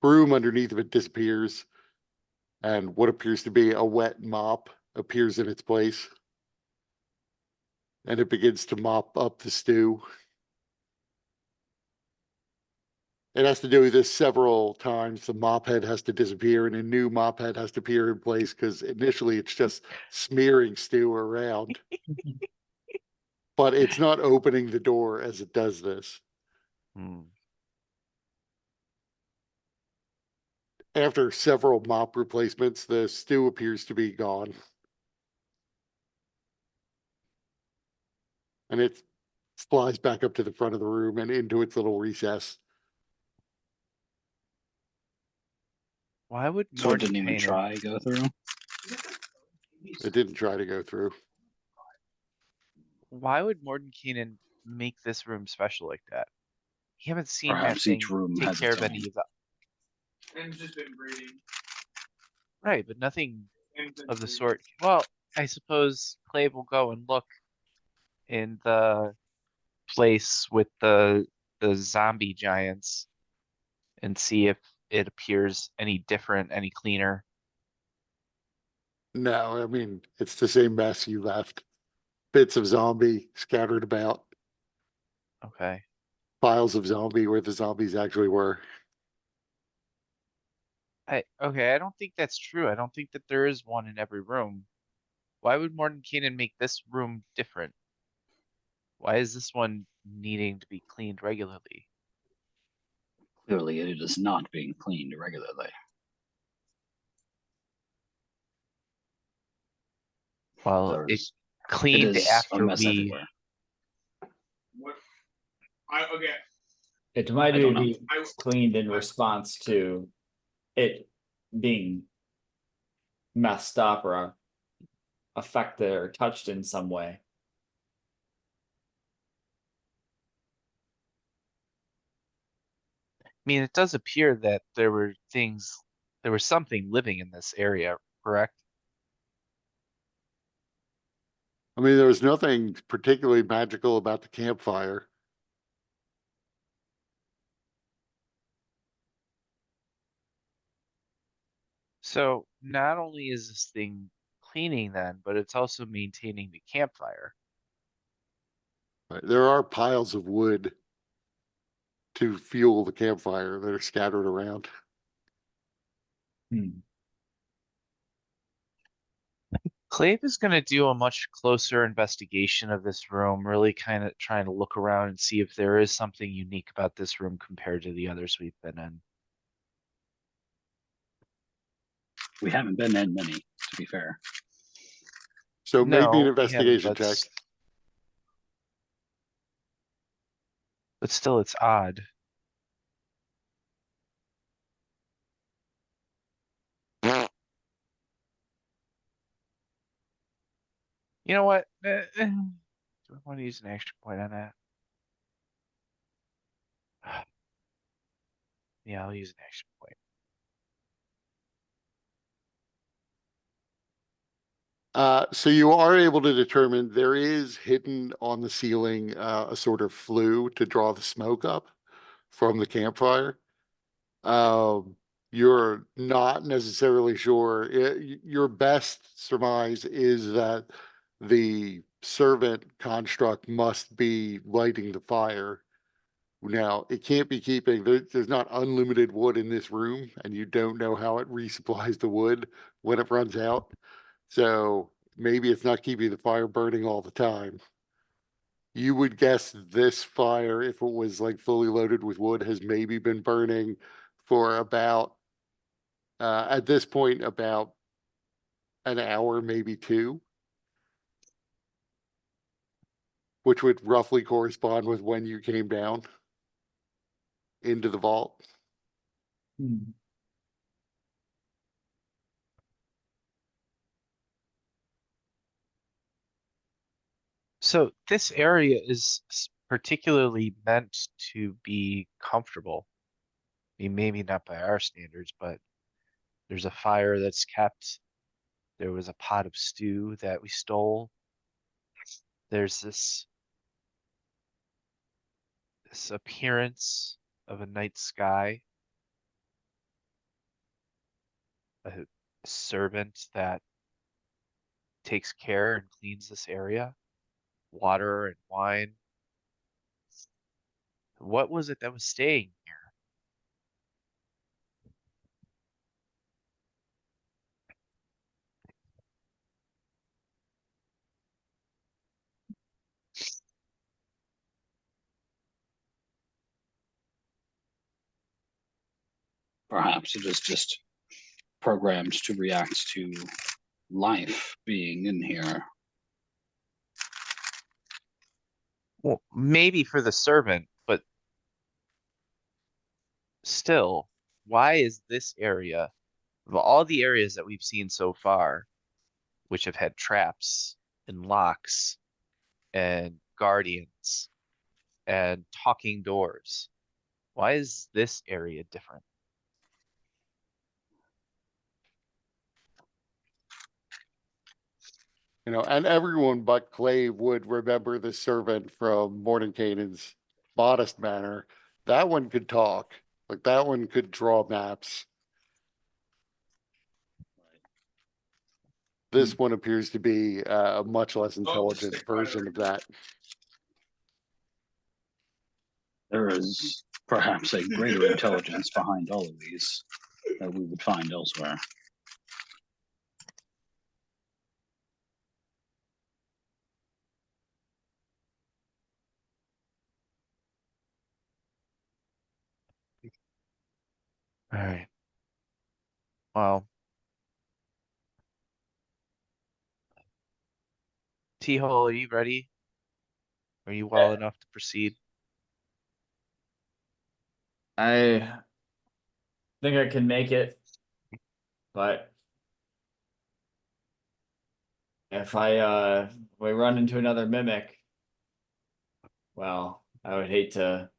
broom underneath of it disappears, and what appears to be a wet mop appears in its place, and it begins to mop up the stew. It has to do this several times. The mop head has to disappear and a new mop head has to appear in place because initially it's just smearing stew around. But it's not opening the door as it does this. Hmm. After several mop replacements, the stew appears to be gone. And it flies back up to the front of the room and into its little recess. Why would So it didn't even Mordenkainen- try go through. It didn't try to go through. Why would Mordenkainen make this room special like that? You haven't seen that Perhaps thing each room take has care its of any own. of the And just been breeding. right, but nothing And been of the breeding. sort. Well, I suppose Clay will go and look in the place with the zombie giants and see if it appears any different, any cleaner. No, I mean, it's the same mess you left. Bits of zombie scattered about, Okay. piles of zombie where the zombies actually were. I don't think that's true. I don't think that there is one in every room. Why would Mordenkainen make this room different? Why is this one needing to be cleaned regularly? Clearly, it is not being cleaned regularly. Well, it There's, it cleaned is a after mess we. everywhere. What? Okay. It might I don't know. be cleaned in response to it being messed up or affected or touched in some way. I mean, it does appear that there were something living in this area, correct? I mean, there was nothing particularly magical about the campfire. So not only is this thing cleaning then, but it's also maintaining the campfire. Right? There are piles of wood to fuel the campfire that are scattered around. Hmm. Clave is going to do a much closer investigation of this room, really kind of trying to look around and see if there is something unique about this room compared to the others we've been in. We haven't been in many, to be fair. So maybe an No, we haven't, investigation check. But still, it's odd. You know what? Do I want to use an action point on that? Yeah, I'll use an action point. So you are able to determine there is hidden on the ceiling a sort of flue to draw the smoke up from the campfire. You're not necessarily sure. Your best surmise is that the servant construct must be lighting the fire. Now, it can't be keeping, there's not unlimited wood in this room, and you don't know how it resupplies the wood when it runs out. So maybe it's not keeping the fire burning all the time. You would guess this fire, if it was like fully loaded with wood, has maybe been burning for about, at this point, about an hour, maybe two, which would roughly correspond with when you came down into the vault. Hmm. So this area is particularly meant to be comfortable. I mean, maybe not by our standards, but there's a fire that's kept. There was a pot of stew that we stole. There's this appearance of a night sky, a servant that takes care and cleans this area, water and wine. What was it that was staying here? Perhaps it is just programmed to react to life being in here. Well, maybe for the servant, but still, why is this area, of all the areas that we've seen so far, which have had traps and locks and guardians and talking doors, why is this area different? You know, and everyone but Clay would remember the servant from Mordenkainen's modest manner. That one could talk. Like that one could draw maps. This one appears to be a much less intelligent stick by version of that. There is perhaps a greater intelligence behind all of these that we would find elsewhere. All right. Well, T-Hole, are you ready? Are you well enough to proceed? I think I can make it, but if we run into another mimic, well, I would hate to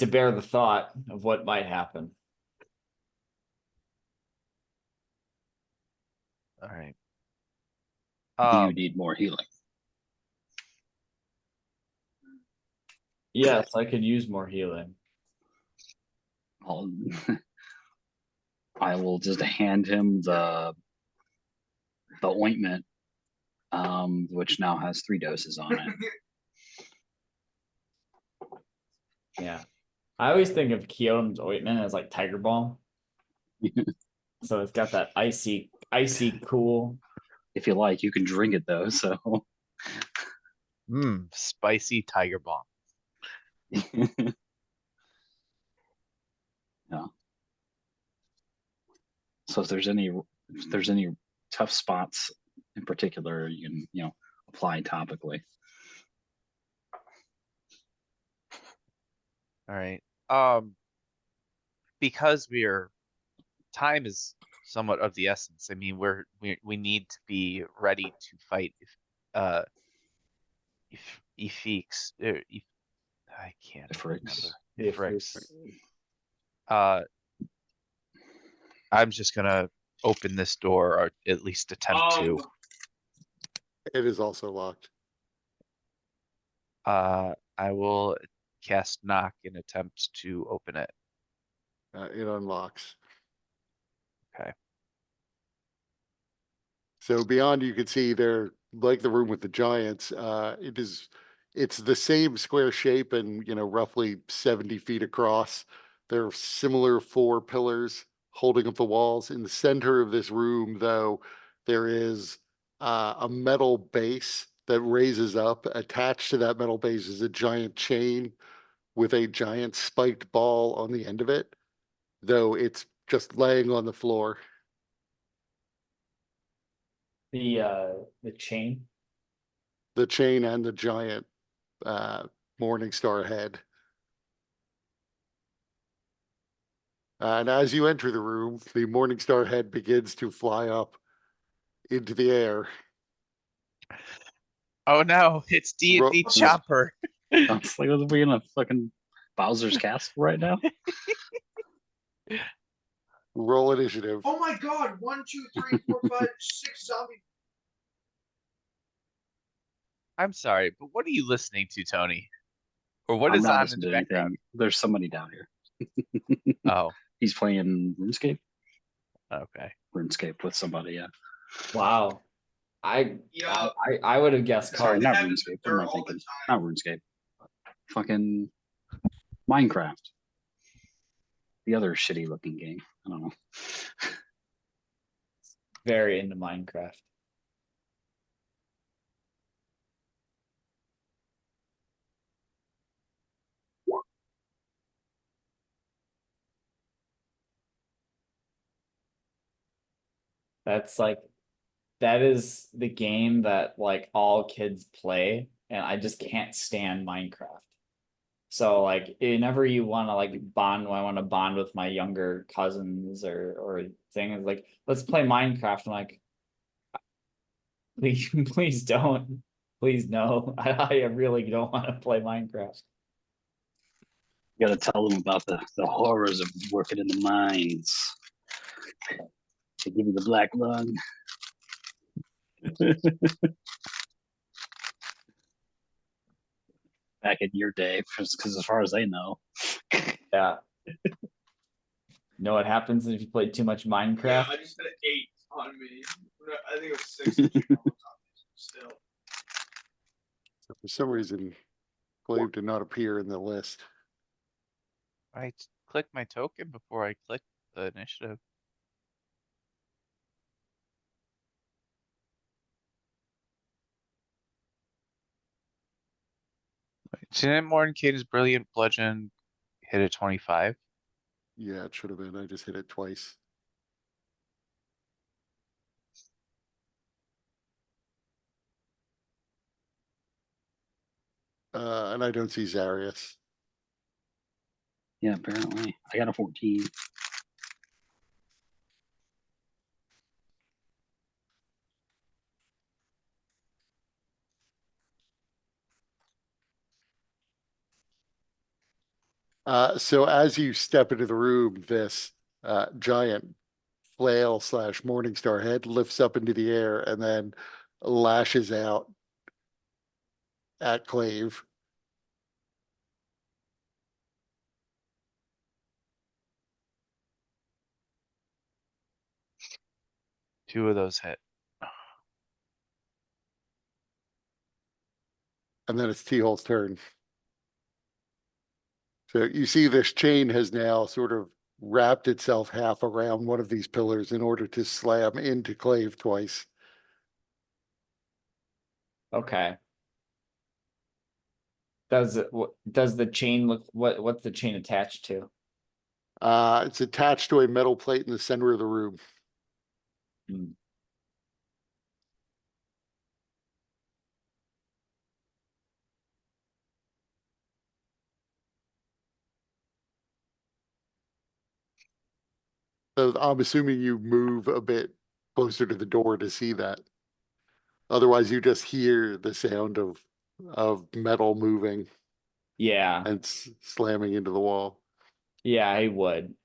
bear the thought of what might happen. All right. Do you need more healing? Yes, I could use more healing. I'll, I will just hand him the ointment, which now has 3 doses on it. Yeah. I always think of Keown's ointment as like Tiger Balm. So it's got that icy cool. If you like, you can drink it though. So Spicy tiger bomb. yeah. So if there's any tough spots in particular, you can apply topically. All right. Because time is somewhat of the essence. I mean, we need to be ready to fight if I can't remember. Ifrix. I'm just gonna open this door, or at least attempt to. It is also locked. I will cast knock and attempt to open it. It unlocks. Okay. So beyond, you can see there, like the room with the giants, it's the same square shape and, roughly 70 feet across. There are similar 4 pillars holding up the walls. In the center of this room, though, there is a metal base that raises up. Attached to that metal base is a giant chain with a giant spiked ball on the end of it, though it's just laying on the floor. The chain. The chain and the giant Morning Star head. And as you enter the room, the Morning Star head begins to fly up into the air. Oh no, it's D&D Chopper. It's like we're in a fucking Bowser's castle right now. Roll initiative. Oh my god, 1, 2, 3, 4, 5, 6 zombies. I'm sorry, but what are you listening to, Tony? Or what I'm is not on in listening the to background? anything. There's somebody down here. Oh, He's playing RuneScape. okay. RuneScape with somebody, yeah. Wow. I would have guessed Sorry, Card. not RuneScape. What am I thinking? Not RuneScape. Fucking Minecraft. The other shitty looking game. I don't know. Very into Minecraft. That's like, that is the game that like all kids play, and I just can't stand Minecraft. So like, whenever you want to like bond, I want to bond with my younger cousins or things like, let's play Minecraft. I'm like, please, please don't, please no. I really don't want to play Minecraft. You gotta tell them about the horrors of working in the mines. They give you the black lung. Back in your day, because as far as they know. Yeah. Know what happens if you play too much Yeah, Minecraft? I just had an 8 on me. I think it was 6 still. So for some reason, Clave did not appear in the list. I click my token before I click the initiative. Didn't Mordenkainen's brilliant bludgeon hit a 25? Yeah, it should have been. I just hit it twice. And I don't see Zarius. Yeah, apparently. I got a 14. So as you step into the room, this giant flail slash Morningstar head lifts up into the air and then lashes out at Clave. Two of those hit. And then it's T-Hole's turn. So you see this chain has now sort of wrapped itself half around one of these pillars in order to slam into Clave twice. Okay. Does it, does the chain look, what's the chain attached to? It's attached to a metal plate in the center of the room. Hmm. So I'm assuming you move a bit closer to the door to see that. Otherwise, you just hear the sound of metal moving Yeah, and slamming into the wall. yeah, I would.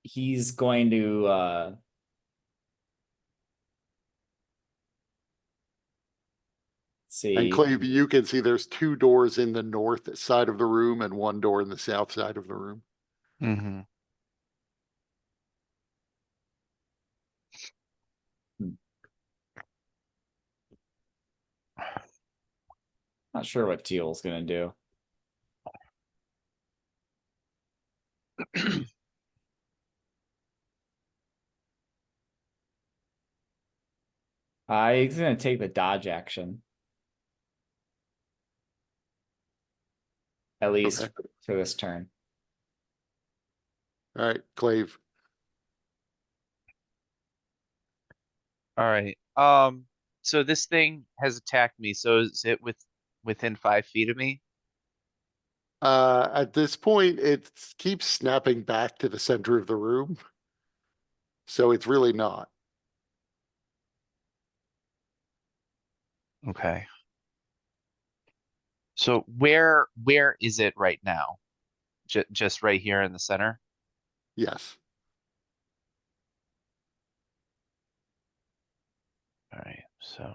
He's going to And see. Clave, you can see there's two doors in the north side of the room and one door in the south side of the room. Mm-hmm. Not sure what Teal's gonna do. He's gonna take the dodge action. At least Okay. for this turn. All right, Clave. All right. So this thing has attacked me. So is it within 5 feet of me? At this point, it keeps snapping back to the center of the room. So it's really not. Okay. So where is it right now? Just right here in the center? Yes. All right. So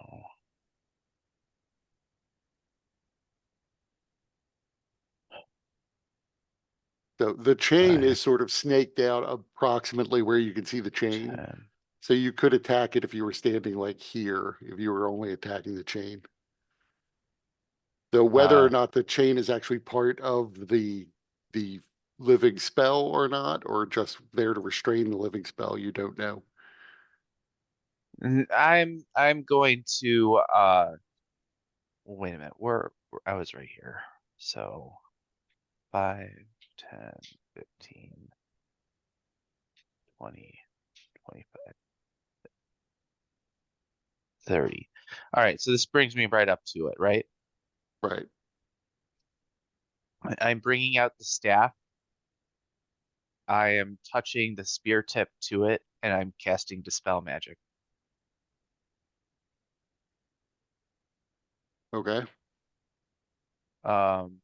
So the chain 5, is sort of snaked out approximately where you can see the chain. 10. So you could attack it if you were standing like here, if you were only attacking the chain. So whether or not the chain is actually part of the living spell or not, or just there to restrain the living spell, you don't know. I'm going to wait a minute. I was right here. So 5, 10, 15, 20, 25, 30. All right, so this brings me right up to it, right? Right. I'm bringing out the staff. I am touching the spear tip to it, and I'm casting Dispel Magic. Okay.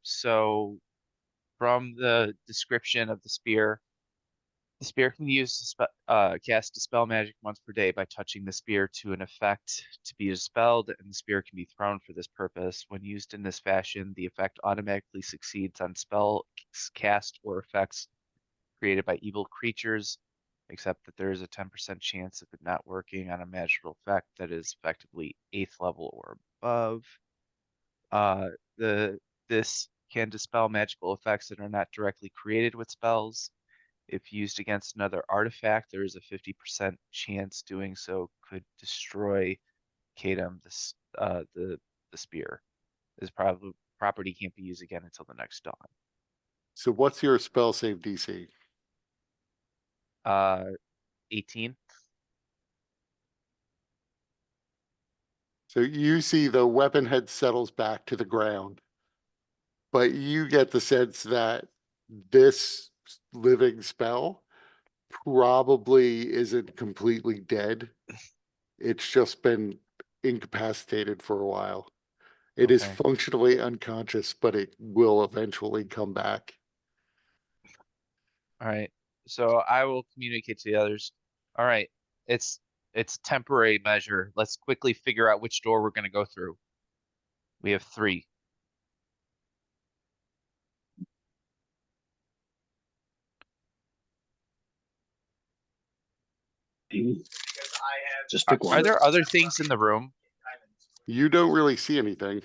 So from the description of the spear can be used to cast Dispel Magic once per day by touching the spear to an effect to be dispelled, and the spear can be thrown for this purpose. When used in this fashion, the effect automatically succeeds on spells cast or effects created by evil creatures, except that there is a 10% chance of it not working on a magical effect that is effectively 8th level or above. This can dispel magical effects that are not directly created with spells. If used against another artifact, there is a 50% chance doing so could destroy Kadam, the spear. This property can't be used again until the next dawn. So what's your spell save DC? 18. So you see the weapon head settles back to the ground, but you get the sense that this living spell probably isn't completely dead. It's just been incapacitated for a while. It is Okay. functionally unconscious, but it will eventually come back. All right. So I will communicate to the others. All right. It's it's temporary measure. Let's quickly figure out which door we're going to go through. We have 3. Because I have. Just pick Are one. there other things in the room? You don't really see anything.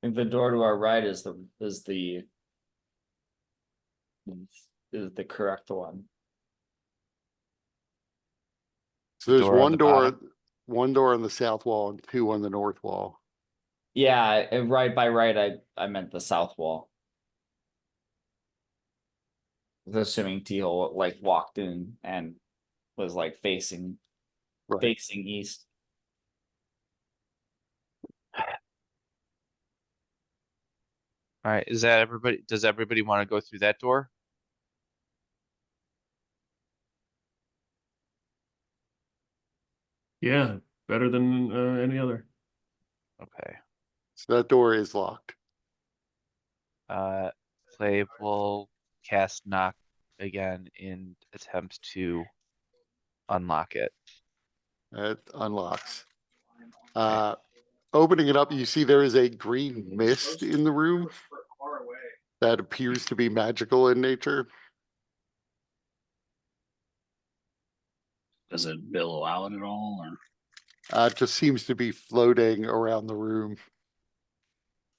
I think the door to our right is the correct one. So The there's door on the bottom? one door on the south wall and 2 on the north wall. Yeah, right by right, I meant the south wall. I was assuming Teal like walked in and was like facing Right. east. All right. Is that everybody? Does everybody want to go through that door? Yeah, better than any other. Okay. So that door is locked. Clave will cast knock again in attempt to unlock it. It unlocks. Right. Opening it up, you see there is a green mist in the room that appears to be magical in nature. Does it billow out at all, or It just seems to be floating around the room.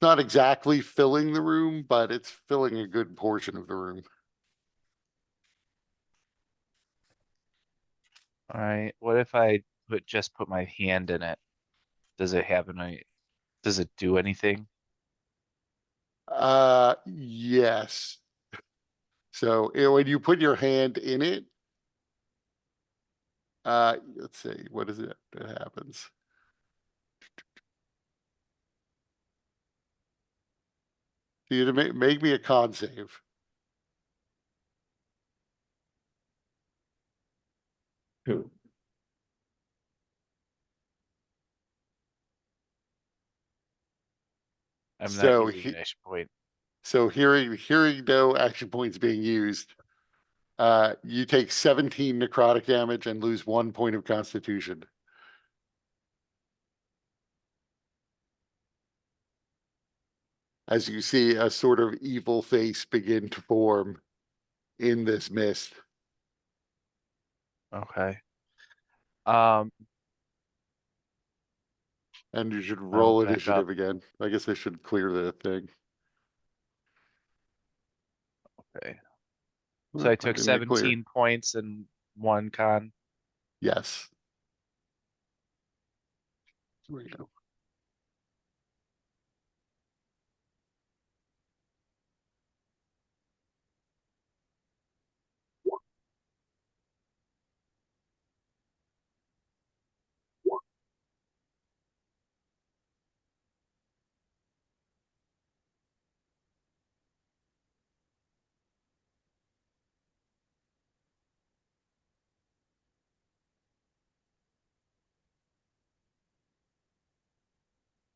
Not exactly filling the room, but it's filling a good portion of the room. All right. What if I just put my hand in it? Does it have any? Does it do anything? Yes. So when you put your hand in it, let's see, what is it that happens? You to make me a con save. Who? I'm not So using an action point. so hearing no action points being used, you take 17 necrotic damage and lose 1 point of constitution. As you see a sort of evil face begin to form in this mist. Okay. Um, And you should I'll roll back up. initiative again. I guess I should clear the thing. Okay. Well, So I I took didn't get clear. 17 points and 1 con. Yes. There we go.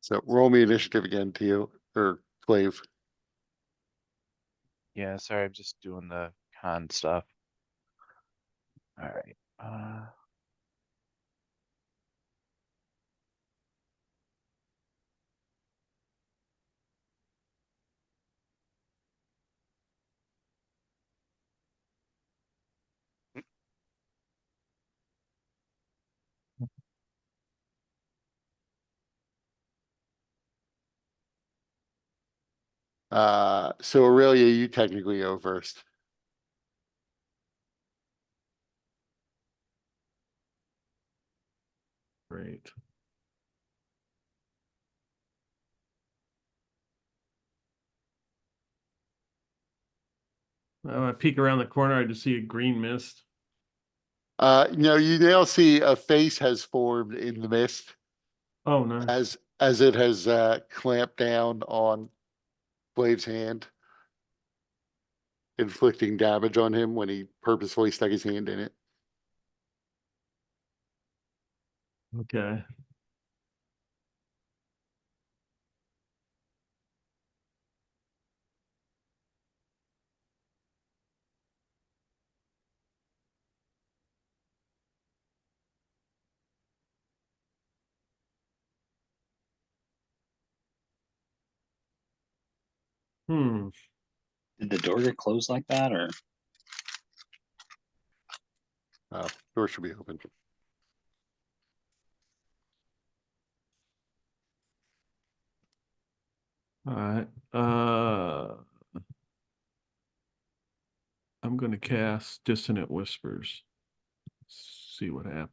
So roll me initiative again, Teo, or Clave. Yeah, sorry, I'm just doing the con stuff. All right. So Aurelia, you technically go first. Great. I peek around the corner, I just see a green mist. No, you now see a face has formed in the mist Oh, nice. as it has clamped down on Clave's hand, inflicting damage on him when he purposefully stuck his hand in it. Okay. Hmm. Did the door get closed like that, or Door should be open. All right. I'm gonna cast Dissonant Whispers. See what happens.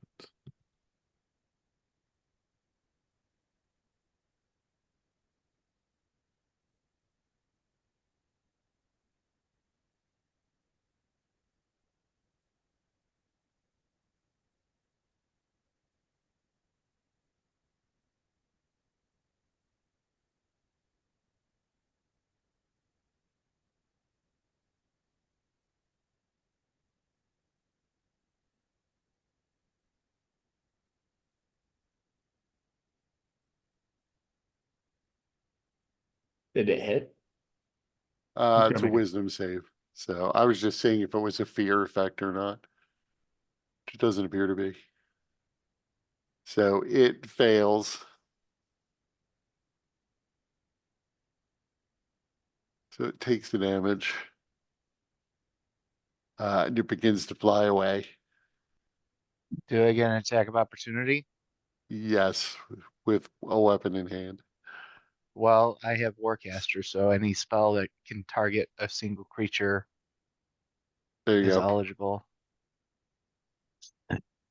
Did it hit? It's a Coming. wisdom save. So I was just seeing if it was a fear effect or not. It doesn't appear to be. So it fails. So it takes the damage. And it begins to fly away. Do I get an attack of opportunity? Yes, with a weapon in hand. Well, I have Warcaster, so any spell that can target a single creature There you is go. eligible.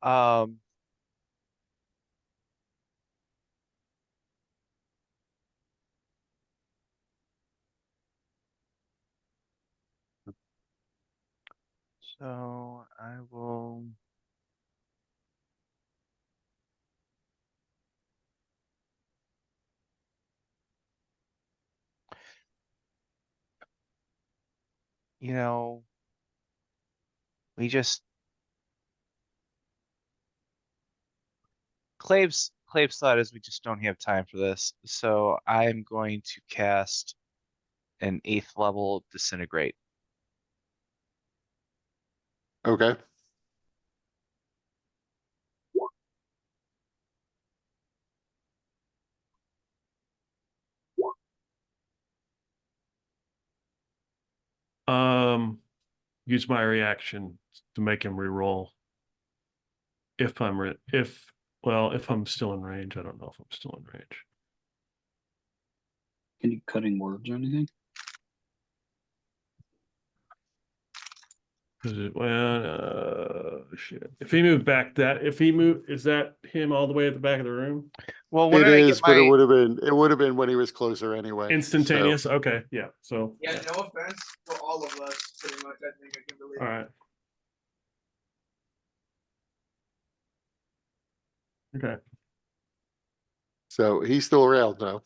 Um, so I will. You know, we just Clave's thought is we just don't have time for this, so I'm going to cast an 8th level disintegrate. Okay. Use my reaction to make him re-roll. If I'm still in range. I don't know if I'm still in range. can you cutting words or anything? Shit. If he moved, is that him all the way at the back of the room? Well, when It did I get is, but it my? would have been when he was closer anyway. Instantaneous. Okay, yeah. So Yeah, no offense for all of us, pretty much. I think I can believe. all right. Okay. So he's still around though.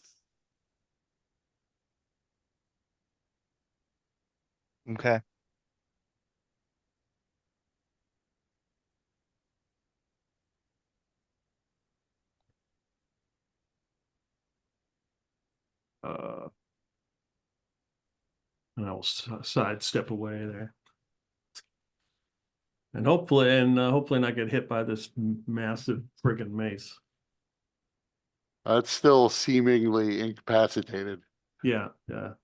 Okay. I will sidestep away there. And hopefully not get hit by this massive friggin' mace. It's still seemingly incapacitated. Yeah,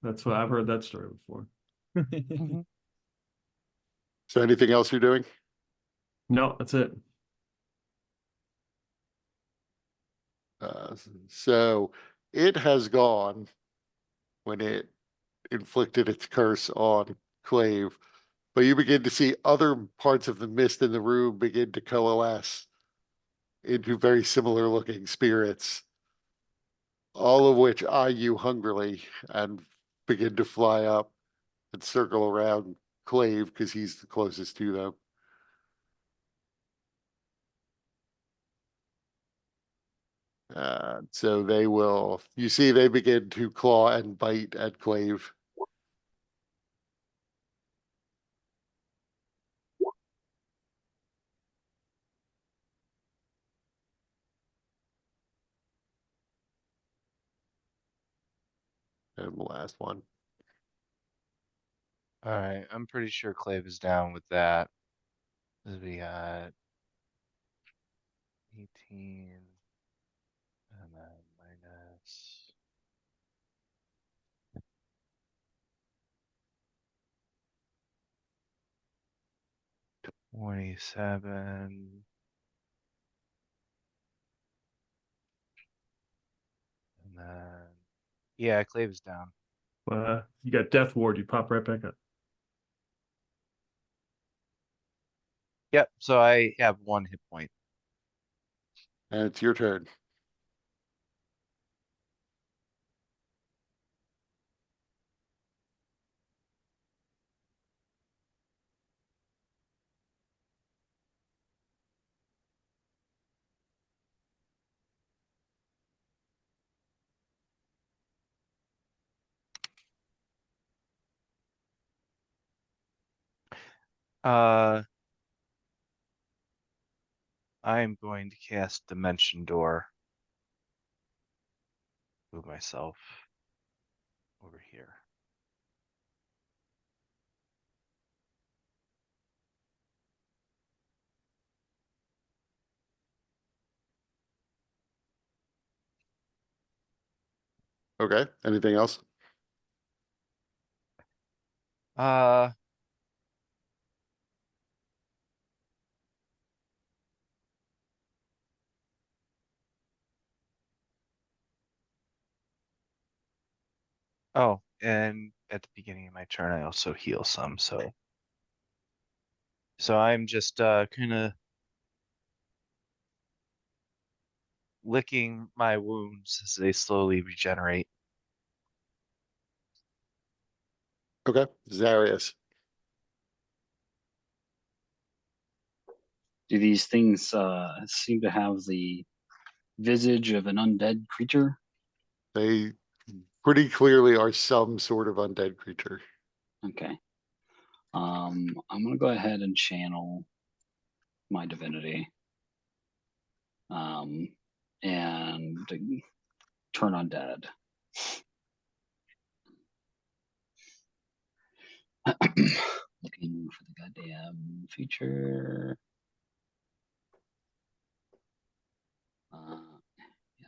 that's what I've heard that story before. So anything else you're doing? No, that's it. So it has gone when it inflicted its curse on Clave, but you begin to see other parts of the mist in the room begin to coalesce into very similar looking spirits, all of which eye you hungrily and begin to fly up and circle around Clave because he's the closest to them. So they will, you see, they begin to claw and bite at Clave. And the last one. All right, I'm pretty sure Clave is down with that. We got 18 and then minus 27. And then, yeah, Clave is down. You got Death Ward, you pop right back up. Yep, so I have 1 hit point. And it's your turn. Uh, I'm going to cast Dimension Door. Move myself over here. Okay. Anything else? Uh, oh, and at the beginning of my turn, I also heal some, so I'm just kind of licking my wounds as they slowly regenerate. Okay. Zarius. Do these things seem to have the visage of an undead creature? They pretty clearly are some sort of undead creature. Okay. I'm gonna go ahead and channel my divinity. And turn undead. Looking for the goddamn feature. Yeah.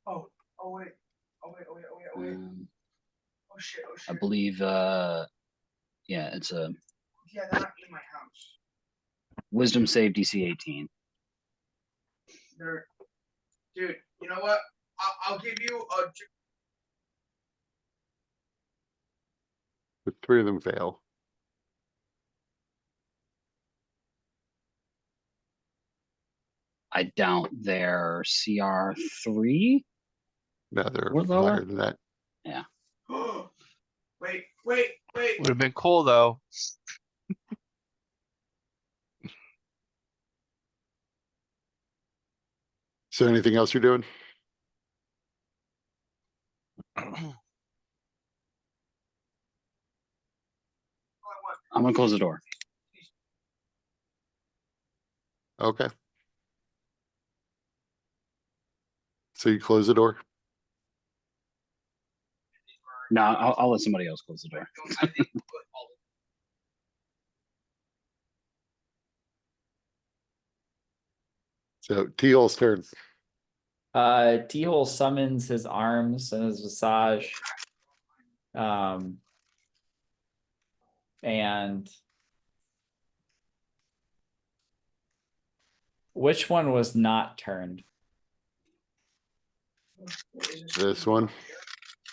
Oh, oh wait. Oh wait, oh wait, oh wait, oh wait. Oh shit, oh I shit. believe yeah, it's a Yeah, they're not in my house. wisdom save DC 18. They're, dude, you know what? I'll give you a. The 3 of them fail. I doubt they're CR3 No, they're or lower. higher than that. Yeah. Wait, wait, wait. Would have been cool though. So anything else you're doing? I'm gonna close the door. Okay. So you close the door? No, I'll let somebody else close the door. I think put all So Teal's turn. T-hole summons his arms and his visage. And which one was not turned? This one.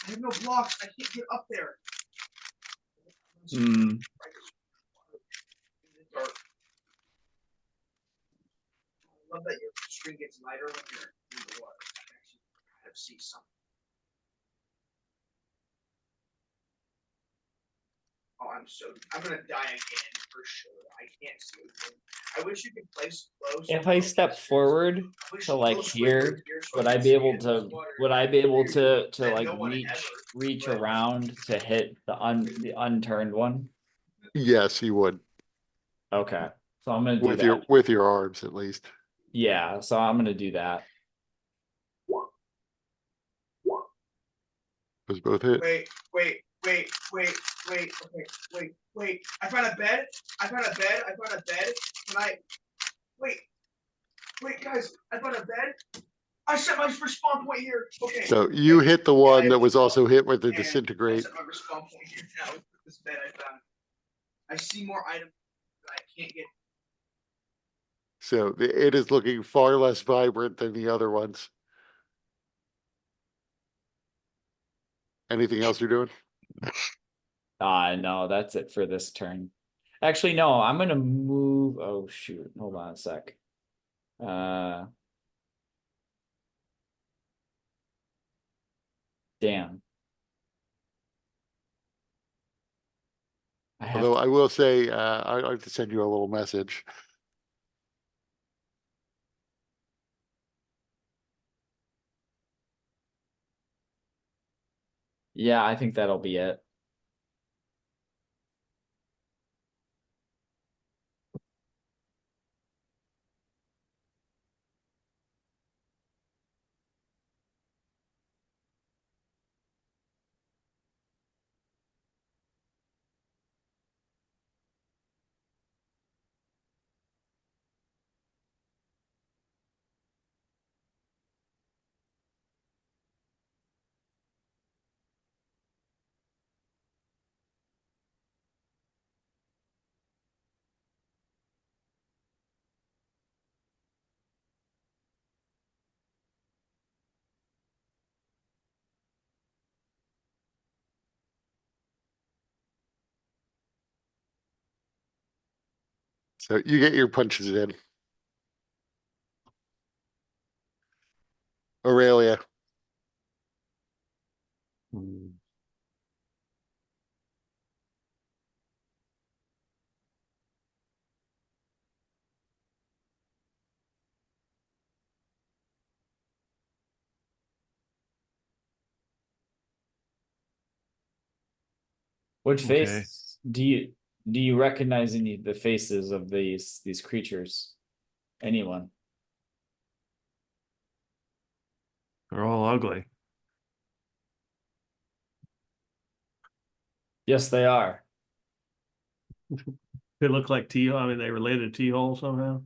I have no blocks. I can't get up there. Hmm. I love that your screen gets lighter when you're in the water. I can actually kind of see something. Oh, I'm gonna die again for sure. I can't see anything. I wish you could place close. If I step forward to like here, would I be able to? Would I be able to like reach around to hit the unturned one? Yes, you would. Okay, so I'm gonna do that. With your arms at least. Yeah, so I'm gonna do that. Those both hit. Wait. Okay, wait. I found a bed. Can I? Wait, guys. I found a bed. I set my respawn point here. Okay. So you hit the one that was also hit with the And disintegrate. I set my respawn point here now with this bed I found. I see more items that I can't get. So it is looking far less vibrant than the other ones. Anything else you're doing? No, that's it for this turn. Actually, no, I'm gonna move. Oh shoot, hold on a sec. Damn. Although I will say, I'd like to send you a little message. Yeah, I think that'll be it. So you get your punches in. Aurelia. Which Okay. face do you recognize any of the faces of these creatures? Anyone? They're all ugly. Yes, they are. They look like T-hole. I mean, they related to T-hole somehow.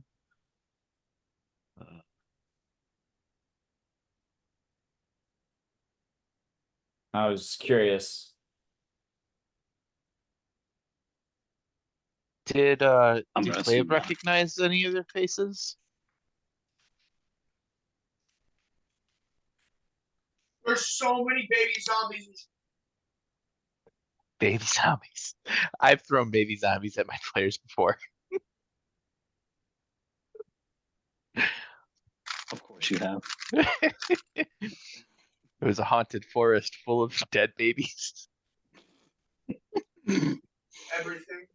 I was curious. Did I'm did gonna Clay assume no. recognize any of their faces? There's so many baby zombies. Baby zombies. I've thrown baby zombies at my players before. Of course you have. It was a haunted forest full of dead babies. Everything.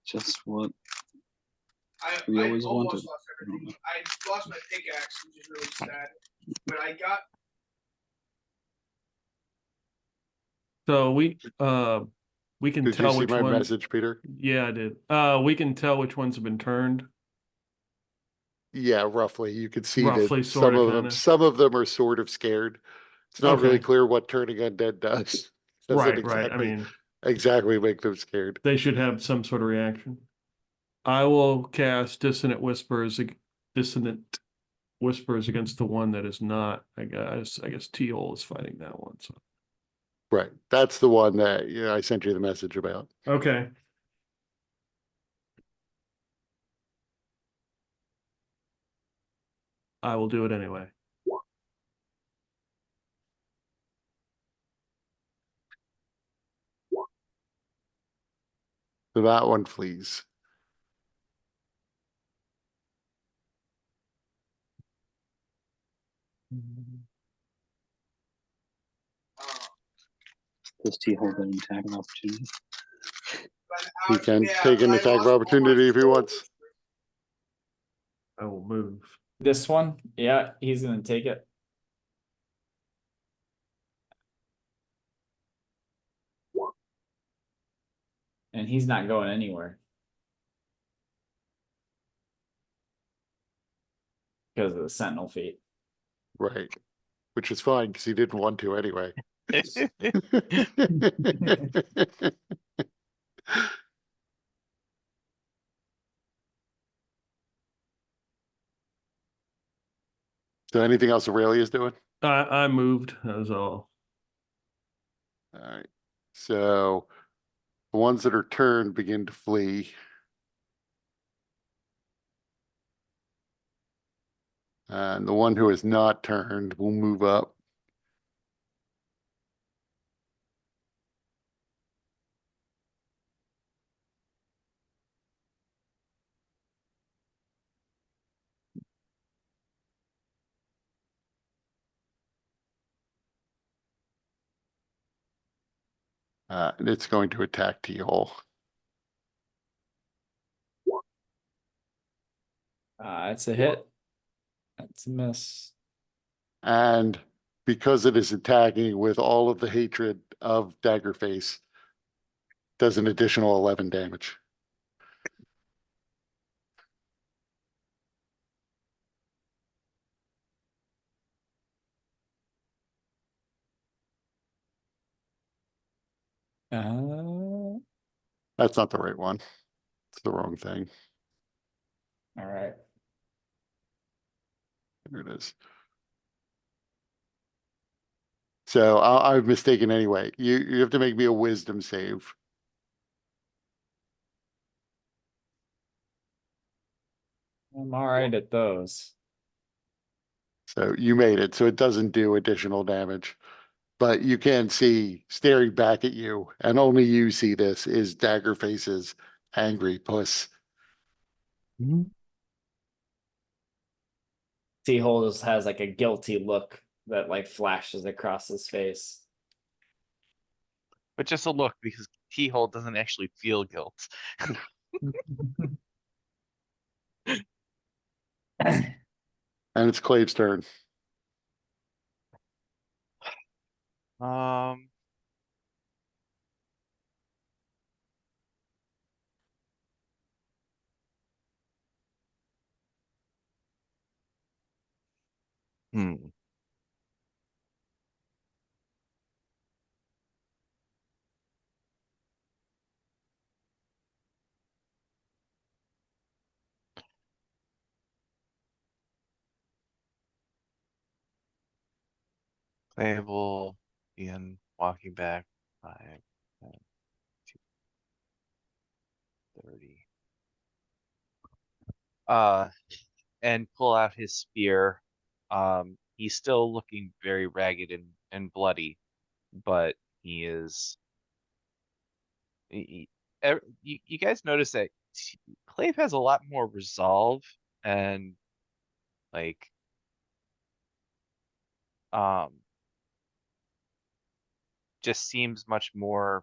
Just what I we always almost wanted. lost everything. I lost my pickaxe, which is really sad. But I got. So we can Did you tell see which my one. message, Peter? Yeah, I did. We can tell which ones have been turned. Yeah, roughly. You could see that Roughly, some sorta, of them, kinda. some of them are sort of scared. It's not really Okay. clear what turning undead does. Doesn't Right. I mean, exactly make them scared. they should have some sort of reaction. I will cast dissonant whispers against the one that is not. I guess T-Hole is fighting that one. So Right. That's the one that I sent you the message about. okay. I will do it anyway. So that one flees. Does T hold an attack of opportunity? He can take an attack of opportunity if he wants. I will move. This one, yeah, he's gonna take it. And he's not going anywhere. Because of the sentinel feat. Right. Which is fine because he didn't want to anyway. So anything else Aurelia's doing? I moved. That was all. All right. So the ones that are turned begin to flee. And the one who is not turned will move up. And it's going to attack T-Hole. It's a hit. That's a miss. And because it is attacking with all of the hatred of Daggerface, does an additional 11 damage. All That's not the right one. It's the wrong thing. right. There it is. So I've mistaken anyway. You have to make me a wisdom save. I'm all right at those. So you made it. So it doesn't do additional damage. But you can see staring back at you, and only you see this, is Daggerface's angry puss. T-Hole just has like a guilty look that like flashes across his face. But just a look because Keyhole doesn't actually feel guilt. And it's Clave's turn. Um, hmm. Playable, begin walking back 5, 10, 30. And pull out his spear. He's still looking very ragged and bloody, but he is. You guys notice that Clave has a lot more resolve and like um just seems much more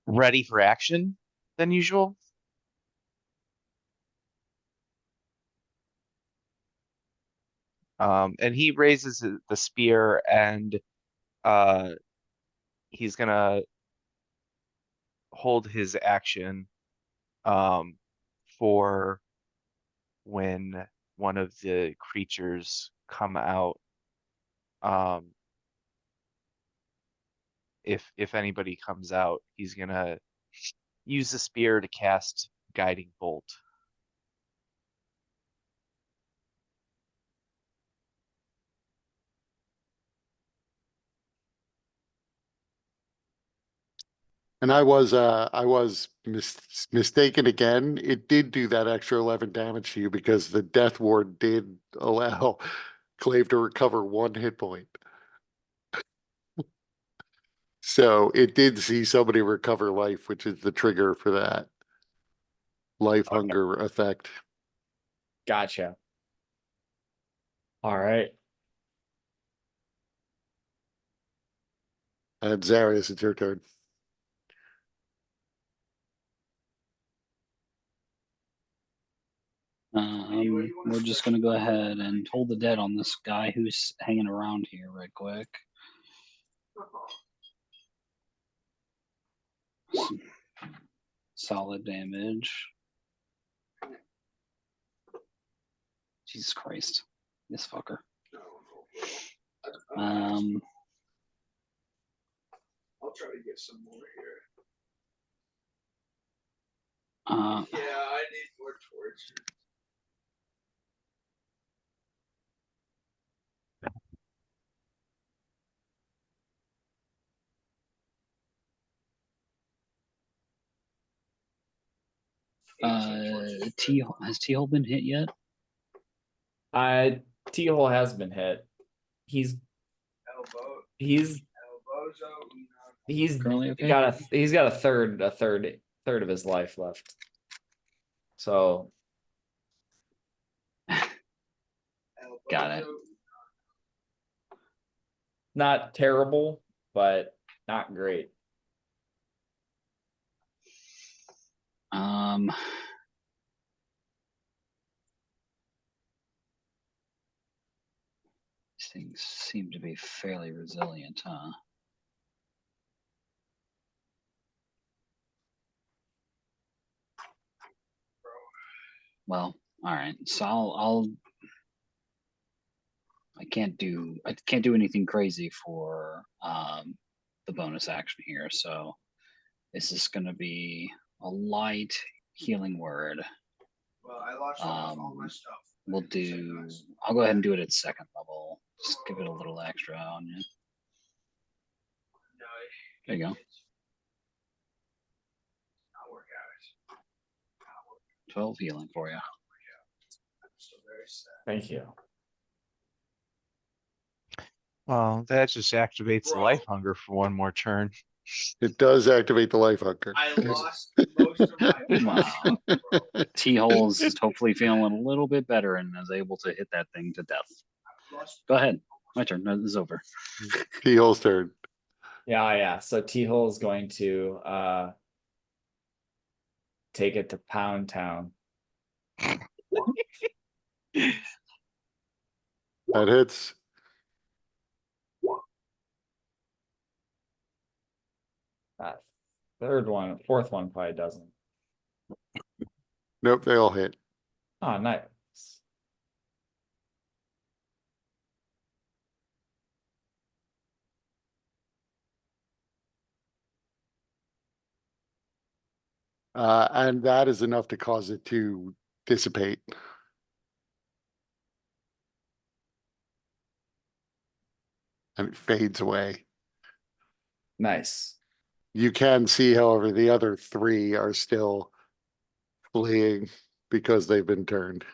ready for action than usual. And he raises the spear and uh he's gonna hold his action for when one of the creatures come out. If anybody comes out, he's gonna use the spear to cast guiding bolt. And I was mistaken again. It did do that extra 11 damage to you because the Death Ward did allow Clave to recover 1 hit point. So it did see somebody recover life, which is the trigger for that life hunger effect. Gotcha. All right. And Zarius, it's your turn. We're just gonna go ahead and hold the dead on this guy who's hanging around here right quick. Solid damage. Jesus Christ. This fucker. I'll try to get some more here. Yeah, I need more torches. Has T-Hole been hit yet? T-Hole has been hit. He's Elbow, he's elbozo, he's Currently okay? he's got a third of his life left. So Got it. not terrible, but not great. These things seem to be fairly resilient, huh? Well, all right. So I can't do anything crazy for the bonus action here. So this is gonna be a light healing word. Well, I lost all my stuff. We'll do. I'll go ahead and do it at 2nd level. Just give it a little extra on you. No, There you go. not work out. 12 healing for you. I'm still very sad. Thank you. Well, that just activates the Bro. life hunger for 1 more turn. It does activate the life hunger. I lost most of my Wow. stuff, bro. T-Hole's is hopefully feeling a little bit better and is able to hit that thing to death. Go ahead. My turn. This is over. T-Hole's turn. Yeah. So T-Hole is going to take it to Pound Town. That hits. Fourth one probably doesn't. Nope, they all hit. Oh, nice. And that is enough to cause it to dissipate. And it fades away. Nice. You can see, however, the other 3 are still fleeing because they've been turned.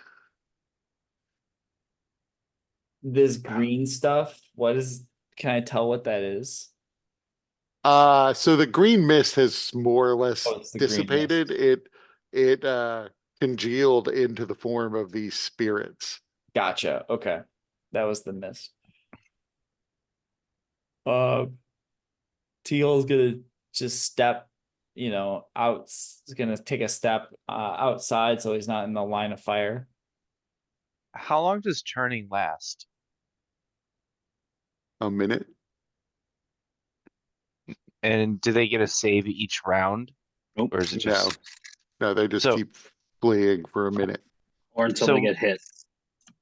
This green stuff, can I tell what that is? So the green mist has more or less Oh, it's the green dissipated. It congealed into the form of these spirits. Gotcha. Okay. That was the miss. Teal's gonna just step, out. He's gonna take a step outside so he's not in the line of fire. How long does turning last? A minute. And do they get a save each round? Nope. Or is it No, just no, they just so keep fleeing for a minute. Or until So- they get hit.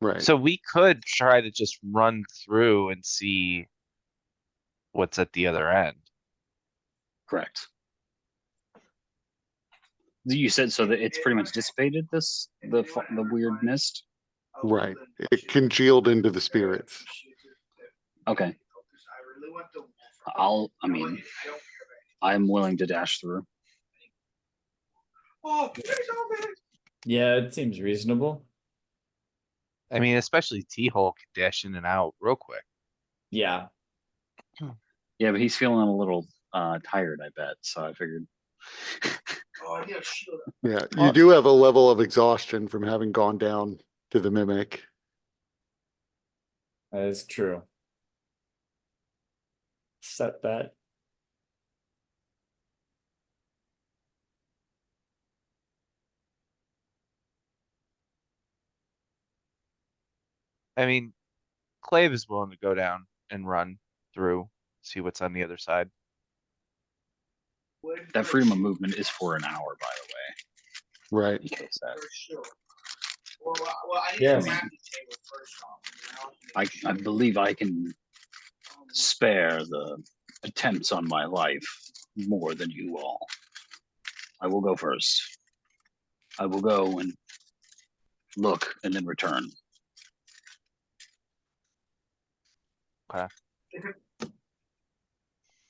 Right. so we could try to just run through and see what's at the other end. Correct. You said so that it's pretty much dissipated the weird mist. Right. It congealed into the spirits. Okay. I mean, I'm willing to dash through. Oh, please open it. Yeah, it seems reasonable. I mean, especially T-Hole can dash in and out real quick. Yeah. Yeah, but he's feeling a little tired, I bet. So I figured. Oh, yeah, shield. Yeah, you do have a level of exhaustion from having gone down to the mimic. That is true. Set that. I mean, Clave is willing to go down and run through, see what's on the other side. That freedom of movement is for an hour, by the way. Right. In case that. For sure. Well, I need Yes. to map the table first off. I believe I can spare the attempts on my life more than you all. I will go first. I will go and look and then return.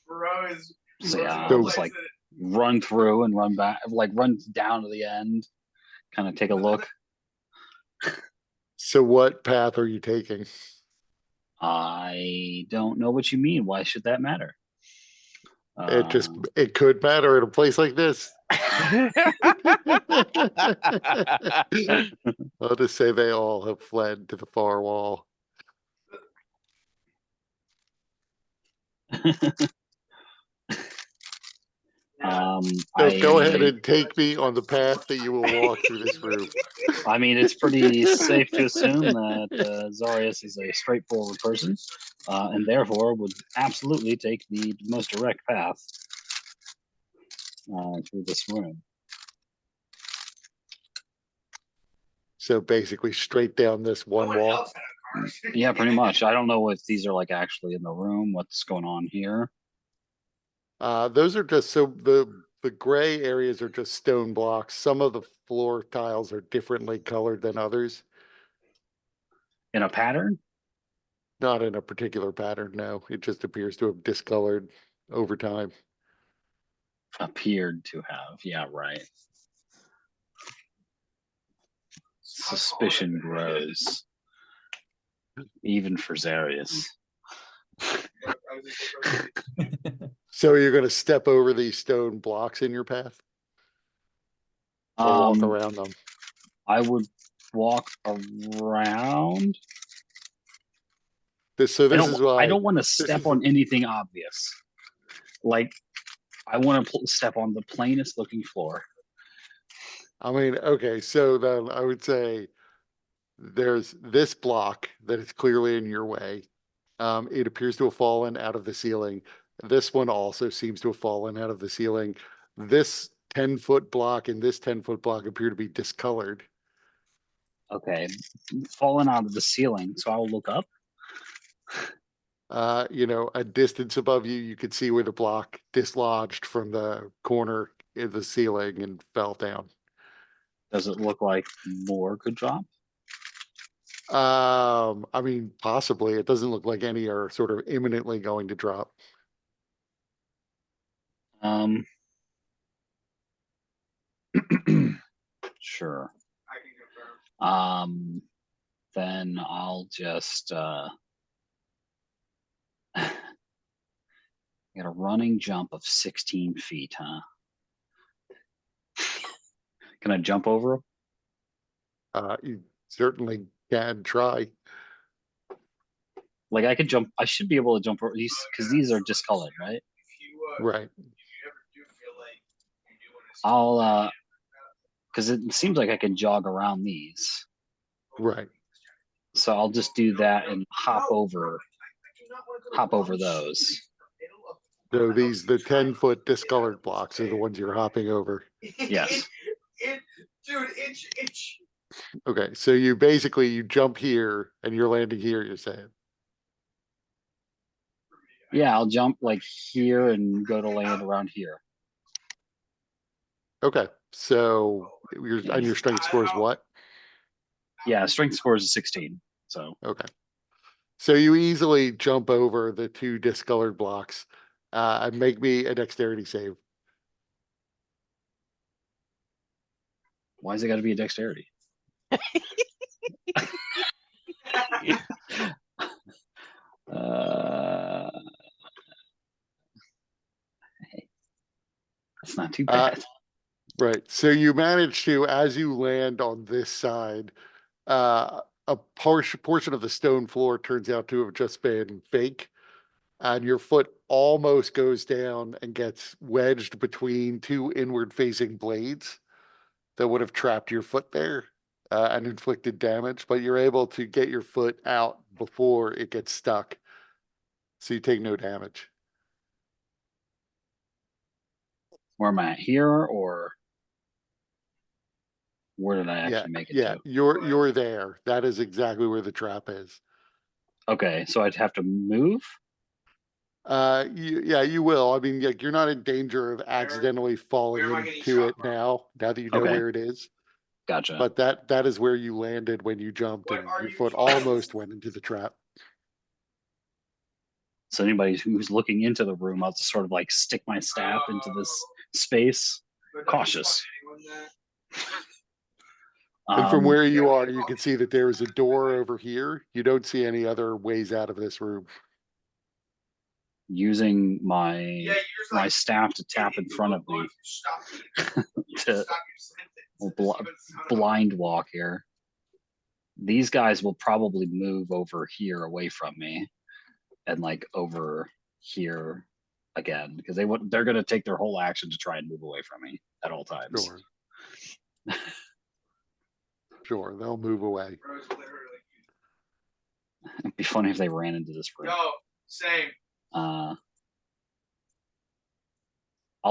Bro is. So yeah, So- I'll just like run through and run back, like run down to the end, kind of take a look. So what path are you taking? I don't know what you mean. Why should that matter? It could matter at a place like this. I'll just say they all have fled to the far wall. So go ahead and take me on the path that you will walk through this room. I mean, it's pretty safe to assume that Zarius is a straightforward person, and therefore would absolutely take the most direct path through this room. So basically straight down this one Nobody wall. else had a car. Yeah, pretty much. I don't know if these are like actually in the room. What's going on here? Those are just the gray areas are just stone blocks. Some of the floor tiles are differently colored than others. In a pattern? Not in a particular pattern, no. It just appears to have discolored over time. Appeared to have. Yeah, right. Suspicion grows. Even for Zarius. So you're gonna step over these stone blocks in your path or walk around them? I would walk around. This I is why I don't want to step is on anything obvious. Like, I want to step on the plainest looking floor. I mean, okay, so then I would say there's this block that is clearly in your way. It appears to have fallen out of the ceiling. This one also seems to have fallen out of the ceiling. This 10-foot block and this 10-foot block appear to be discolored. Okay, falling out of the ceiling. So I will look up. A distance above you, you could see where the block dislodged from the corner in the ceiling and fell down. Does it look like more could drop? I mean, possibly. It doesn't look like any are sort of imminently going to drop. Sure. I can confirm. Then I'll just get a running jump of 16 feet, huh? Can I jump over 'em? You certainly can try. Like I could jump. I should be able to jump over these because these are discolored, right? If you, Right. if you ever do feel like you do want to. I'll because it seems like I can jog around these. Right. So I'll just do that and hop over those. So the 10-foot discolored blocks are the ones you're hopping over. Yes. Dude, it's Okay, so you jump here and you're landing here, you're saying? Yeah, I'll jump like here and go to land around here. Okay, so Yeah. and your strength score is what? Yeah, strength score is a 16. So Okay. So you easily jump over the 2 discolored blocks, and make me a dexterity save. why is it got to be a dexterity? Uh, that's not too Uh, bad. Right, so you manage to, as you land on this side, a portion of the stone floor turns out to have just been fake. And your foot almost goes down and gets wedged between 2 inward facing blades that would have trapped your foot there, and inflicted damage, but you're able to get your foot out before it gets stuck. So you take no damage. Where am I at here, or where did I Yeah, actually make it yeah, to? you're there. That is exactly where the trap is. Okay, so I'd have to move. Yeah, you will. I mean, like, you're not in danger of accidentally falling where am I getting into shot it from? now that you know Okay. where it is. Gotcha. But that is where you landed when you jumped, What and are your you foot talking almost went into the trap. So anybody who's looking into the room, I'll just sort of like stick my staff into this space. But Cautious. And from Um, where you are, you can see that there is a door over here. You don't see any other ways out of this room. using Yeah, you're just my like, staff to tap in front of me to blind walk here. These guys will probably move over here away from me and like over here again because they're going to take their whole action to try and move away from me at all times. Sure. Sure, they'll move away. It'd be funny if they ran into this room. No, same. I'll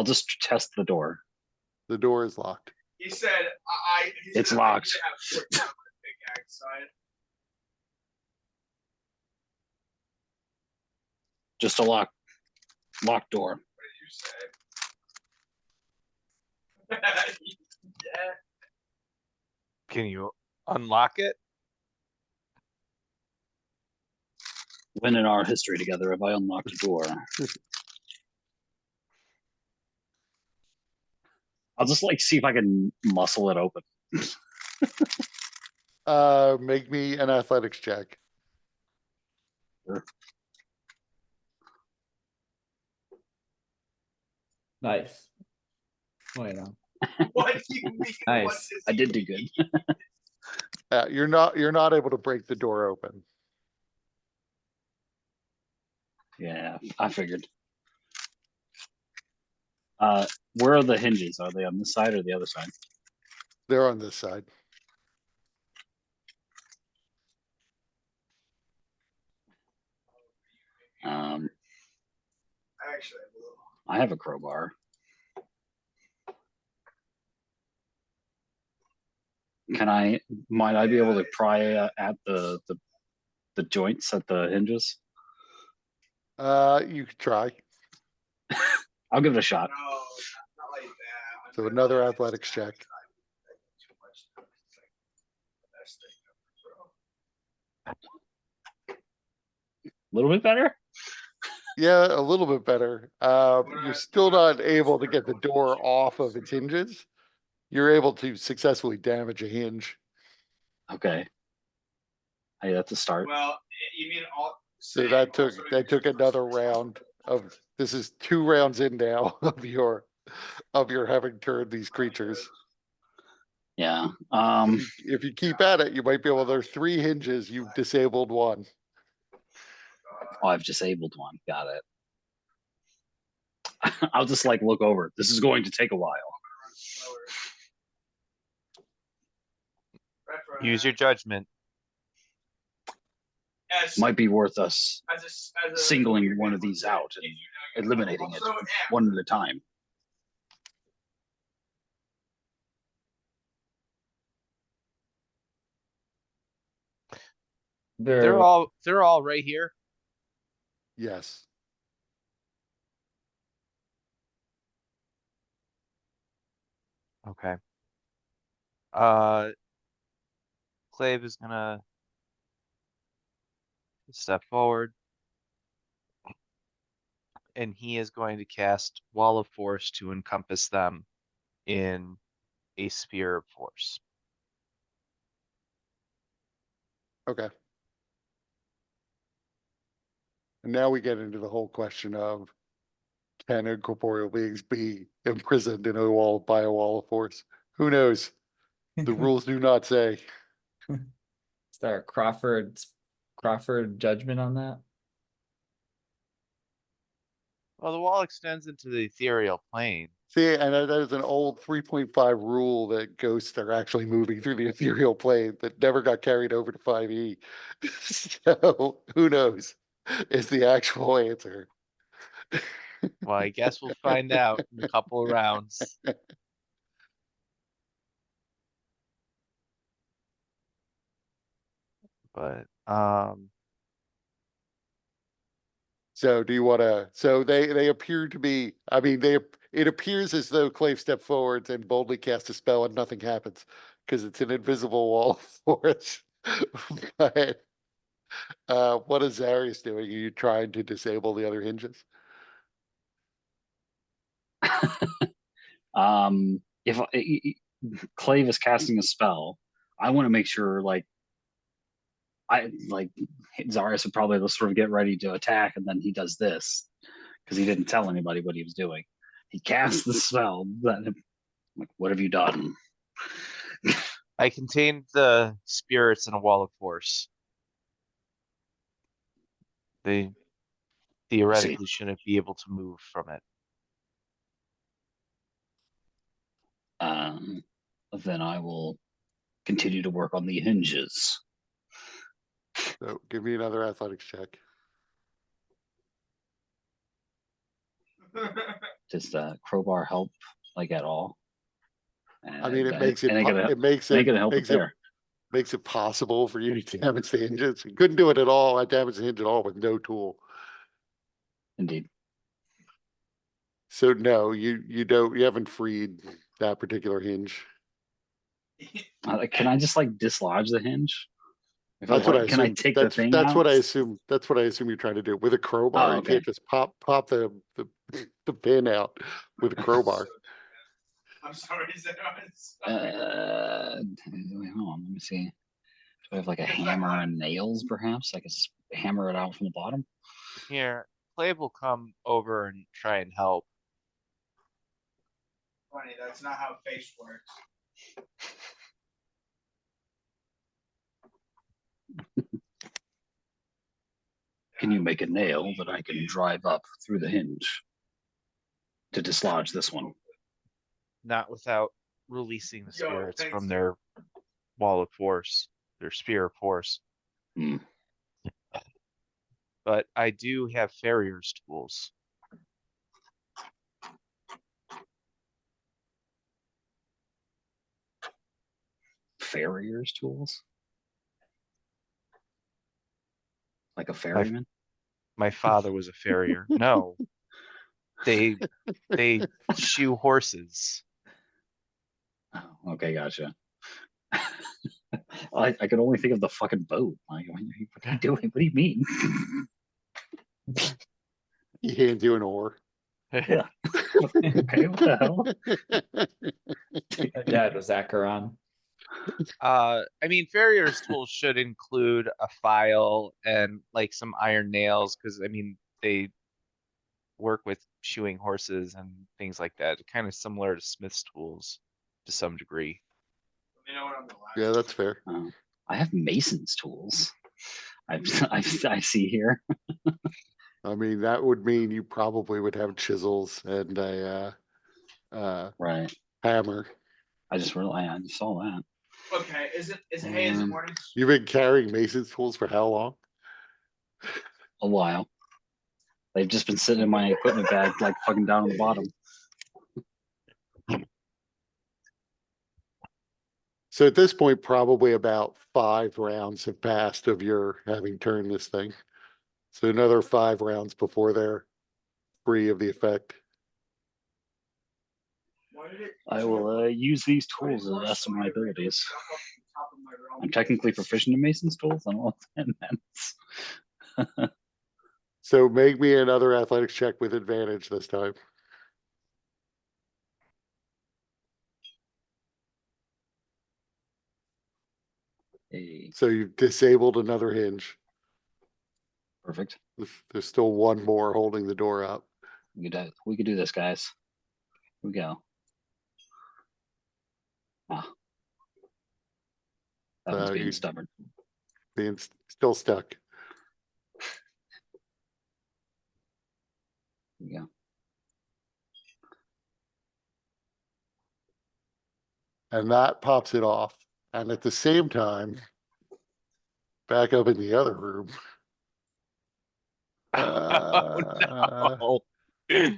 just test the door. The door is locked. He said, It's locked. Just a locked door. What did you say? Yeah. Can you unlock it? When in our history together have I unlocked a door? I'll just like see if I can muscle it open. Make me an athletics check. Sure. Nice. Oh, yeah. What do you mean? Nice. What does I he did do mean? good. You're not able to break the door open. Yeah, I figured. Where are the hinges? Are they on this side or the other side? They're on this side. I actually have a little. I have a crowbar. Might I be able to pry at the joints at the hinges? You could try. I'll give it a shot. No, not like that. So another athletics check. A little bit better? Yeah, a little bit better. You're still not able to get the door off of its hinges. You're able to successfully damage a hinge. Okay. Hey, that's a start. Well, you mean all. So that took another round of, this is 2 rounds in now of your having turned these creatures. Yeah. If you keep at it, you might be able, there's 3 hinges, you've disabled 1. Oh, I've disabled one. Got it. I'll just like look over. This is going to take a while. Use your judgment. As, Might be worth us as a singling one of these out and eliminating it Also, one at a time. They're all right here. Yes. Okay. Clave is gonna step forward. And he is going to cast Wall of Force to encompass them in a sphere of force. Okay. And now we get into the whole question of, can incorporeal beings be imprisoned in a wall by a wall of force? Who knows? The rules do not say. Is there a Crawford judgment on that? Well, the wall extends into the ethereal plane. See, and that is an old 3.5 rule that ghosts are actually moving through the ethereal plane that never got carried over to 5e. So who knows is the actual answer. Well, I guess we'll find out in a couple of rounds. But So do you want to, so they appear to be, I mean, it appears as though Clave stepped forwards and boldly cast a spell and nothing happens because it's an invisible wall of force. But what is Zarius doing? Are you trying to disable the other hinges? If Clave is casting a spell, I want to make sure like Zarius would probably sort of get ready to attack, and then he does this because he didn't tell anybody what he was doing. He casts the spell. Then, like, what have you done? I contained the spirits in a wall of force. They theoretically shouldn't be able to move from it. Then I will continue to work on the hinges. So give me another athletics check. Does the crowbar help like at all? I mean, it makes it, ain't gonna help makes it there. makes it possible for you to damage the hinges. You couldn't do it at all. I damaged the hinge at all with no tool. Indeed. So no, you haven't freed that particular hinge. Can I just like dislodge the hinge? That's what I Can I assume. take the thing That's out? what I assume. That's what I assume you're trying to do with a crowbar. Oh, You okay. can't just pop the pin out with a crowbar. I'm sorry, Zeros. Wait, hold on. Let me see. Do I have like a hammer and nails, perhaps? I could just hammer it out from the bottom. Here, Clave will come over and try and help. Funny, that's not how face works. Can you make a nail that I can drive up through the hinge to dislodge this one? Not without releasing the Yo, spirits thanks, from dude. their wall of force, their sphere of force. Hmm. But I do have farrier's tools. Farrier's tools? Like a ferryman? My father was a farrier. No, they shoe horses. Oh, okay, gotcha. I could only think of the fucking boat. Like, what are you doing? What do you mean? He hands you an oar. Yeah. Okay, what the hell? Yeah, it was Acheron. I mean, farrier's tools should include a file and like some iron nails, because I mean they work with shoeing horses and things like that. Kind of similar to Smith's tools to some degree. Let me know what I'm the last. Yeah, that's fair. I have mason's tools. I see here. I mean, that would mean you probably would have chisels and a Right. hammer. I just saw that. Okay, is it morning? You've been carrying mason's tools for how long? A while. They've just been sitting in my equipment bag, like fucking down on the bottom. So at this point, probably about 5 rounds have passed of your having turned this thing. So another 5 rounds before they're free of the effect. Why did it I jump will up- use these why did tools to the it best of my jump abilities. up top of my realm? I'm technically proficient in Mason's tools. I don't know what that meant. So make me another athletics check with advantage this time. Hey, So you've disabled another hinge. perfect. There's still one more holding the door up. We could do this, guys. Here we go. Ah. That one's being You- stubborn. Being still stuck. Here we go. And that pops it off. And at the same time, back up in the other room. Oh, no.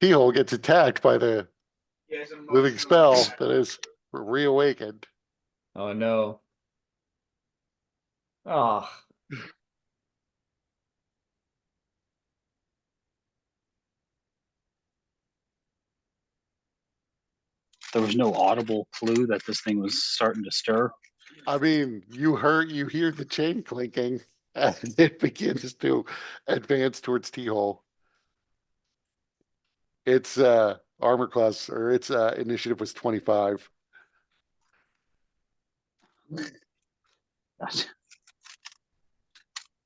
Keyhole gets attacked by the He has living emotional spell attack. that is reawakened. Oh no. Oh, There was no audible clue that this thing was starting to stir. I mean, you hear the chain clinking as it begins to advance towards T-hole. Its armor class or its initiative was 25. Gosh.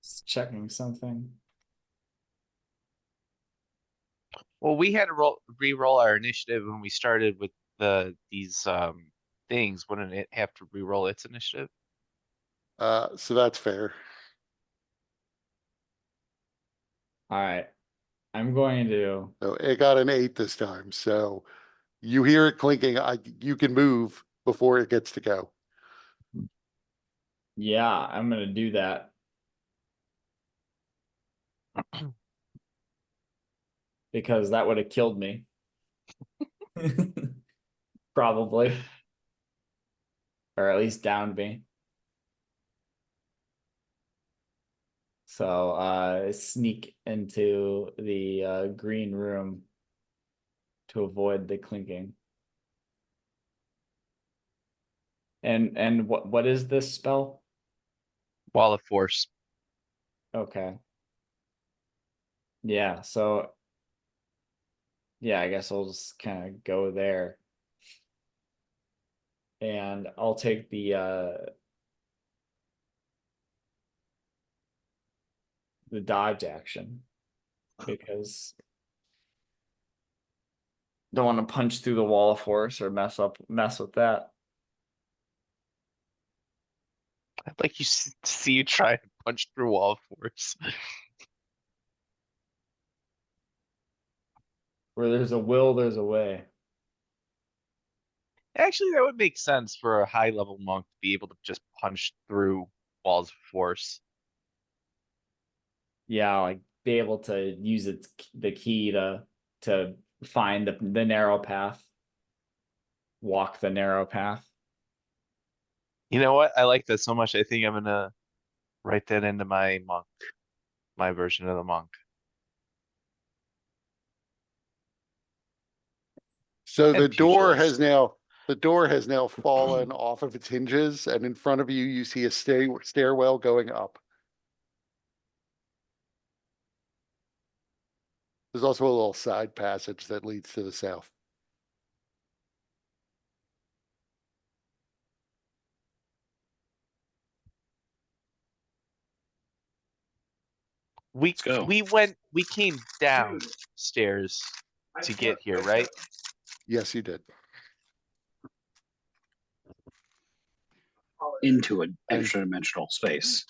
just checking something. Well, we had to re-roll our initiative when we started with these things. Wouldn't it have to re-roll its initiative? So that's fair. All right. I'm going to. So it got an 8 this time. So you hear it clinking. You can move before it gets to go. Yeah, I'm gonna do that. Because that would have killed me. Probably. Or at least downed me. So sneak into the green room to avoid the clinking. And what is this spell? Wall of Force. Okay. Yeah, so yeah, I guess I'll just kind of go there. And I'll take the dodge action because don't want to punch through the wall of force or mess with that. I'd like you to see you try to punch through Wall of Force. Where there's a will, there's a way. Actually, that would make sense for a high level monk to be able to just punch through walls of force. Yeah, like be able to use the key to find the narrow path. Walk the narrow path. You know what? I like that so much. I think I'm gonna write that into my monk, my version of the monk. So And the door has now fallen off of its hinges, and in front of you, you see a stairwell going up. There's also a little side passage that leads to the south. Let's go. We came downstairs I to flipped- get here, I right? flipped. Yes, you did. Into an extra dimensional space.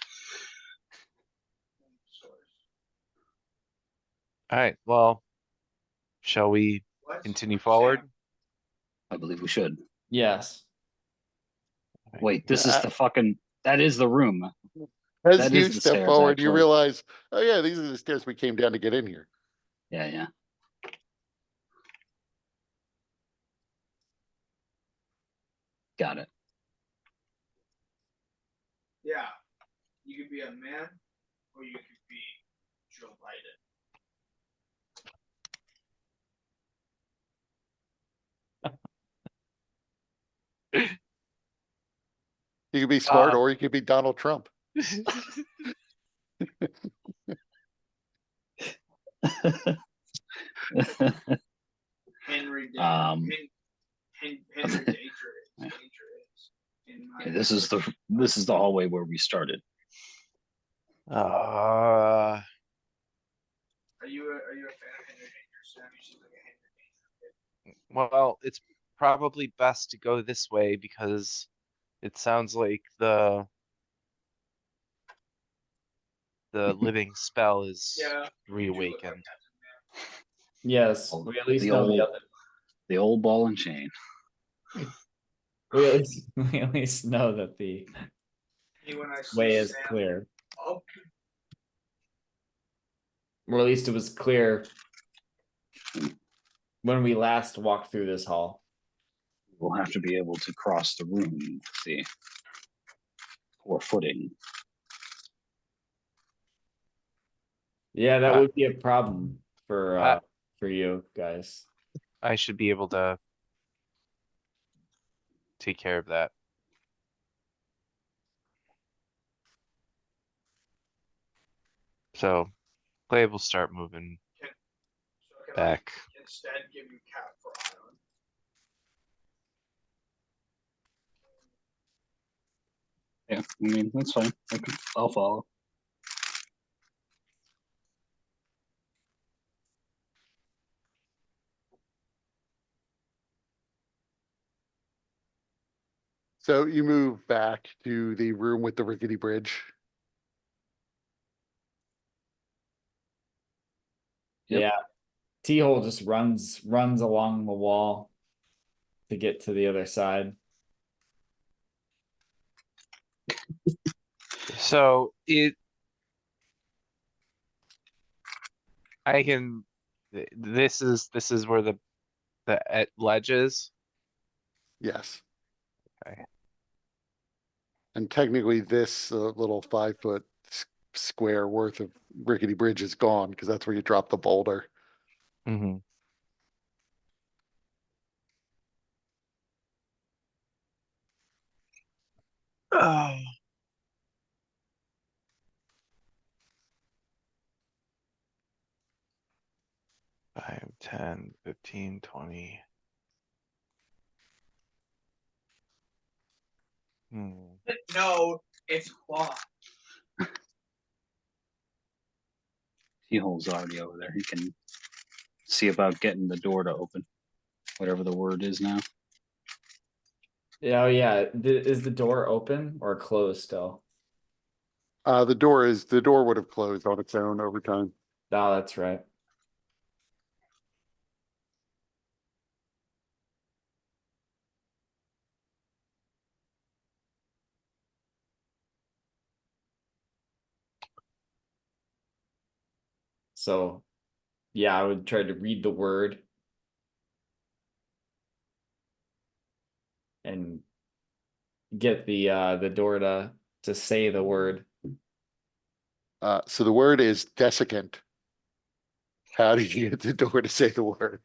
All right. Well, shall we What? continue forward? I believe we should. Yes. Wait, this is Uh, the fucking. That is the room. As That you is the step stairs, forward, you actually. realize, oh yeah, these are the stairs we came down to get in here. Yeah, yeah. Got it. Yeah. You could be a man, or you could be Joe Biden. You could be smart, Uh, or you could be Donald Trump. Henry Danger. Um, Henry Danger is. Okay, this is the hallway where we started. uh, Are you a fan of Henry Danger, Sam? You seem like a Henry Danger kid. well, it's probably best to go this way because it sounds like the living spell is Yeah. You do look like reawakened. Captain Man. Yes, Oh, we at least the know the old- other. The old ball and chain. We at least we at least know that the When I see way is Sam, clear. oh, Or at least it was clear when we last walked through this hall. We'll have to be able to cross the room with the poor footing. Yeah, that Uh, would be a problem uh, for you guys. I should be able to take care of that. So, Clay will start moving so can back. I instead give you Cap for Ion? Yeah, I mean, that's fine. I'll follow. So you move back to the room with the rickety bridge. Yep. Yeah. T-hole just runs along the wall to get to the other side. So I can. This is where the ledge is. Yes. Okay. And technically this little 5-foot square worth of rickety bridge is gone because that's where you drop the boulder. Mm-hmm. Oh. 5, 10, 15, 20. No, it's cloth. T-hole's already over there. He can see about getting the door to open. Whatever the word is now. Yeah, oh yeah. Is the door open or closed still? The door would have closed on its own over time. Oh, that's right. So, yeah, I would try to read the word and get the door to say the word. So the word is desiccant. How did you get the door to say the word?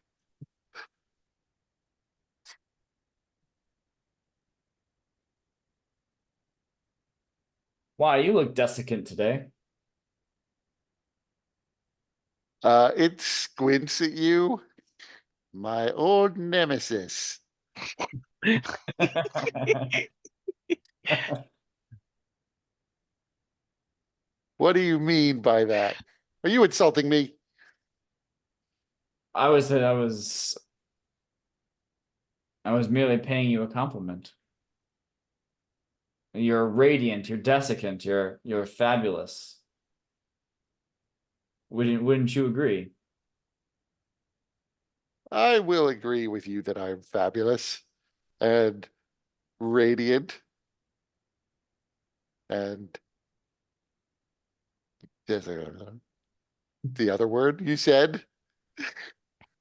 Wow, you look desiccant today. It squints at you. My old nemesis. What do you mean by that? Are you insulting me? I was merely paying you a compliment. You're radiant, you're desiccant, you're fabulous. Wouldn't you agree? I will agree with you that I'm fabulous and radiant and Yes, the other word you said?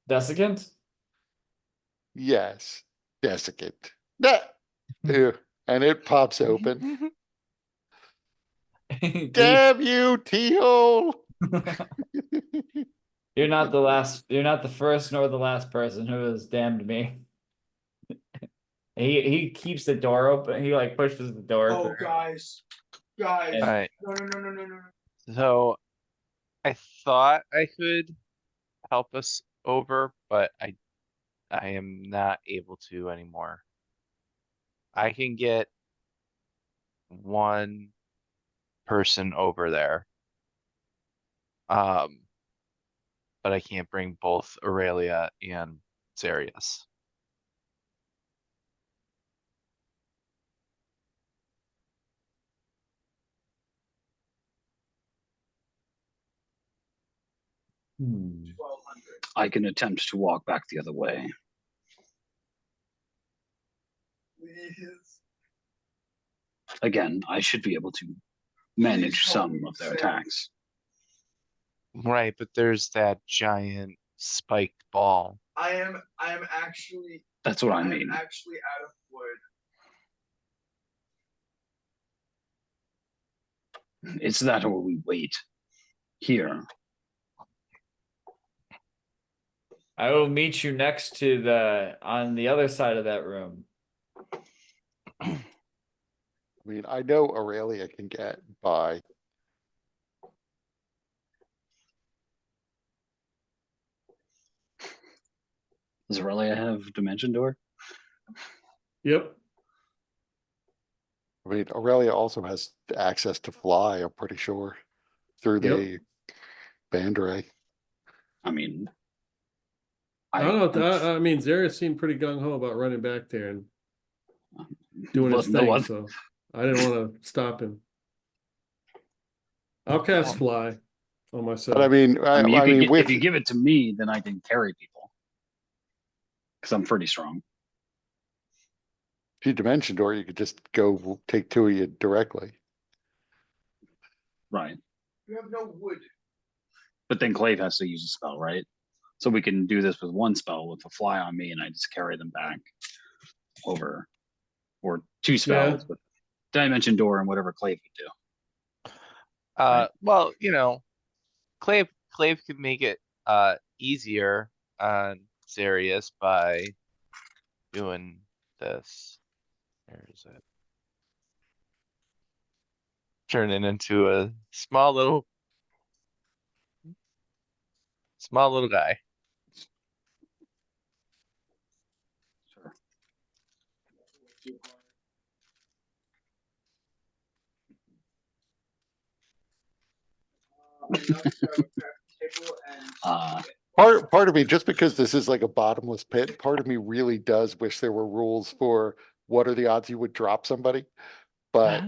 Desiccant? Yes, desiccant. Nah. Ew. And it pops open. Damn you, T-hole! You're not the last, you're not the first nor the last person who has damned me. He keeps the door open, he like pushes the door Oh, through. guys, And- Alright, no. so I thought I could help us over, but I am not able to anymore. I can get one person over there. But I can't bring both Aurelia and Zarius. Hmm. 1200. I can attempt to walk back the other way. Please. Again, I should be able to manage Please help some me, of their Sam. attacks. Right, but there's that giant spiked ball. I am actually. That's what I am mean. actually out of wood. It's that or we wait here. I will meet you next to on the other side of that room. I mean, I know Aurelia can get by. Does Aurelia have Dimension Door? Yep. I mean, Aurelia also has access to fly, I'm pretty sure, through the band ray. I mean, I don't know. I mean, Zarius seemed pretty gung ho about running back there and doing his no thing, other- so I didn't want to stop him. I'll cast fly on myself. But I mean, I mean, I mean, with if you give it to me, then I can carry people. Because I'm pretty strong. if you dimension door, you could just go take two of you directly. Right. You have no wood. But then Clave has to use a spell, right? So we can do this with one spell with a fly on me and I just carry them back over. Or two spells with Dimension Door and whatever Clave would do. Well, Clave could make it easier on Zarius by doing this. Where is it? Turning into a small little guy. Sure. Part of me, just because this is like a bottomless pit, part of me really does wish there were rules for what are the odds you would drop somebody, but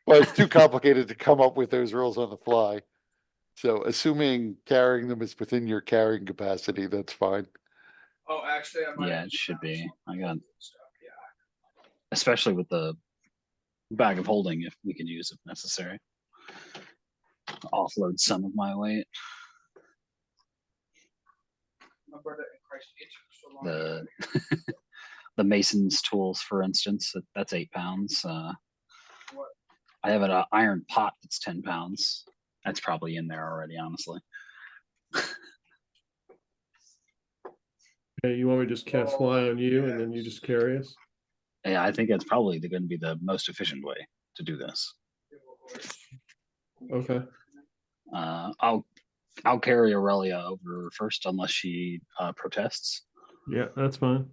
well, it's too complicated to come up with those rules on the fly. So assuming carrying them is within your carrying capacity, that's fine. Oh, actually, I might. Yeah, it should be. I got, Stuff. Yeah. especially with the bag of holding, if we can use if necessary. Offload some of my weight. My brother in Christ, it took so long. The mason's tools, for instance, that's 8 pounds. What? I have an iron pot that's 10 pounds. That's probably in there already, honestly. Okay, you want me to just cast fly on you and then you just carry us? Yeah, I think that's probably going to be the most efficient way to do this. Okay. I'll carry Aurelia over first, unless she protests. Yeah, that's fine.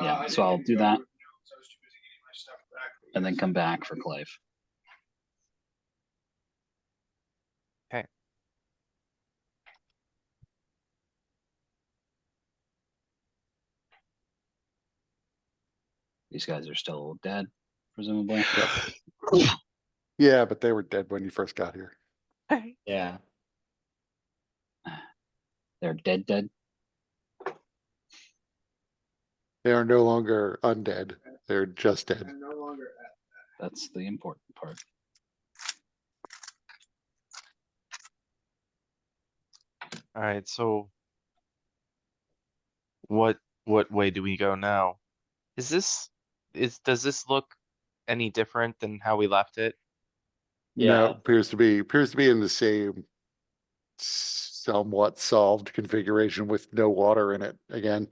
Yeah, so I'll do that and then come back for Clave. Okay. These guys are still dead, presumably. Yeah, but they were dead when you first got here. Yeah. They're dead. They are no longer undead. They're just dead. I'm no longer at. That's the important part. All right, so what way do we go now? Does this look any different than how we left it? No, Yeah. appears to be in the same somewhat solved configuration with no water in it again.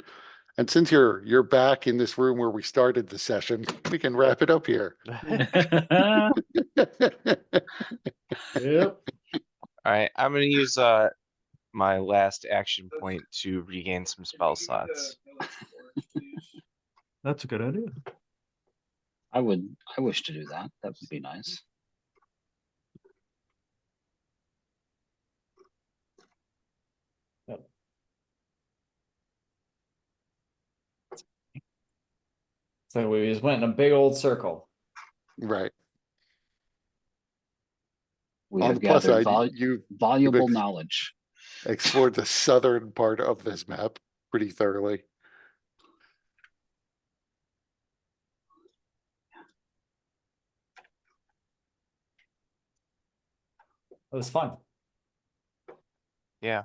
And since you're back in this room where we started the session, we can wrap it up here. Yep. All right, I'm gonna use my last action point to regain some spell slots. That's a good idea. I wish to do that. That would be nice. So we just went in a big old circle. Right. We On have the plus gathered side, you've valuable knowledge. explored the southern part of this map pretty thoroughly. It was fun. Yeah.